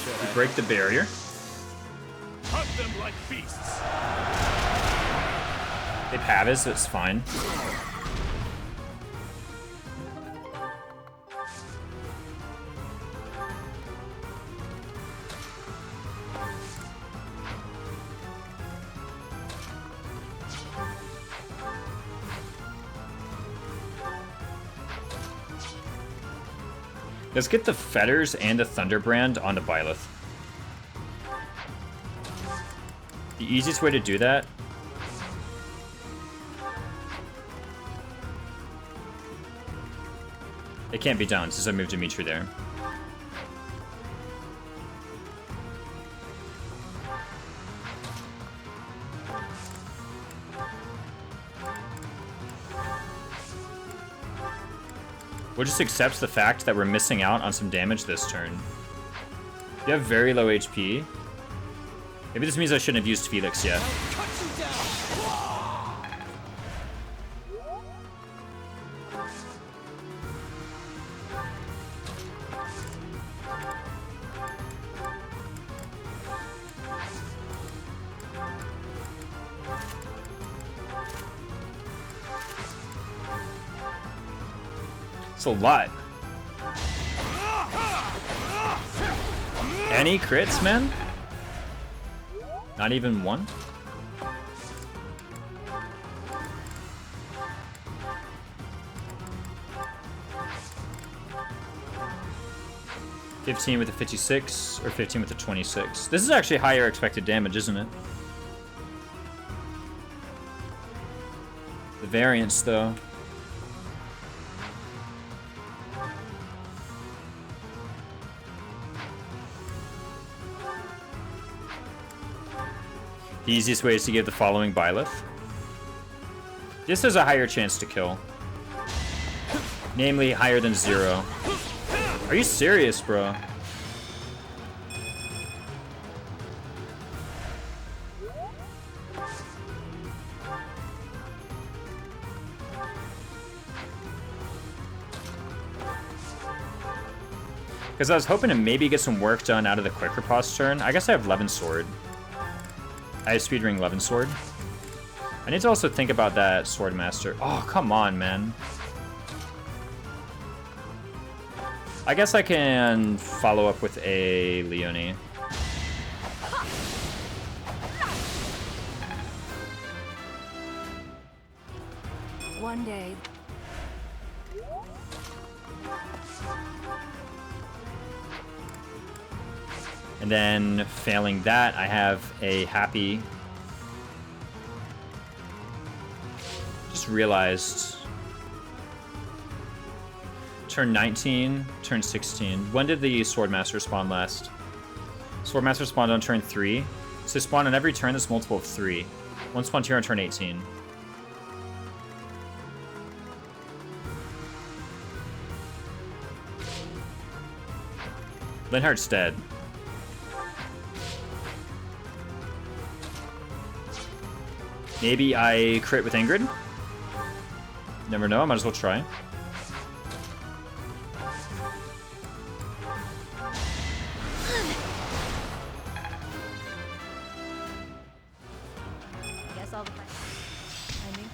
You break the barrier. Hunt them like beasts. They have it, so it's fine. Let's get the fetters and the Thunderbrand onto Byleth. The easiest way to do that it can't be done since I moved Dimitri there. We'll just accept the fact that we're missing out on some damage this turn. You have very low HP. Maybe this means I shouldn't have used Felix yet. It's a lot. Any crits, man? Not even one? $15 with a 56, or 15 with a 26. This is actually higher expected damage, isn't it? The variance, though. The easiest way is to give the following Byleth. This has a higher chance to kill. Namely, higher than 0. Are you serious, bro? Because I was hoping to maybe get some work done out of the Quick Riposte turn. I guess I have Levin Sword. I have Speedring Levin Sword. I need to also think about that Swordmaster. Oh, come on, man. I guess I can follow up with a Leonie. One day. And then, failing that, I have a Happy. Just realized. Turn 19, turn 16. When did the Swordmaster spawn last? Swordmaster spawned on turn 3. So they spawn on every turn that's multiple of 3. One spawned here on turn 18. Linhardt's dead. Maybe I crit with Ingrid? Never know, I might as well try. Guess all the finding.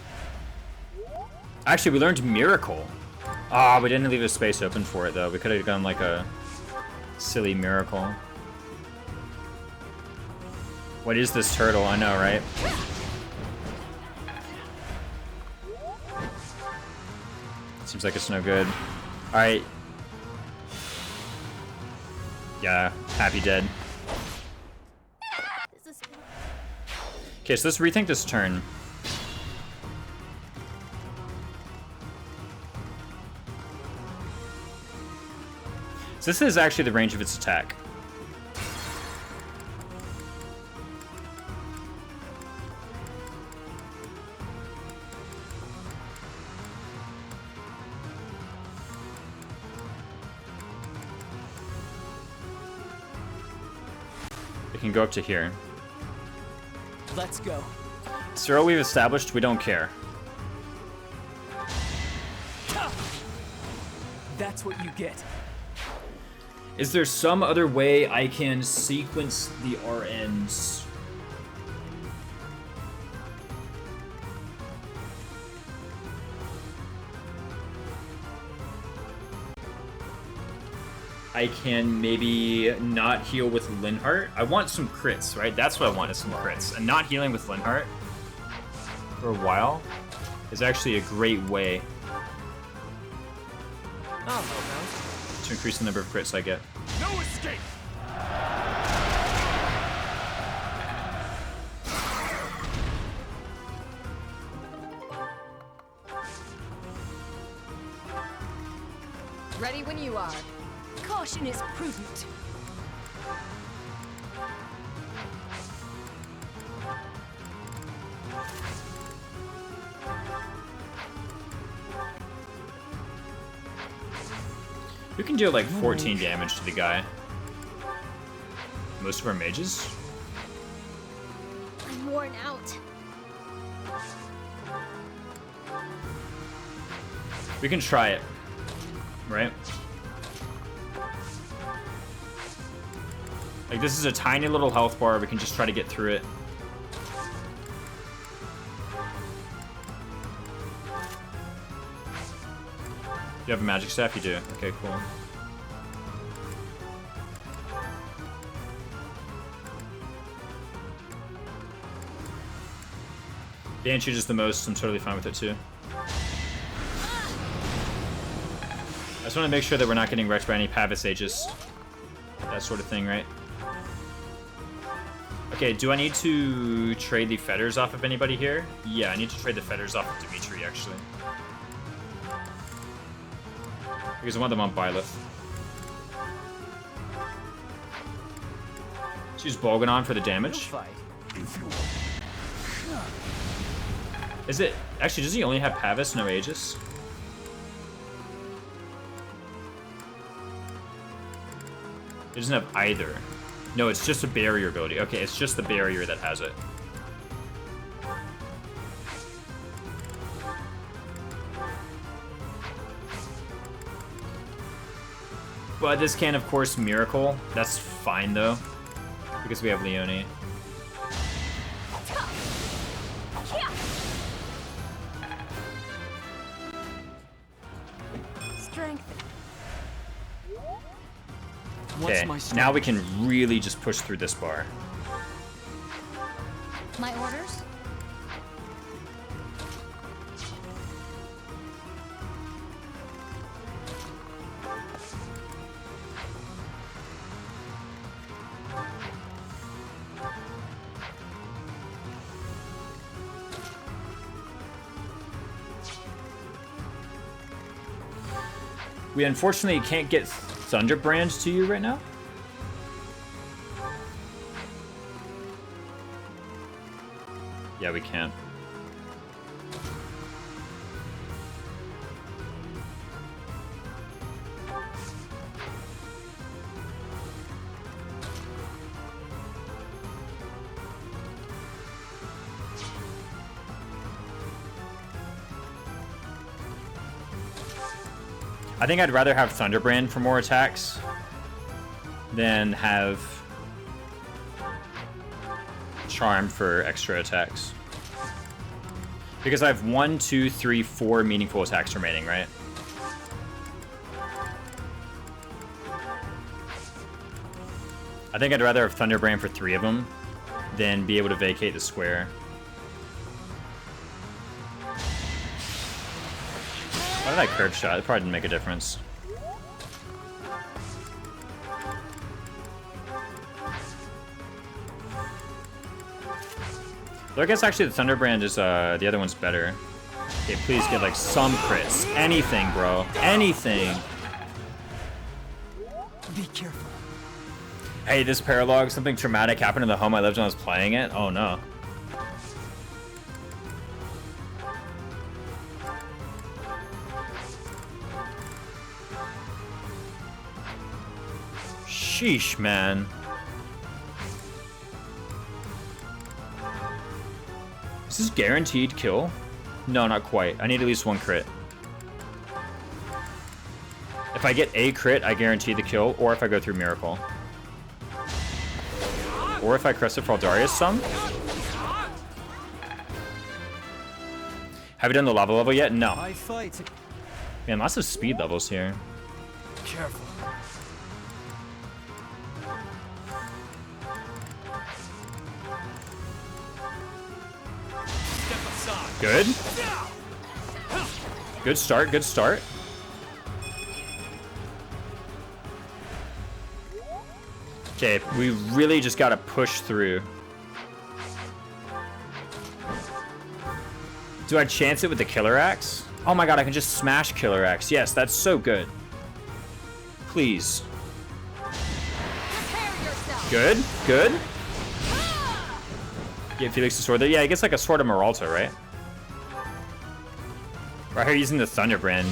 Actually, we learned Miracle. Ah, we didn't leave a space open for it, though. We could have done, like, a silly Miracle. What is this turtle? I know, right? Seems like it's no good. Alright. Yeah, happy dead. Okay, so let's rethink this turn. So this is actually the range of its attack. It can go up to here. Let's go. So we've established we don't care. That's what you get. Is there some other way I can sequence the RNs? I can maybe not heal with Linhardt. I want some crits, right? That's what I want, is some crits. And not healing with Linhardt for a while is actually a great way to increase the number of crits I get. No escape! Ready when you are. Caution is prudent. We can deal like 14 damage to the guy. Most of our mages. I'm worn out. We can try it, right? Like, this is a tiny little health bar. We can just try to get through it. You have a magic staff? You do. Okay, cool. Banshee is the most. I'm totally fine with it too. I just want to make sure that we're not getting wrecked by any Pavis Aegis. That sort of thing, right? Okay, do I need to trade the fetters off of anybody here? Yeah, I need to trade the fetters off of Dimitri, actually. Because I want them on Byleth. Let's use Bolganon for the damage. Is it... Actually, does he only have Pavis, no Aegis? He doesn't have either. No, it's just a barrier ability. Okay, it's just the barrier that has it. But this can, of course, Miracle. That's fine, though, because we have Leonie. Strength. Okay, now we can really just push through this bar. My orders? We unfortunately can't get Thunderbrand to you right now. Yeah, we can't. I think I'd rather have Thunderbrand for more attacks than have Charm for extra attacks. Because I have 1, 2, 3, 4 meaningful attacks remaining, right? I think I'd rather have Thunderbrand for 3 of them than be able to vacate the square. Why did I curve shot? It probably didn't make a difference. Though I guess actually the Thunderbrand is, the other one's better. Okay, please get like some crits. Anything, bro. Anything. Be careful. Hey, this paralog, something traumatic happened in the home I lived when I was playing it. Oh no. Sheesh, man. Is this guaranteed kill? No, not quite. I need at least one crit. If I get a crit, I guarantee the kill, or if I go through Miracle. Or if I Crest of Fraldarius some. Have you done the lava level yet? No. I fight. Man, lots of speed levels here. Careful. Good. Good start, good start. Okay, we really just gotta push through. Do I chance it with the Killer Axe? Oh my god, I can just smash Killer Axe. Yes, that's so good. Please. Good, good. Get Felix the sword there. Yeah, he gets like a sword of Maralta, right? Right here using the Thunderbrand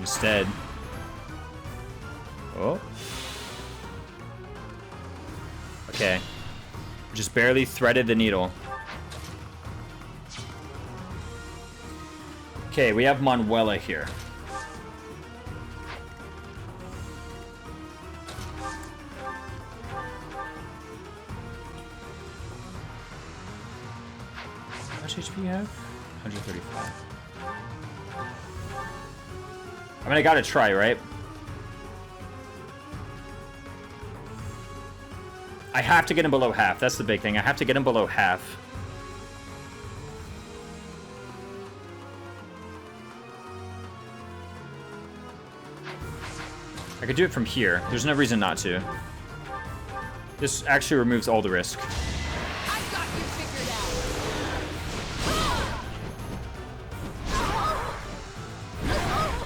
instead. Oh. Okay. Just barely threaded the needle. Okay, we have Manuela here. How much HP you have? 135. I mean, I gotta try, right? I have to get him below half. That's the big thing. I have to get him below half. I could do it from here. There's no reason not to. This actually removes all the risk. I've got you figured out.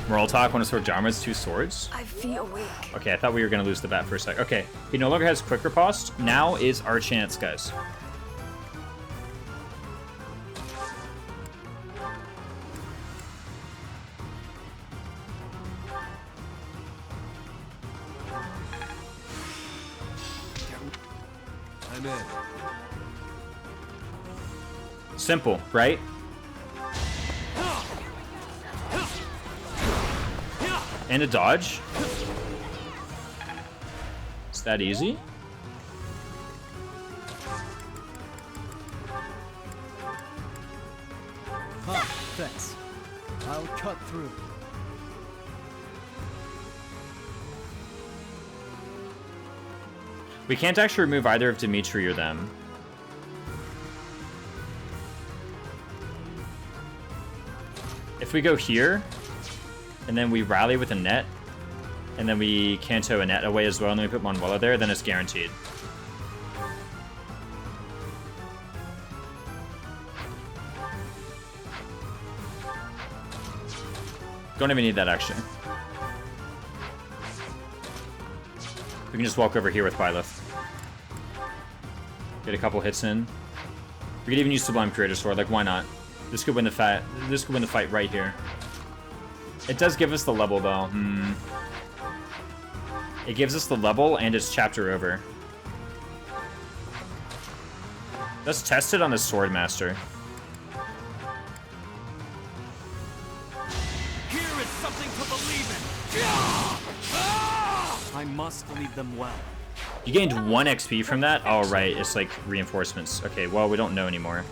Moraltalk, one of sword Jarman's 2 swords. I feel weak. Okay, I thought we were gonna lose the bat for a sec. Okay, he no longer has quick riposte. Now is our chance, guys. I'm in. Simple, right? And a dodge. It's that easy. Huh, thanks. I'll cut through. We can't actually remove either of Dimitri or them. If we go here, and then we rally with Annette, and then we Canto Annette away as well, and then we put Manuela there, then it's guaranteed. Don't even need that actually. We can just walk over here with Byleth. Get a couple hits in. We could even use Sublime Creator Sword, like why not? This could win the fight. This could win the fight right here. It does give us the level though. It gives us the level and it's chapter over. Let's test it on the Swordmaster. Here is something to believe in. I must lead them well. You gained 1 XP from that? Oh, right. It's like reinforcements. Okay, well, we don't know anymore.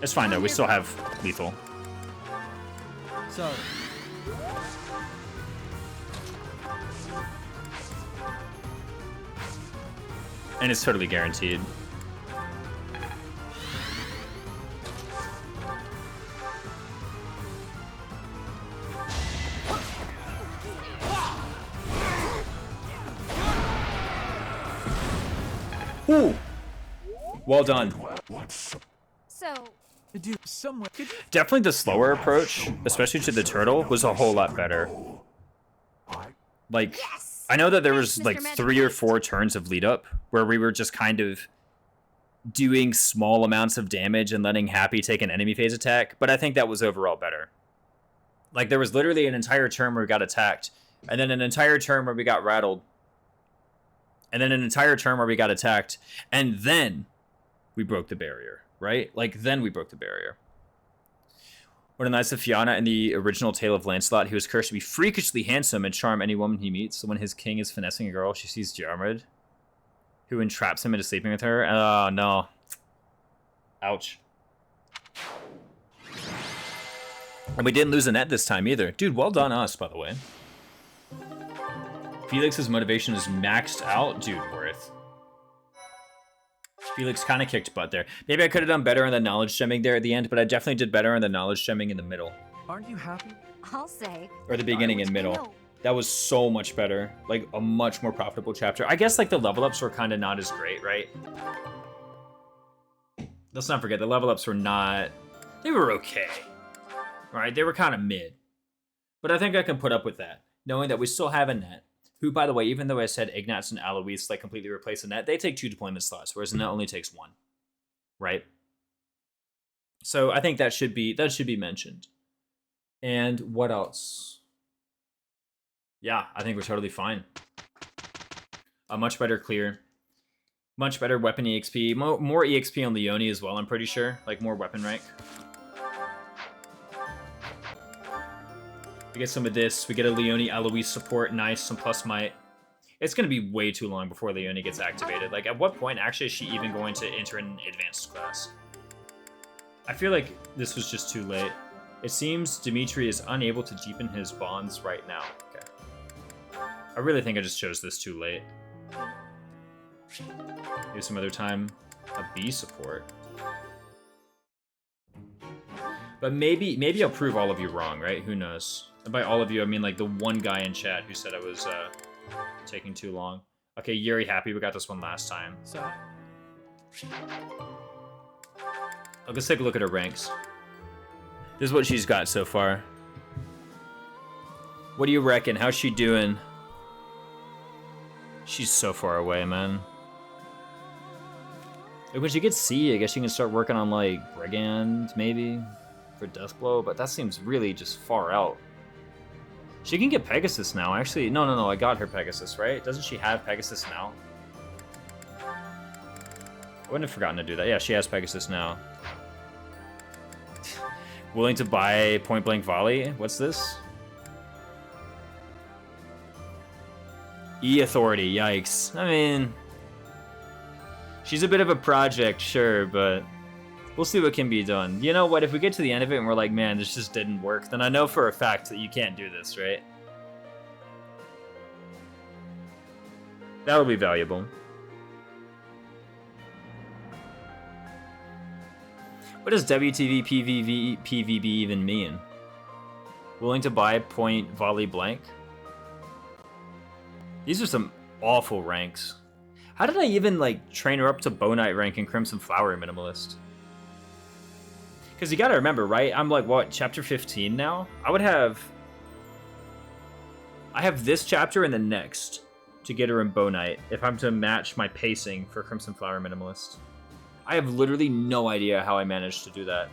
It's fine, though. We still have lethal. Sorry. And it's totally guaranteed. Ooh! Well done. So, Do somewhere. Definitely the slower approach, especially to the turtle, was a whole lot better. Like, yes! I know that there Thanks, was Mr. like Magic 3 or Beast. 4 turns of lead up where we were just kind of doing small amounts of damage and letting Happy take an enemy phase attack, but I think that was overall better. Like, there was literally an entire turn where we got attacked, and then an entire turn where we got rattled, and then an entire turn where we got attacked, and then we broke the barrier, right? Like, then we broke the barrier. One of the Knights of Fianna in the original Tale of Lancelot, he was cursed to be freakishly handsome and charm any woman he meets. So when his king is finessing a girl, she sees Diarmuid, who entraps him into sleeping with her. Oh, no. Ouch. And we didn't lose Annette this time either. Dude, well done us, by the way. Felix's motivation is maxed out. Dude, worth. Felix kind of kicked butt there. Maybe I could have done better on the knowledge gemming there at the end, but I definitely did better on the knowledge gemming in the middle. Aren't you happy? I'll say. Or the beginning and middle. No. That was so much better. Like, a much more profitable chapter. I guess, like, the level ups were kind of not as great, right? Let's not forget, the level ups were not... They were okay. Right? They were kind of mid. But I think I can put up with that, knowing that we still have Annette, who, by the way, even though I said Ignatz and Alois, like, completely replace Annette, they take 2 deployment slots, whereas Annette only takes 1. Right? So I think that should be mentioned. And what else? Yeah, I think we're totally fine. A much better clear. Much better weapon EXP. More EXP on Leonie as well, I'm pretty sure. Like, more weapon rank. We get some of this. We get a Leonie Alois support. Nice. Some plus might. It's going to be way too long before Leonie gets activated. Like, at what point, actually, is she even going to enter an advanced class? I feel like this was just too late. It seems Dimitri is unable to deepen his bonds right now. Okay. I really think I just chose this too late. Maybe some other time. A B support. But maybe I'll prove all of you wrong, right? Who knows? And by all of you, I mean like the one guy in chat who said I was taking too long. Okay, Yuri happy. We got this one last time. So, Let's take a look at her ranks. This is what she's got so far. What do you reckon? How's she doing? She's so far away, man. When she gets C, I guess she can start working on, like, Brigand, maybe, for Deathblow, but that seems really just far out. She can get Pegasus now, actually. No, I got her Pegasus, right? Doesn't she have Pegasus now? I wouldn't have forgotten to do that. Yeah, she has Pegasus now. Willing to buy Point Blank Volley? What's this? E-Authority, yikes. I mean... She's a bit of a project, sure, but... We'll see what can be done. You know what, if we get to the end of it and we're like, man, this just didn't work, then I know for a fact that you can't do this, right? That'll be valuable. What does WTV PVB even mean? Willing to buy Point Volley Blank? These are some awful ranks. How did I even, like, train her up to Bow Knight rank in Crimson Flower Minimalist? Because you gotta remember, right? I'm like, what, chapter 15 now? I have this chapter and the next to get her in Bow Knight if I'm to match my pacing for Crimson Flower Minimalist. I have literally no idea how I managed to do that.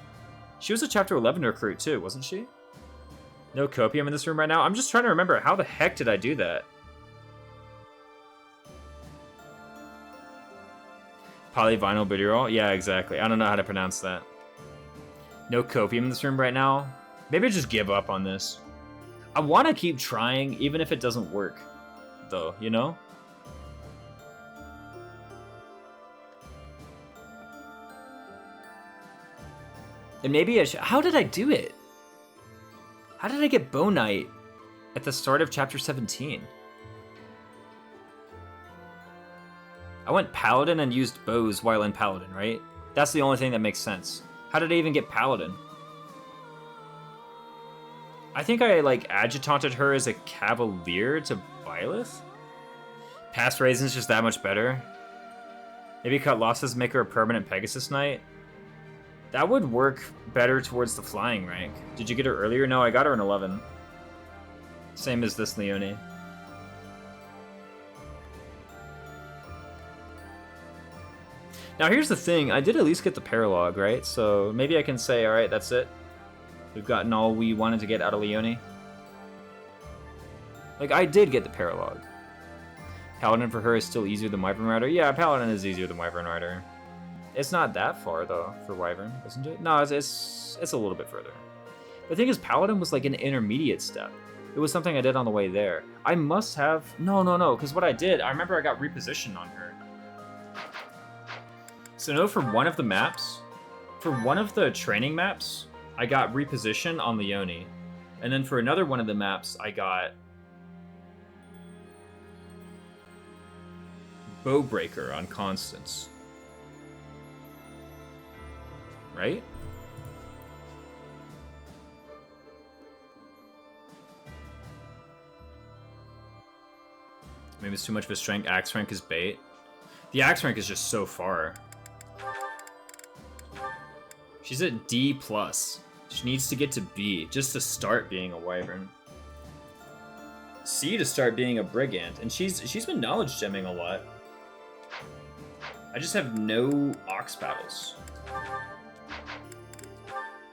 She was a chapter 11 recruit too, wasn't she? No copium in this room right now? I'm just trying to remember, how the heck did I do that? Polyvinyl butyral? Yeah, exactly. I don't know how to pronounce that. No copium in this room right now? Maybe I just give up on this. I want to keep trying, even if it doesn't work, though, you know? And maybe I should... How did I do it? How did I get Bow Knight at the start of chapter 17? I went Paladin and used bows while in Paladin, right? That's the only thing that makes sense. How did I even get Paladin? I think I, like, adjutanted her as a Cavalier to Byleth? Past Raisin's just that much better? Maybe cut losses, make her a permanent Pegasus Knight. That would work better towards the flying rank. Did you get her earlier? No, I got her in 11. Same as this Leonie. Now here's the thing, I did at least get the paralog, right? So maybe I can say, alright, that's it. We've gotten all we wanted to get out of Leonie. Like, I did get the paralog. Paladin for her is still easier than Wyvern Rider? Yeah, Paladin is easier than Wyvern Rider. It's not that far, though, for Wyvern, isn't it? No, it's a little bit further. The thing is, Paladin was like an intermediate step. It was something I did on the way there. I must have... No, because what I did, I remember I got repositioned on her. So no, for one of the maps, for one of the training maps, I got repositioned on Leonie. And then for another one of the maps, I got Bowbreaker on Constance. Right? Maybe it's too much of a strength. Axe rank is bait. The axe rank is just so far. She's at D+. She needs to get to B just to start being a Wyvern. C to start being a Brigand. And she's been knowledge gemming a lot. I just have no Ox battles.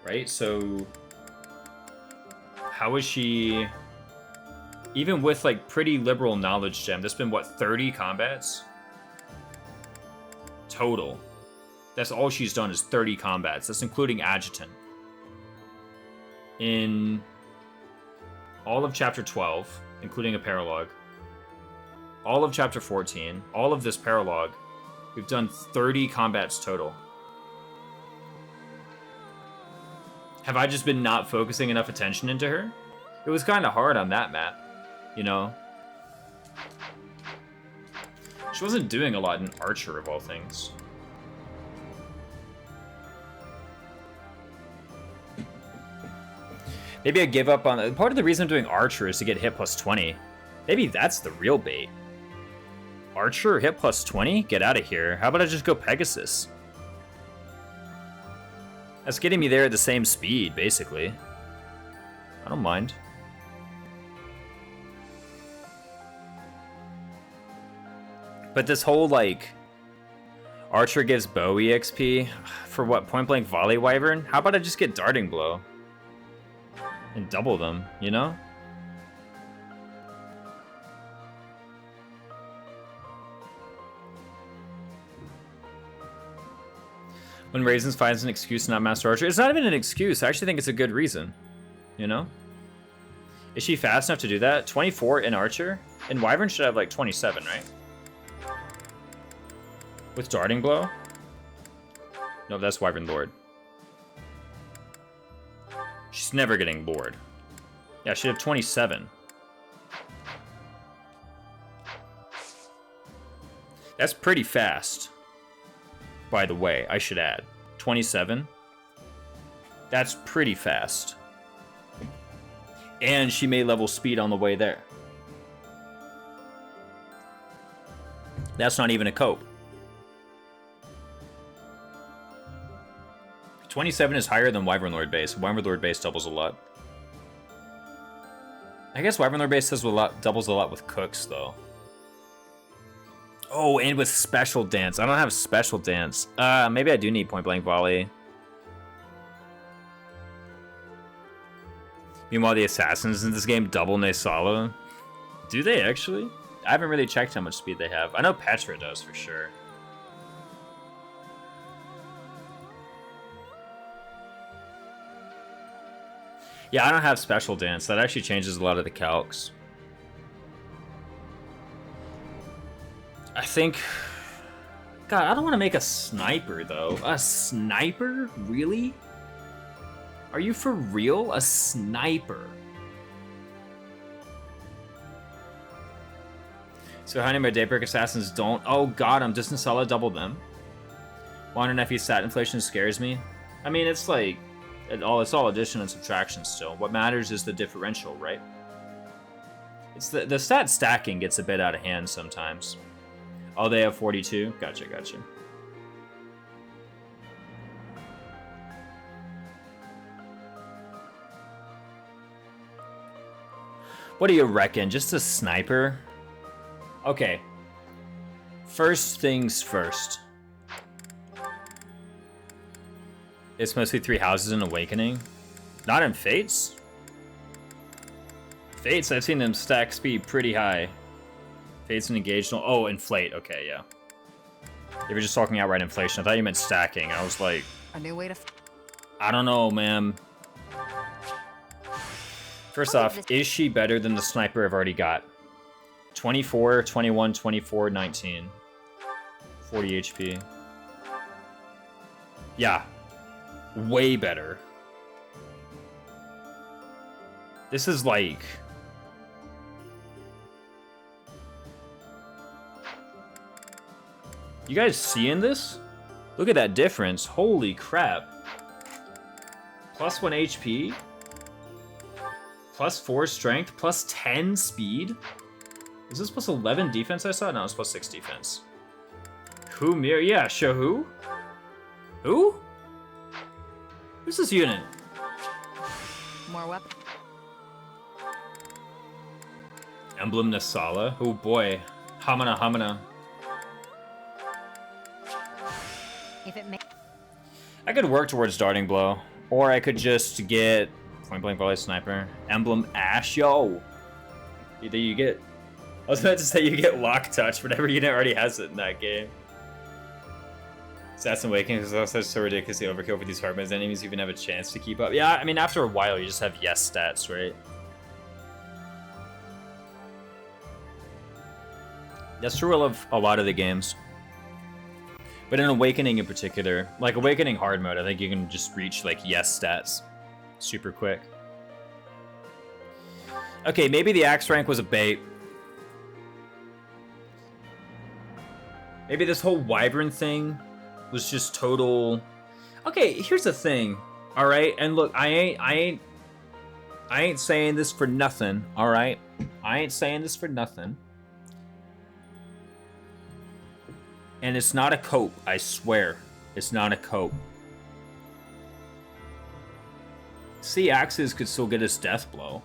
Right? So how is she... Even with like pretty liberal knowledge gem, there's been what, 30 combats? Total. That's all she's done is 30 combats. That's including Adjutant. In all of Chapter 12, including a paralog, all of Chapter 14, all of this paralog, we've done 30 combats total. Have I just been not focusing enough attention into her? It was kind of hard on that map, you know? She wasn't doing a lot in Archer, of all things. Maybe I give up on... Part of the reason I'm doing Archer is to get hit plus 20. Maybe that's the real bait. Archer, hit plus 20? Get out of here. How about I just go Pegasus? That's getting me there at the same speed, basically. I don't mind. But this whole, like... Archer gives bow EXP? For what, point blank volley Wyvern? How about I just get Darting Blow? And double them, you know? When Raisins finds an excuse to not master Archer, it's not even an excuse. I actually think it's a good reason, you know? Is she fast enough to do that? 24 in Archer? And Wyvern should have like 27, right? With Darting Blow? No, that's Wyvern Lord. She's never getting Lord. Yeah, she'd have 27. That's pretty fast. By the way, I should add. 27. That's pretty fast. And she may level speed on the way there. That's not even a cope. 27 is higher than Wyvern Lord base. Wyvern Lord base doubles a lot. I guess Wyvern Lord base doubles a lot with cooks, though. Oh, and with special dance. I don't have special dance. Maybe I do need point blank volley. Meanwhile, the assassins in this game double Naysala. Do they actually? I haven't really checked how much speed they have. I know Petra does for sure. Yeah, I don't have special dance. That actually changes a lot of the calcs. I think... God, I don't want to make a sniper, though. A sniper? Really? Are you for real? A sniper? So how many Daybreak Assassins don't? Oh god, I'm just Naysala double them. Wander Nephew stat inflation scares me. I mean, it's like... It's all addition and subtraction still. What matters is the differential, right? It's the stat stacking gets a bit out of hand sometimes. Oh, they have 42? Gotcha, gotcha. What do you reckon? Just a sniper? Okay. First things first. It's mostly 3 houses in Awakening. Not in Fates? Fates, I've seen them stack speed pretty high. Fates and Engage. Oh, inflate. Okay, yeah. They were just talking outright inflation. I thought you meant stacking. I was like... A new way to... I don't know, ma'am. First off, is she better than the sniper I've already got? 24, 21, 24, 19. 40 HP. Yeah. Way better. This is like... You guys seeing this? Look at that difference. Holy crap. Plus 1 HP. Plus 4 strength. Plus 10 speed. Is this plus 11 defense I saw? No, it's plus 6 defense. Who mirror? Yeah, show who? Who? Who's this unit? More weapon. Emblem Nasala. Oh boy. Hamana Hamana. If it may. I could work towards Darting Blow. Or I could just get Point Blank Volley Sniper. Emblem Ash. Yo! Either you get... I was about to say you get Lock Touch, but every unit already has it in that game. Assassin Awakening is also so ridiculously overkill for these hardmode enemies even have a chance to keep up. Yeah, I mean, after a while, you just have yes stats, right? That's true of a lot of the games. But in Awakening in particular, like Awakening hard mode, I think you can just reach like yes stats super quick. Okay, maybe the axe rank was a bait. Maybe this whole Wyvern thing was just total... Okay, here's the thing, all right? And look, I ain't saying this for nothing, all right? I ain't saying this for nothing. And it's not a cope, I swear. It's not a cope. See, axes could still get us death blow.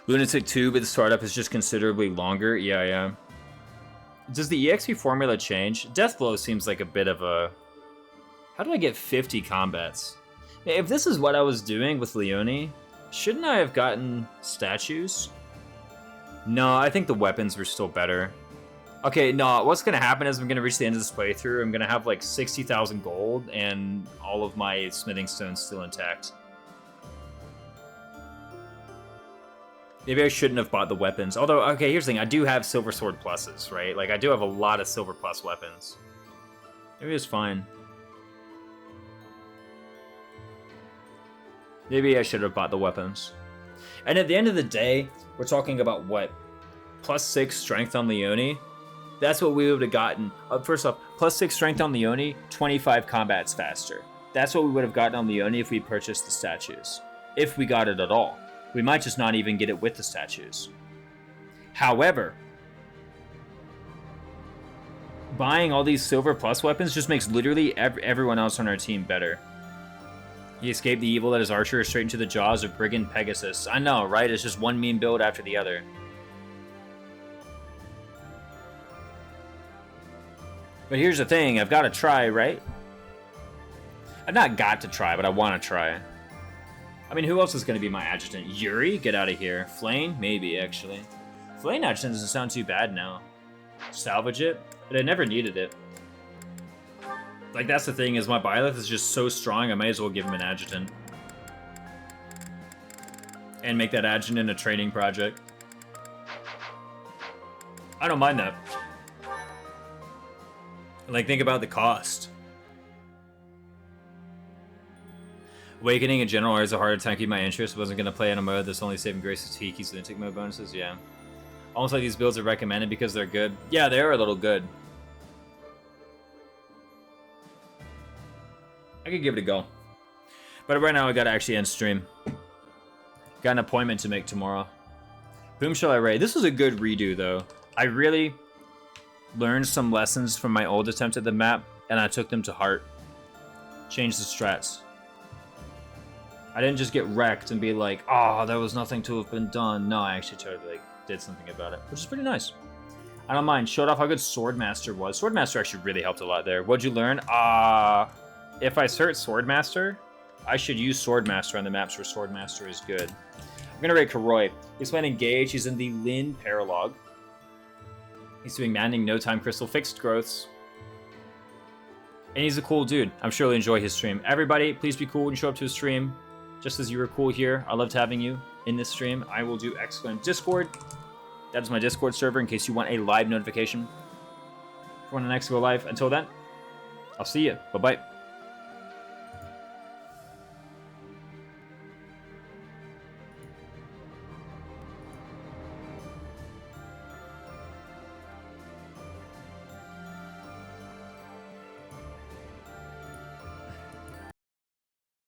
Lunatic 2, but the startup is just considerably longer. Yeah, yeah. Does the EXP formula change? Deathblow seems like a bit of a... How do I get 50 combats? If this is what I was doing with Leonie, shouldn't I have gotten statues? No, I think the weapons were still better. Okay, no, what's going to happen is I'm going to reach the end of this playthrough. I'm going to have like 60,000 gold and all of my smithing stones still intact. Maybe I shouldn't have bought the weapons. Although, okay, here's the thing. I do have silver sword pluses, right? Like, I do have a lot of silver plus weapons. Maybe it's fine. Maybe I should have bought the weapons. And at the end of the day, we're talking about what? Plus 6 strength on Leonie? That's what we would have gotten. First off, plus 6 strength on Leonie, 25 combats faster. That's what we would have gotten on Leonie if we purchased the statues. If we got it at all. We might just not even get it with the statues. However, buying all these silver plus weapons just makes literally everyone else on our team better. He escaped the evil that is Archer straight into the jaws of Brigand Pegasus. I know, right? It's just one meme build after the other. But here's the thing, I've got to try, right? I've not got to try, but I want to try. I mean, who else is going to be my adjutant? Yuri? Get out of here. Flane? Maybe, actually. Flane adjutant doesn't sound too bad now. Salvage it? But I never needed it. Like, that's the thing, is my Byleth is just so strong, I might as well give him an adjutant. And make that adjutant a training project. I don't mind that. Like, think about the cost. Awakening in general has a harder time keeping my interest. Wasn't going to play in a mode that's only saving grace to Hiki's lunatic mode bonuses. Yeah. Almost like these builds are recommended because they're good. Yeah, they are a little good. I could give it a go. But right now I got to actually end stream. Got an appointment to make tomorrow. Whom shall I raid? This was a good redo, though. I really learned some lessons from my old attempt at the map, and I took them to heart. Changed the strats. I didn't just get wrecked and be like, oh, there was nothing to have been done. No, I actually totally like, did something about it, which is pretty nice. I don't mind. Showed off how good Swordmaster was. Swordmaster actually really helped a lot there. What'd you learn? If I search Swordmaster, I should use Swordmaster on the maps where Swordmaster is good. I'm gonna rate Karoi. He's playing Engage. He's in the Lin Paralog. He's doing Maddening, No Time Crystal, Fixed Growths. And he's a cool dude. I'm sure you'll enjoy his stream. Everybody, please be cool when you show up to a stream. Just as you were cool here. I loved having you in this stream. I will do excellent Discord. That is my Discord server in case you want a live notification for when the next go live. Until then, I'll see you. Bye-bye.